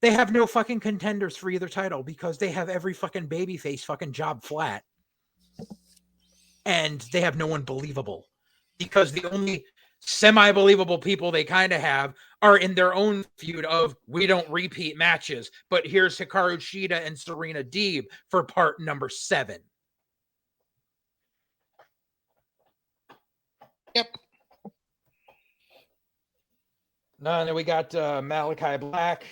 Speaker 2: they have no fucking contenders for either title because they have every fucking babyface fucking job flat. And they have no one believable because the only semi-believable people they kind of have are in their own feud of we don't repeat matches, but here's Hikaru Shida and Serena Deeb for part number 7.
Speaker 1: Yep.
Speaker 2: No, and then we got Malachi Black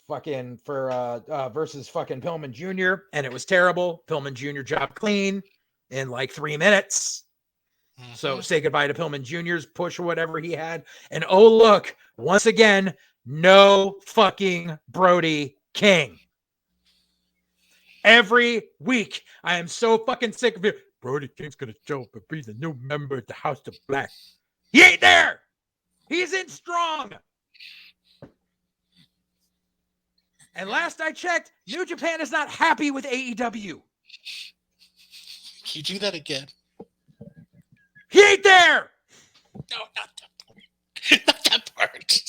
Speaker 2: fucking for versus fucking Pillman Jr. and it was terrible. Pillman Jr. job clean in like 3 minutes. So say goodbye to Pillman Jr.'s push or whatever he had. And oh, look, once again, no fucking Brody King. Every week, I am so fucking sick of it. Brody King's going to show up and be the new member of the House of Black. He ain't there. He's in Strong. And last I checked, New Japan is not happy with AEW.
Speaker 1: Can you do that again?
Speaker 2: He ain't there.
Speaker 1: No, not that part. Not that part.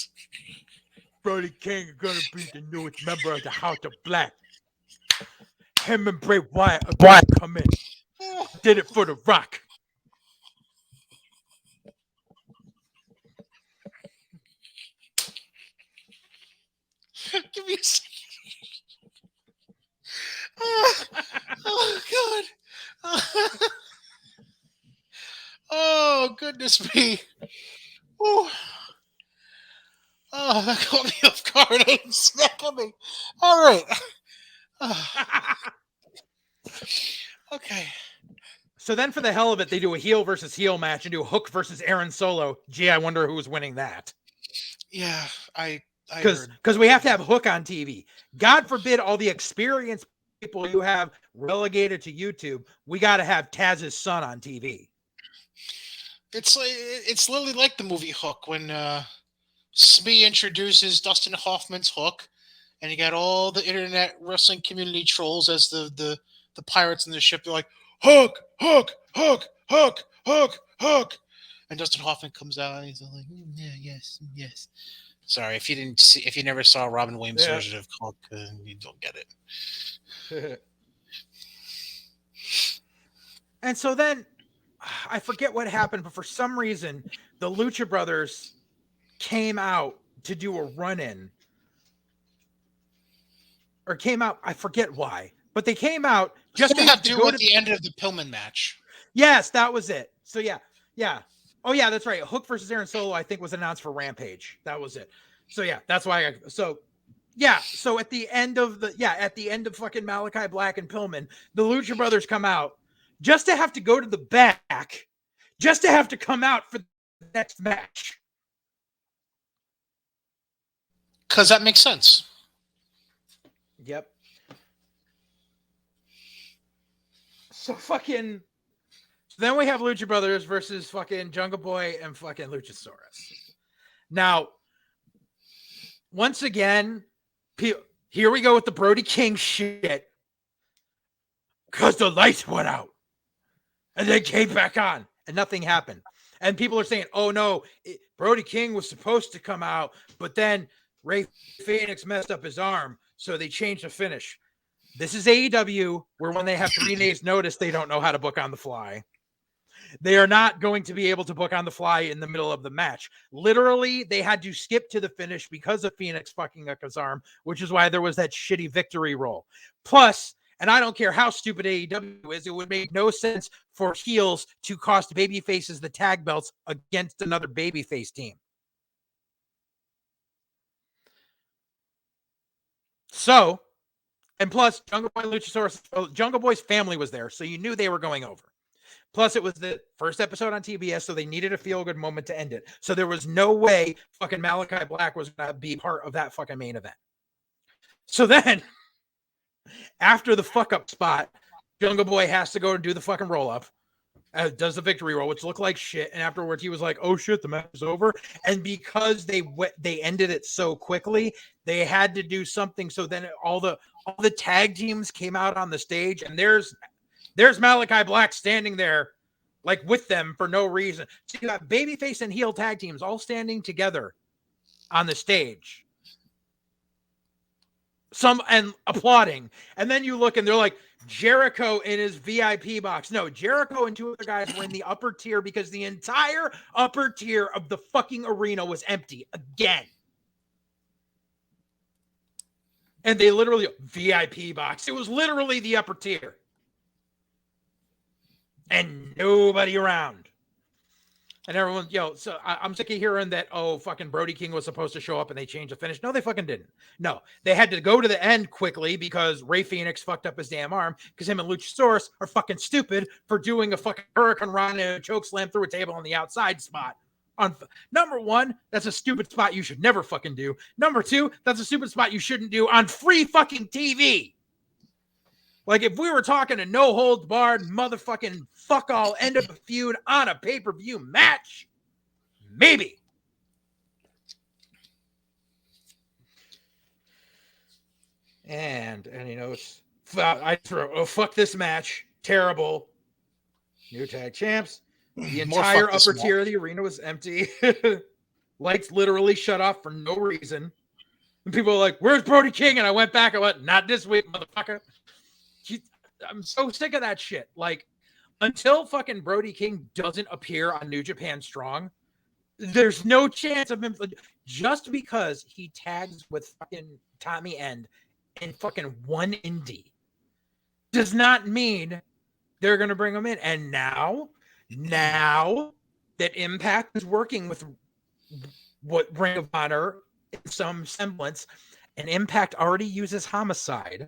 Speaker 2: Brody King is going to be the newest member of the House of Black. Him and Bray Wyatt are going to come in. Did it for The Rock.
Speaker 1: Give me a second. Oh God. Oh, goodness me. Oh, that caught me off guard. I didn't see that coming. All right. Okay.
Speaker 2: So then for the hell of it, they do a heel versus heel match and do Hook versus Aaron Solo. Gee, I wonder who's winning that.
Speaker 1: Yeah, I
Speaker 2: because we have to have Hook on TV. God forbid all the experienced people you have relegated to YouTube. We got to have Taz's son on TV.
Speaker 1: It's literally like the movie Hook when Smee introduces Dustin Hoffman's Hook, and you got all the internet wrestling community trolls as the pirates in the ship. They're like, Hook, Hook, Hook, Hook, Hook, Hook, and Dustin Hoffman comes out and he's like, yeah, yes, yes. Sorry if you never saw Robin Williams' version of Hook, you don't get it.
Speaker 2: And so then I forget what happened, but for some reason the Lucha Brothers came out to do a run-in. Or came out, I forget why, but they came out just to have to go
Speaker 1: to the end of the Pillman match.
Speaker 2: Yes, that was it. So yeah. Oh yeah, that's right. Hook versus Aaron Solo, I think, was announced for Rampage. That was it. So yeah, that's why. So at the end of fucking Malachi Black and Pillman, the Lucha Brothers come out just to have to go to the back, just to have to come out for the next match.
Speaker 1: Because that makes sense.
Speaker 2: Yep. So fucking. Then we have Lucha Brothers versus fucking Jungle Boy and fucking Luchasaurus. Now, once again, here we go with the Brody King shit. Because the lights went out. And they came back on. And nothing happened. And people are saying, oh no, Brody King was supposed to come out. But then Ray Phoenix messed up his arm. So they changed the finish. This is AEW, where when they have 3 days notice, they don't know how to book on the fly. They are not going to be able to book on the fly in the middle of the match. Literally, they had to skip to the finish because of Phoenix fucking up his arm, which is why there was that shitty victory roll. Plus, and I don't care how stupid AEW is, it would make no sense for heels to cost babyfaces the tag belts against another babyface team. So, and plus, Jungle Boy's family was there, so you knew they were going over. Plus, it was the first episode on TBS, so they needed a feel-good moment to end it. So there was no way fucking Malachi Black was going to be part of that fucking main event. So then, after the fuck-up spot, Jungle Boy has to go and do the fucking roll-up. Does the victory roll, which looked like shit. And afterwards, he was like, oh shit, the match is over. And because they ended it so quickly, they had to do something. So then all the tag teams came out on the stage, and there's There's Malachi Black standing there, like with them for no reason. So you got babyface and heel tag teams all standing together on the stage. Some and applauding. And then you look and they're like, Jericho in his VIP box. No, Jericho and two other guys were in the upper tier because the entire upper tier of the fucking arena was empty again. And they literally, VIP box. It was literally the upper tier. And nobody around. And everyone, so I'm sick of hearing that, fucking Brody King was supposed to show up and they changed the finish. No, they fucking didn't. No, they had to go to the end quickly because Rey Fenix fucked up his damn arm because him and Luchasaurus are fucking stupid for doing a fucking Hurricane Rana and a choke slam through a table on the outside spot. Number one, that's a stupid spot you should never fucking do. Number two, that's a stupid spot you shouldn't do on free fucking TV. Like, if we were talking a no-holds-barred motherfucking fuck-all end of a feud on a pay-per-view match, maybe. And I throw, fuck this match. Terrible. New tag champs. The entire upper tier of the arena was empty. Lights literally shut off for no reason. And people are like, where's Brody King? And I went back and went, not this week, motherfucker. I'm so sick of that shit. Like, until fucking Brody King doesn't appear on New Japan Strong, there's no chance of him. Just because he tags with fucking Tommy End in fucking one indie does not mean they're going to bring him in. And now that Impact is working with what Ring of Honor in some semblance, and Impact already uses Homicide,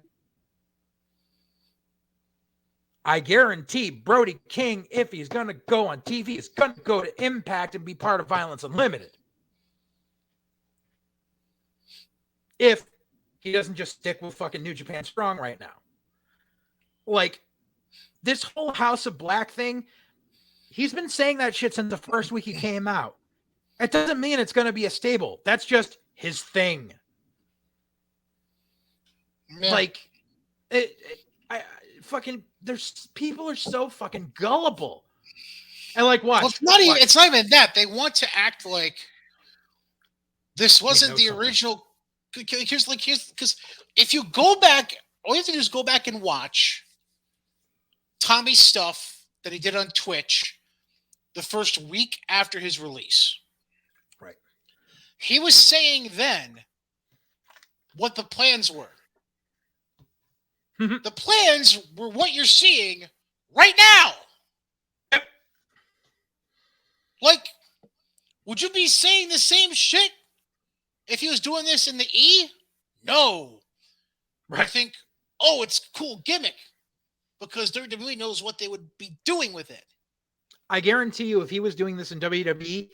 Speaker 2: I guarantee Brody King, if he's going to go on TV, is going to go to Impact and be part of Violence Unlimited. If he doesn't just stick with fucking New Japan Strong right now. Like, this whole House of Black thing, he's been saying that shit since the first week he came out. It doesn't mean it's going to be a stable. That's just his thing. Yeah. Like, there's people are so fucking gullible. And like, watch.
Speaker 1: Well, it's not even that. They want to act like this wasn't the original. Here's because if you go back, all you have to do is go back and watch Tommy's stuff that he did on Twitch the first week after his release.
Speaker 2: Right.
Speaker 1: He was saying then what the plans were. The plans were what you're seeing right now.
Speaker 2: Yep.
Speaker 1: Like, would you be saying the same shit if he was doing this in the E? No.
Speaker 2: Right.
Speaker 1: I think, it's a cool gimmick because WWE knows what they would be doing with it.
Speaker 2: I guarantee you, if he was doing this in WWE,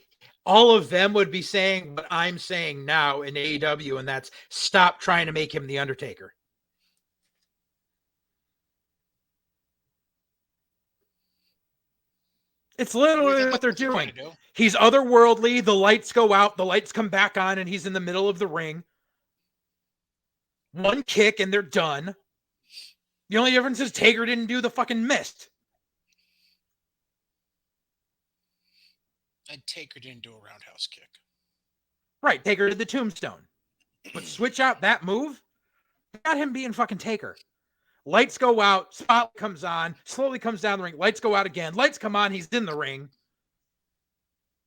Speaker 2: all of them would be saying what I'm saying now in AEW, and that's stop trying to make him the Undertaker. It's literally what they're doing. He's otherworldly. The lights go out. The lights come back on, and he's in the middle of the ring. One kick, and they're done. The only difference is Taker didn't do the fucking mist.
Speaker 1: And Taker didn't do a roundhouse kick.
Speaker 2: Right, Taker did the tombstone. But switch out that move, got him being fucking Taker. Lights go out, spotlight comes on, slowly comes down the ring, lights go out again, lights come on, he's in the ring.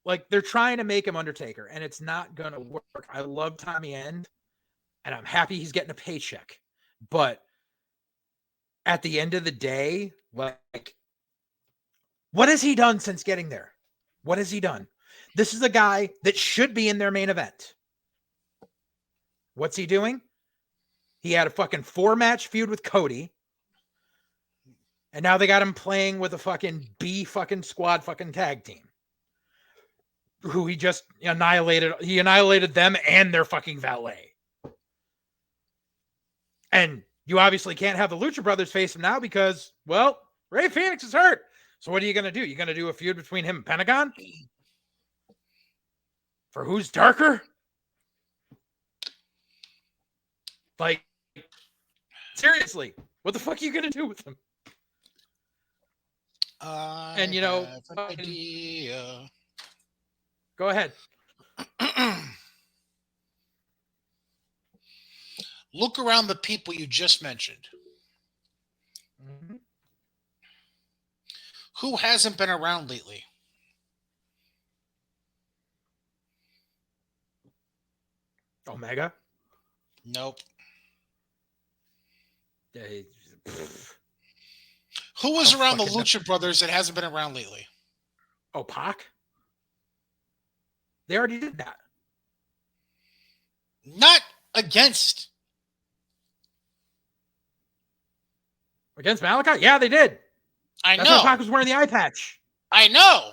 Speaker 2: Like, they're trying to make him Undertaker, and it's not going to work. I love Tommy End, and I'm happy he's getting a paycheck. But at the end of the day, like, what has he done since getting there? What has he done? This is a guy that should be in their main event. What's he doing? He had a fucking 4-match feud with Cody. And now they got him playing with a fucking B fucking squad fucking tag team. Who he just annihilated. He annihilated them and their fucking valet. And you obviously can't have the Lucha Brothers face him now because, well, Rey Fenix is hurt. So what are you going to do? You going to do a feud between him and Pentagon? For who's darker? Like, seriously, what the fuck are you going to do with him?
Speaker 1: I have an idea.
Speaker 2: Go ahead.
Speaker 1: Look around the people you just mentioned.
Speaker 2: Mm-hmm.
Speaker 1: Who hasn't been around lately?
Speaker 2: Omega.
Speaker 1: Nope.
Speaker 2: They,
Speaker 1: Who was around the Lucha Brothers that hasn't been around lately?
Speaker 2: Oh, Pac? They already did that.
Speaker 1: Not against.
Speaker 2: Against Malachi? Yeah, they did.
Speaker 1: That's
Speaker 2: why
Speaker 1: know.
Speaker 2: Pac was wearing the eye patch.
Speaker 1: I know.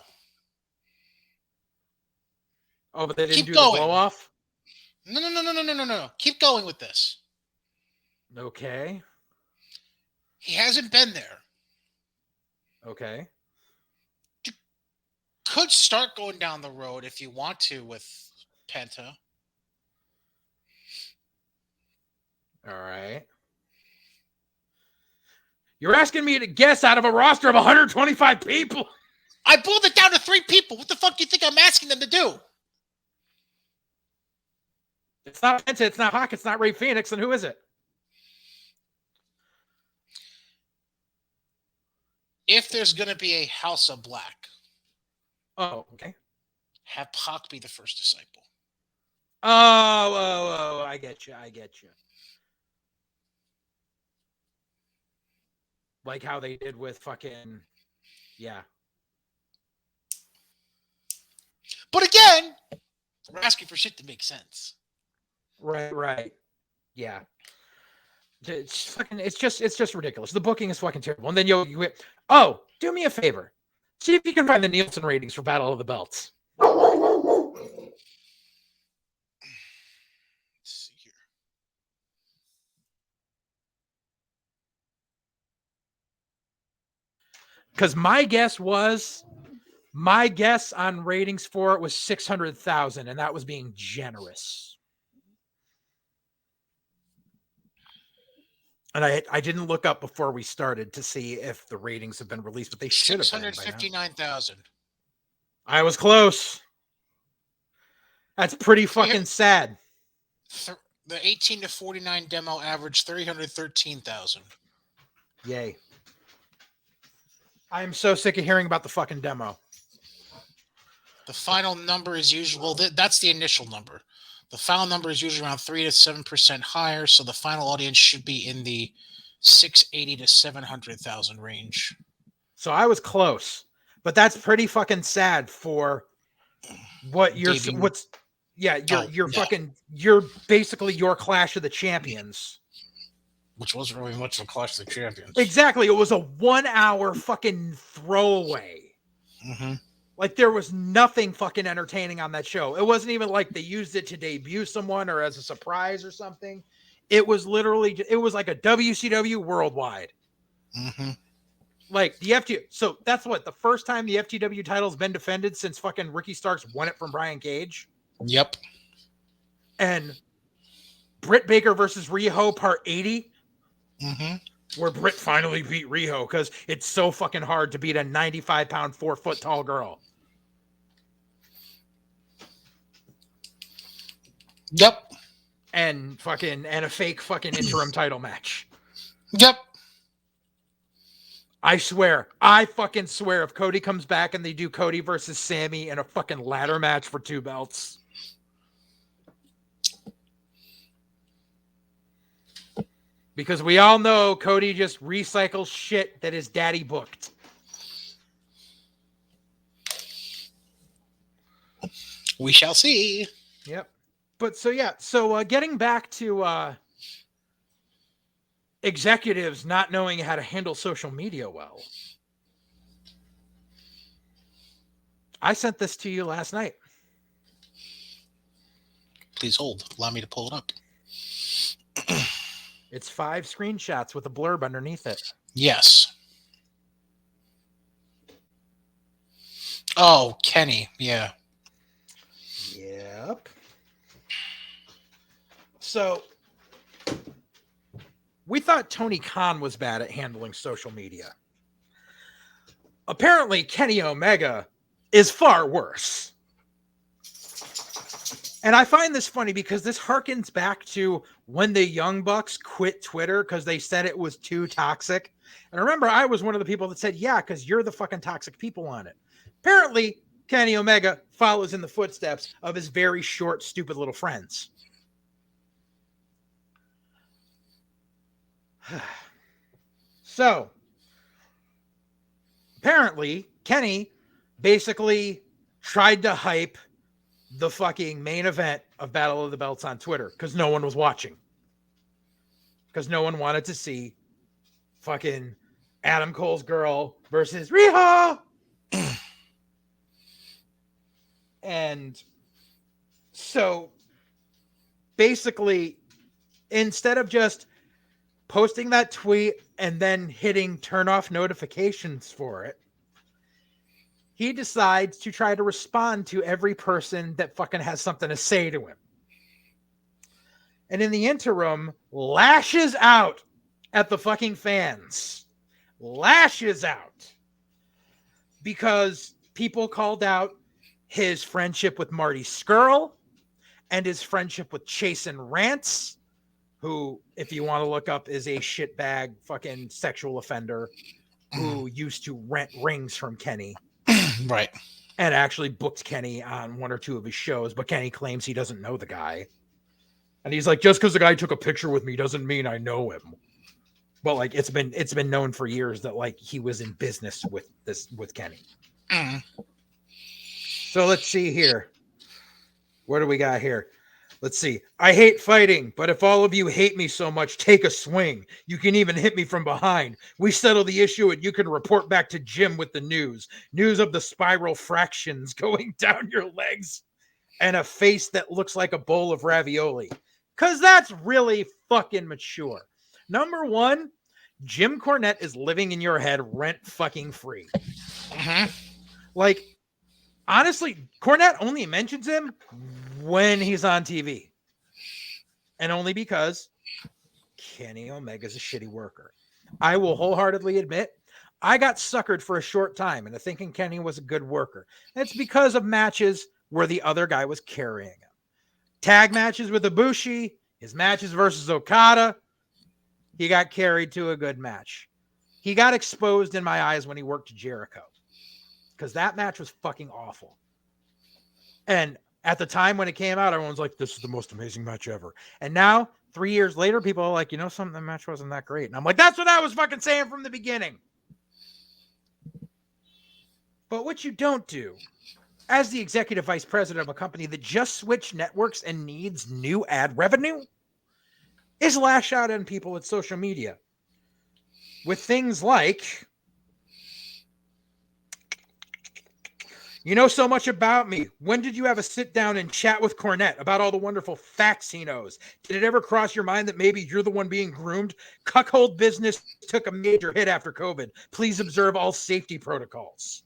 Speaker 2: Oh, but they didn't
Speaker 1: Keep
Speaker 2: do
Speaker 1: going.
Speaker 2: the blow off?
Speaker 1: No. Keep going with this.
Speaker 2: Okay.
Speaker 1: He hasn't been there.
Speaker 2: Okay.
Speaker 1: You could start going down the road if you want to with Penta.
Speaker 2: All right. You're asking me to guess out of a roster of 125 people.
Speaker 1: I boiled it down to 3 people. What the fuck do you think I'm asking them to do?
Speaker 2: It's not Penta, it's not Pac, it's not Rey Fenix, then who is it?
Speaker 1: If there's going to be a House of Black.
Speaker 2: Oh, okay.
Speaker 1: Have Pac be the first disciple.
Speaker 2: Oh, I get you. Like how they did with fucking, yeah.
Speaker 1: But again, we're asking for shit to make sense.
Speaker 2: Right. Yeah. It's just ridiculous. The booking is fucking terrible. And then you do me a favor. See if you can find the Nielsen ratings for Battle of the Belts.
Speaker 1: Let's see here.
Speaker 2: Because my guess on ratings for it was 600,000, and that was being generous. And I didn't look up before we started to see if the ratings have been released, but they should have been.
Speaker 1: 659,000.
Speaker 2: I was close. That's pretty fucking sad.
Speaker 1: The 18 to 49 demo averaged 313,000.
Speaker 2: Yay. I am so sick of hearing about the fucking demo.
Speaker 1: The final number is usual. That's the initial number. The final number is usually around 3 to 7% higher, so the final audience should be in the 680 to 700,000 range.
Speaker 2: So I was close, but that's pretty fucking sad for what you're. You're basically your Clash of the Champions,
Speaker 1: which wasn't really much of a Clash of the Champions.
Speaker 2: Exactly, it was a 1 hour fucking throwaway.
Speaker 1: Mm-hmm.
Speaker 2: Like, there was nothing fucking entertaining on that show. It wasn't even like they used it to debut someone or as a surprise or something. It was literally, it was like a WCW worldwide.
Speaker 1: Mm-hmm.
Speaker 2: Like, the FTW. So that's the first time the FTW title's been defended since fucking Ricky Starks won it from Brian Cage.
Speaker 1: Yep.
Speaker 2: And Britt Baker versus Riho part 80.
Speaker 1: Mm-hmm.
Speaker 2: Where Britt finally beat Riho because it's so fucking hard to beat a 95-pound, 4-foot tall girl.
Speaker 1: Yep.
Speaker 2: And a fake fucking interim title match.
Speaker 1: Yep.
Speaker 2: I fucking swear, if Cody comes back and they do Cody versus Sammy in a fucking ladder match for 2 belts. Because we all know Cody just recycles shit that his daddy booked.
Speaker 1: We shall see.
Speaker 2: Yep. But so getting back to executives not knowing how to handle social media well. I sent this to you last night.
Speaker 1: Please hold. Allow me to pull it up.
Speaker 2: It's 5 screenshots with a blurb underneath it.
Speaker 1: Yes. Oh, Kenny. Yeah.
Speaker 2: Yep. So we thought Tony Khan was bad at handling social media. apparently Kenny Omega is far worse. And I find this funny because this harkens back to when the Young Bucks quit Twitter because they said it was too toxic. And remember, I was one of the people that said, yeah, because you're the fucking toxic people on it. Apparently, Kenny Omega follows in the footsteps of his very short, stupid little friends. So, apparently, Kenny basically tried to hype the fucking main event of Battle of the Belts on Twitter because no one was watching. Because no one wanted to see fucking Adam Cole's girl versus Riho. And so basically, instead of just posting that tweet and then hitting turn off notifications for it, he decides to try to respond to every person that fucking has something to say to him. And in the interim, lashes out at the fucking fans. Lashes out. Because people called out his friendship with Marty Scurll and his friendship with Chasen Rance, who, if you want to look up, is a shitbag fucking sexual offender who used to rent rings from Kenny.
Speaker 1: Right.
Speaker 2: And actually booked Kenny on one or two of his shows, but Kenny claims he doesn't know the guy. And he's like, just because the guy took a picture with me doesn't mean I know him. But like it's been known for years that like he was in business with Kenny. Mm. So let's see here. What do we got here? Let's see. I hate fighting, but if all of you hate me so much, take a swing. You can even hit me from behind. We settle the issue and you can report back to Jim with the news. News of the spiral fractions going down your legs and a face that looks like a bowl of ravioli. Because that's really fucking mature. Number one, Jim Cornette is living in your head rent fucking free. Mm-hmm. Like, honestly, Cornette only mentions him when he's on TV. And only because Kenny Omega's a shitty worker. I will wholeheartedly admit, I got suckered for a short time into thinking Kenny was a good worker. It's because of matches where the other guy was carrying him. Tag matches with Ibushi, his matches versus Okada, he got carried to a good match. He got exposed in my eyes when he worked Jericho. Because that match was fucking awful. And at the time when it came out, everyone's like, this is the most amazing match ever. And now, 3 years later, people are like, you know something, the match wasn't that great. And I'm like, that's what I was fucking saying from the beginning. But what you don't do, as the executive vice president of a company that just switched networks and needs new ad revenue, is lash out on people with social media. With things like, you know so much about me. When did you have a sit down and chat with Cornette about all the wonderful facts he knows? Did it ever cross your mind that maybe you're the one being groomed? Cuckold business took a major hit after COVID. Please observe all safety protocols.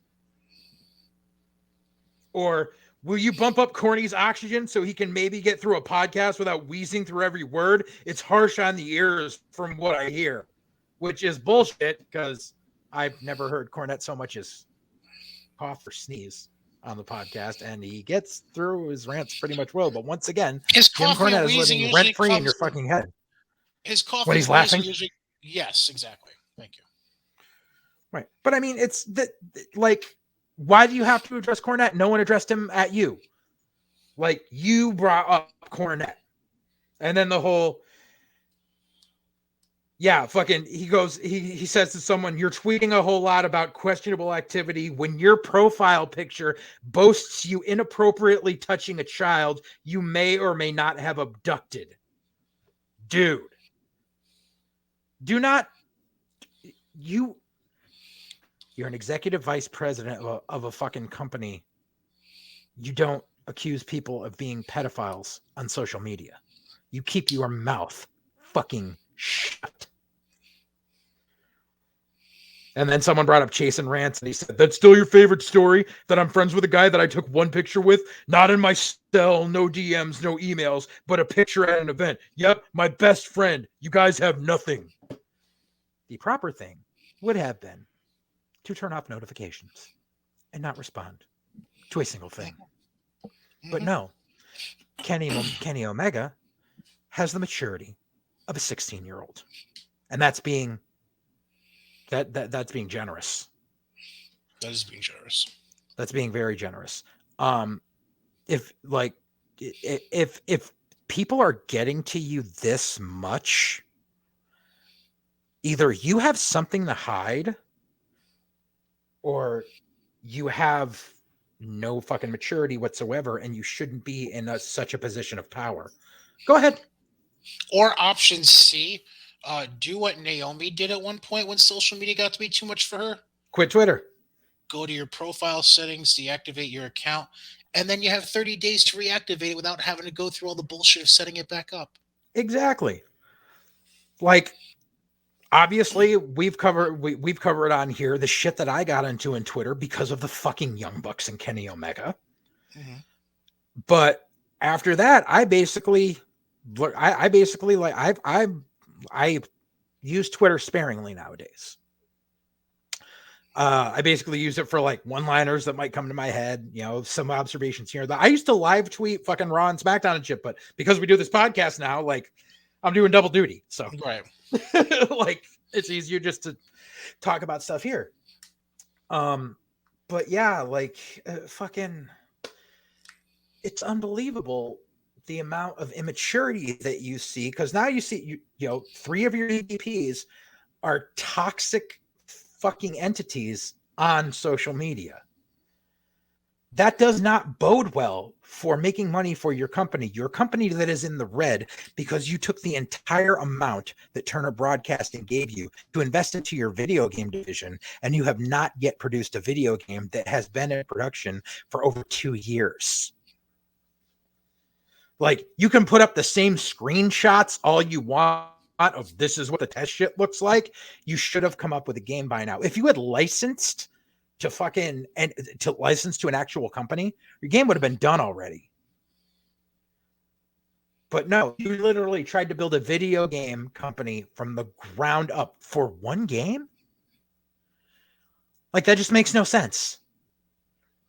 Speaker 2: Or will you bump up Corny's oxygen so he can maybe get through a podcast without wheezing through every word? It's harsh on the ears from what I hear, which is bullshit because I've never heard Cornette so much as cough or sneeze on the podcast, and he gets through his rants pretty much well. But once again,
Speaker 1: his
Speaker 2: Jim Cornette is living rent free in your fucking head.
Speaker 1: His cough
Speaker 2: when he's laughing.
Speaker 1: Usually, yes, exactly. Thank you.
Speaker 2: Right, but I mean, it's that like, why do you have to address Cornette? No one addressed him at you. Like you brought up Cornette, and then the whole. Yeah, fucking, he says to someone, you're tweeting a whole lot about questionable activity when your profile picture boasts you inappropriately touching a child you may or may not have abducted. Dude. You're an executive vice president of a fucking company. You don't accuse people of being pedophiles on social media. You keep your mouth fucking shut. And then someone brought up Chasen Rance, and he said, that's still your favorite story? That I'm friends with a guy that I took one picture with? Not in my cell, no DMs, no emails, but a picture at an event. Yep, my best friend. You guys have nothing. The proper thing would have been to turn off notifications and not respond to a single thing. Mm-hmm. But no, Kenny Omega has the maturity of a 16-year-old, and that's being that's being generous.
Speaker 1: That is being generous.
Speaker 2: That's being very generous. If people are getting to you this much, either you have something to hide, or you have no fucking maturity whatsoever, and you shouldn't be in such a position of power. Go ahead.
Speaker 1: Or option C, do what Naomi did at one point when social media got to be too much for her.
Speaker 2: Quit Twitter.
Speaker 1: Go to your profile settings, deactivate your account, and then you have 30 days to reactivate it without having to go through all the bullshit of setting it back up.
Speaker 2: Exactly. Like, obviously, we've covered on here the shit that I got into in Twitter because of the fucking Young Bucks and Kenny Omega. Mm-hmm. But after that, I use Twitter sparingly nowadays. I basically use it for like one-liners that might come to my head, some observations here. I used to live tweet fucking Raw and SmackDown and shit, but because we do this podcast now, like, I'm doing double duty. So
Speaker 1: right.
Speaker 2: Like, it's easier just to talk about stuff here. But yeah, like, fucking, it's unbelievable the amount of immaturity that you see, because now you see, 3 of your EVPs are toxic fucking entities on social media. That does not bode well for making money for your company that is in the red, because you took the entire amount that Turner Broadcasting gave you to invest into your video game division, and you have not yet produced a video game that has been in production for over 2 years. Like, you can put up the same screenshots all you want of this is what the test shit looks like. You should have come up with a game by now. If you had licensed to license to an actual company, your game would have been done already. But no, you literally tried to build a video game company from the ground up for one game. Like, that just makes no sense.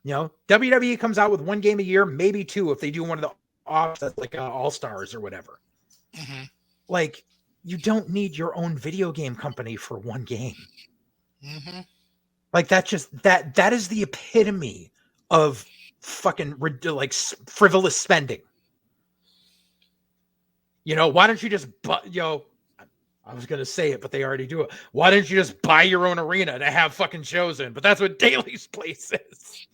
Speaker 2: WWE comes out with one game a year, maybe 2 if they do one of the offsets, like All-Stars or whatever. Mm-hmm. Like, you don't need your own video game company for one game. Mm-hmm. Like, that is the epitome of fucking like frivolous spending. Why don't you just I was gonna say it, but they already do it. Why don't you just buy your own arena to have fucking shows in? But that's what Daly's place is.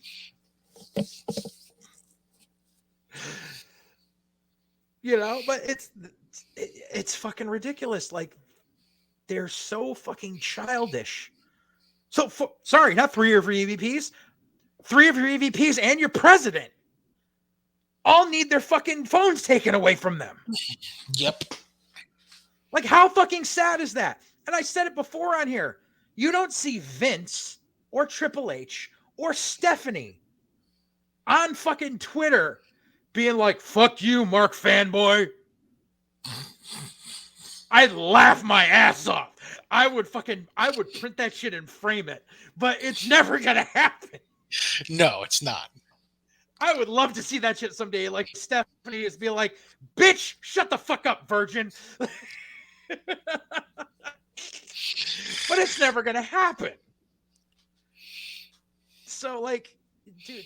Speaker 2: But it's fucking ridiculous. Like, they're so fucking childish. So, sorry, not 3 of your EVPs. 3 of your EVPs and your president all need their fucking phones taken away from them.
Speaker 1: Yep.
Speaker 2: Like, how fucking sad is that? And I said it before on here. You don't see Vince or Triple H or Stephanie on fucking Twitter being like, fuck you, Mark fanboy. I'd laugh my ass off. I would print that shit and frame it, but it's never gonna happen.
Speaker 1: No, it's not.
Speaker 2: I would love to see that shit someday. Like, Stephanie is be like, bitch, shut the fuck up, virgin. But it's never gonna happen. So, like, dude,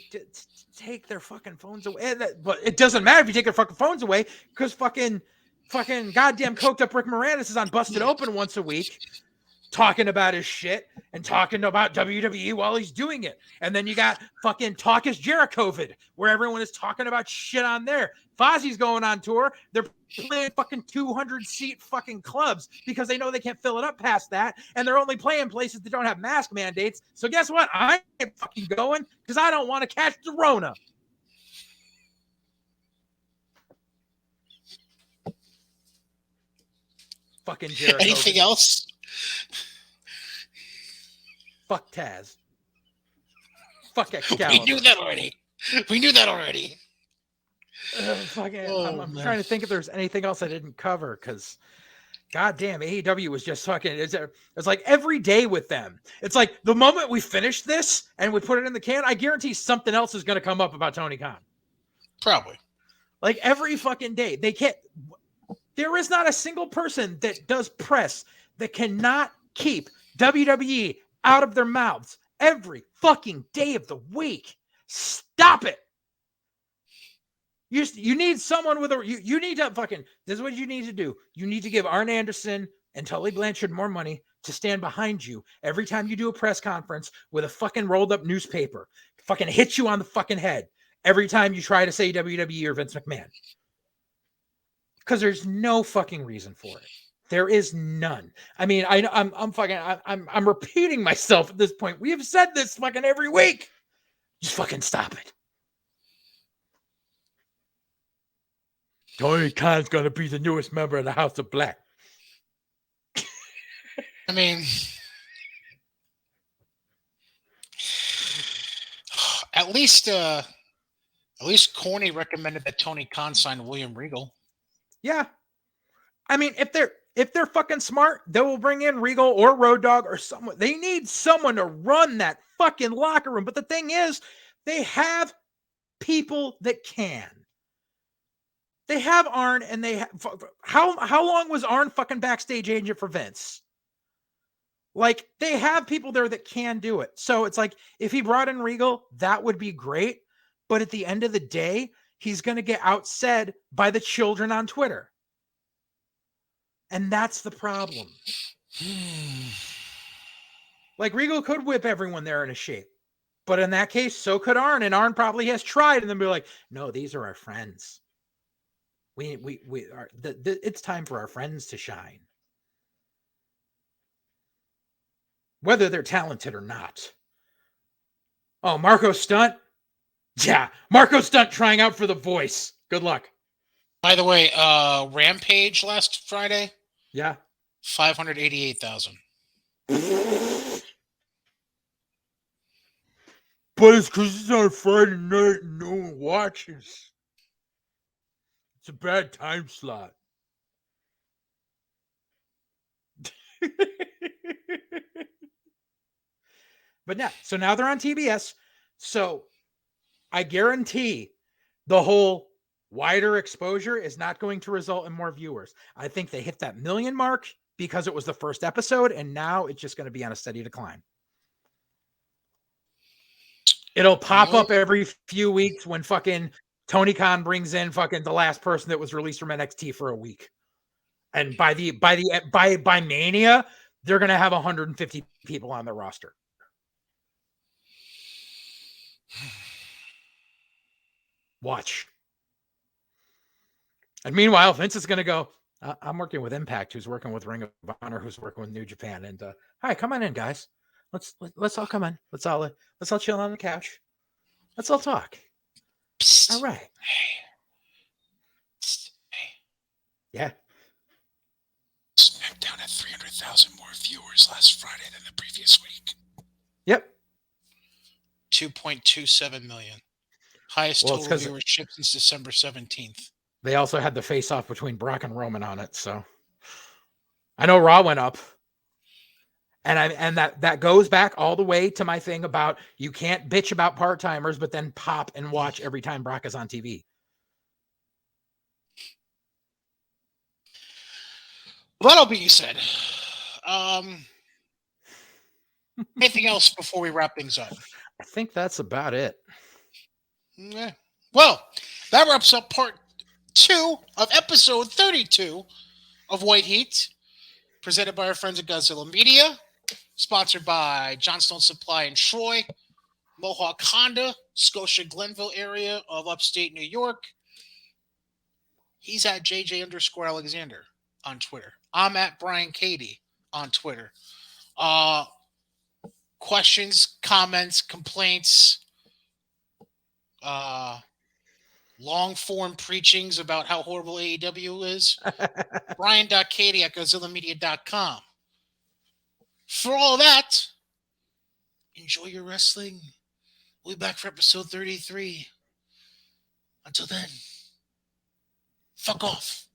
Speaker 2: take their fucking phones away. But it doesn't matter if you take their fucking phones away, because fucking goddamn coked up Rick Moranis is on Busted Open once a week, talking about his shit and talking about WWE while he's doing it. And then you got fucking Talk is Jericho-vid, where everyone is talking about shit on there. Fozzie's going on tour. They're playing fucking 200-seat fucking clubs because they know they can't fill it up past that. And they're only playing places that don't have mask mandates. So guess what? I ain't fucking going because I don't want to catch the Rona. Fucking Jericho.
Speaker 1: Anything else?
Speaker 2: Fuck Taz. Fuck Excalibur.
Speaker 1: We knew that already.
Speaker 2: I'm trying to think if there's anything else I didn't cover, because God damn, AEW was just fucking. It's like every day with them. It's like the moment we finish this and we put it in the can, I guarantee something else is going to come up about Tony Khan.
Speaker 1: Probably.
Speaker 2: Like every fucking day. They can't. There is not a single person that does press that cannot keep WWE out of their mouths every fucking day of the week. Stop it. You need someone with a you need to fucking this is what you need to do. You need to give Arn Anderson and Tully Blanchard more money to stand behind you every time you do a press conference with a fucking rolled up newspaper. Fucking hit you on the fucking head every time you try to say WWE or Vince McMahon. Because there's no fucking reason for it. There is none. I mean, I'm repeating myself at this point. We have said this fucking every week. Just fucking stop it. Tony Khan's gonna be the newest member of the House of Black.
Speaker 1: I mean, at least Corny recommended that Tony Khan sign William Regal.
Speaker 2: Yeah, I mean, if they're fucking smart, they will bring in Regal or Road Dogg or someone. They need someone to run that fucking locker room. But the thing is, they have people that can. They have Arn, and they have how long was Arn fucking backstage agent for Vince? Like, they have people there that can do it. So it's like, if he brought in Regal, that would be great. But at the end of the day, he's going to get outsaid by the children on Twitter. And that's the problem. Like, Regal could whip everyone there into shape. But in that case, so could Arn. And Arn probably has tried and then be like, no, these are our friends. It's time for our friends to shine. Whether they're talented or not. Oh, Marco Stunt? Yeah, Marco Stunt trying out for The Voice. Good luck.
Speaker 1: By the way, Rampage last Friday?
Speaker 2: Yeah.
Speaker 1: 588,000.
Speaker 2: But it's because it's on Friday night and no one watches. It's a bad time slot. But now they're on TBS. So I guarantee the whole wider exposure is not going to result in more viewers. I think they hit that 1 million mark because it was the first episode, and now it's just going to be on a steady decline. It'll pop up every few weeks when fucking Tony Khan brings in fucking the last person that was released from NXT for a week. And by Mania, they're going to have 150 people on the roster. Watch. And meanwhile, Vince is going to go, I'm working with Impact, who's working with Ring of Honor, who's working with New Japan. And hi, come on in, guys. Let's all come in. Let's all chill on the couch. Let's all talk.
Speaker 1: Psst.
Speaker 2: All right.
Speaker 1: Hey. Psst. Hey.
Speaker 2: Yeah.
Speaker 1: SmackDown had 300,000 more viewers last Friday than the previous week.
Speaker 2: Yep.
Speaker 1: 2.27 million. Highest total viewership since December 17th.
Speaker 2: They also had the face-off between Brock and Roman on it, so I know Raw went up. And that goes back all the way to my thing about you can't bitch about part-timers, but then pop and watch every time Brock is on TV.
Speaker 1: Well, that'll be said. Anything else before we wrap things up?
Speaker 2: I think that's about it.
Speaker 1: Yeah. Well, that wraps up part 2 of episode 32 of White Heat, presented by our friends at Godzilla Media, sponsored by Johnstone Supply in Troy, Mohawk Honda, Scotia Glenville area of upstate New York. He's at JJ_Alexander on Twitter. I'm at Brian Cady on Twitter. Questions, comments, complaints, long form preachings about how horrible AEW is. Brian.Cady at GodzillaMedia.com. For all that, enjoy your wrestling. We'll be back for episode 33. Until then, fuck off.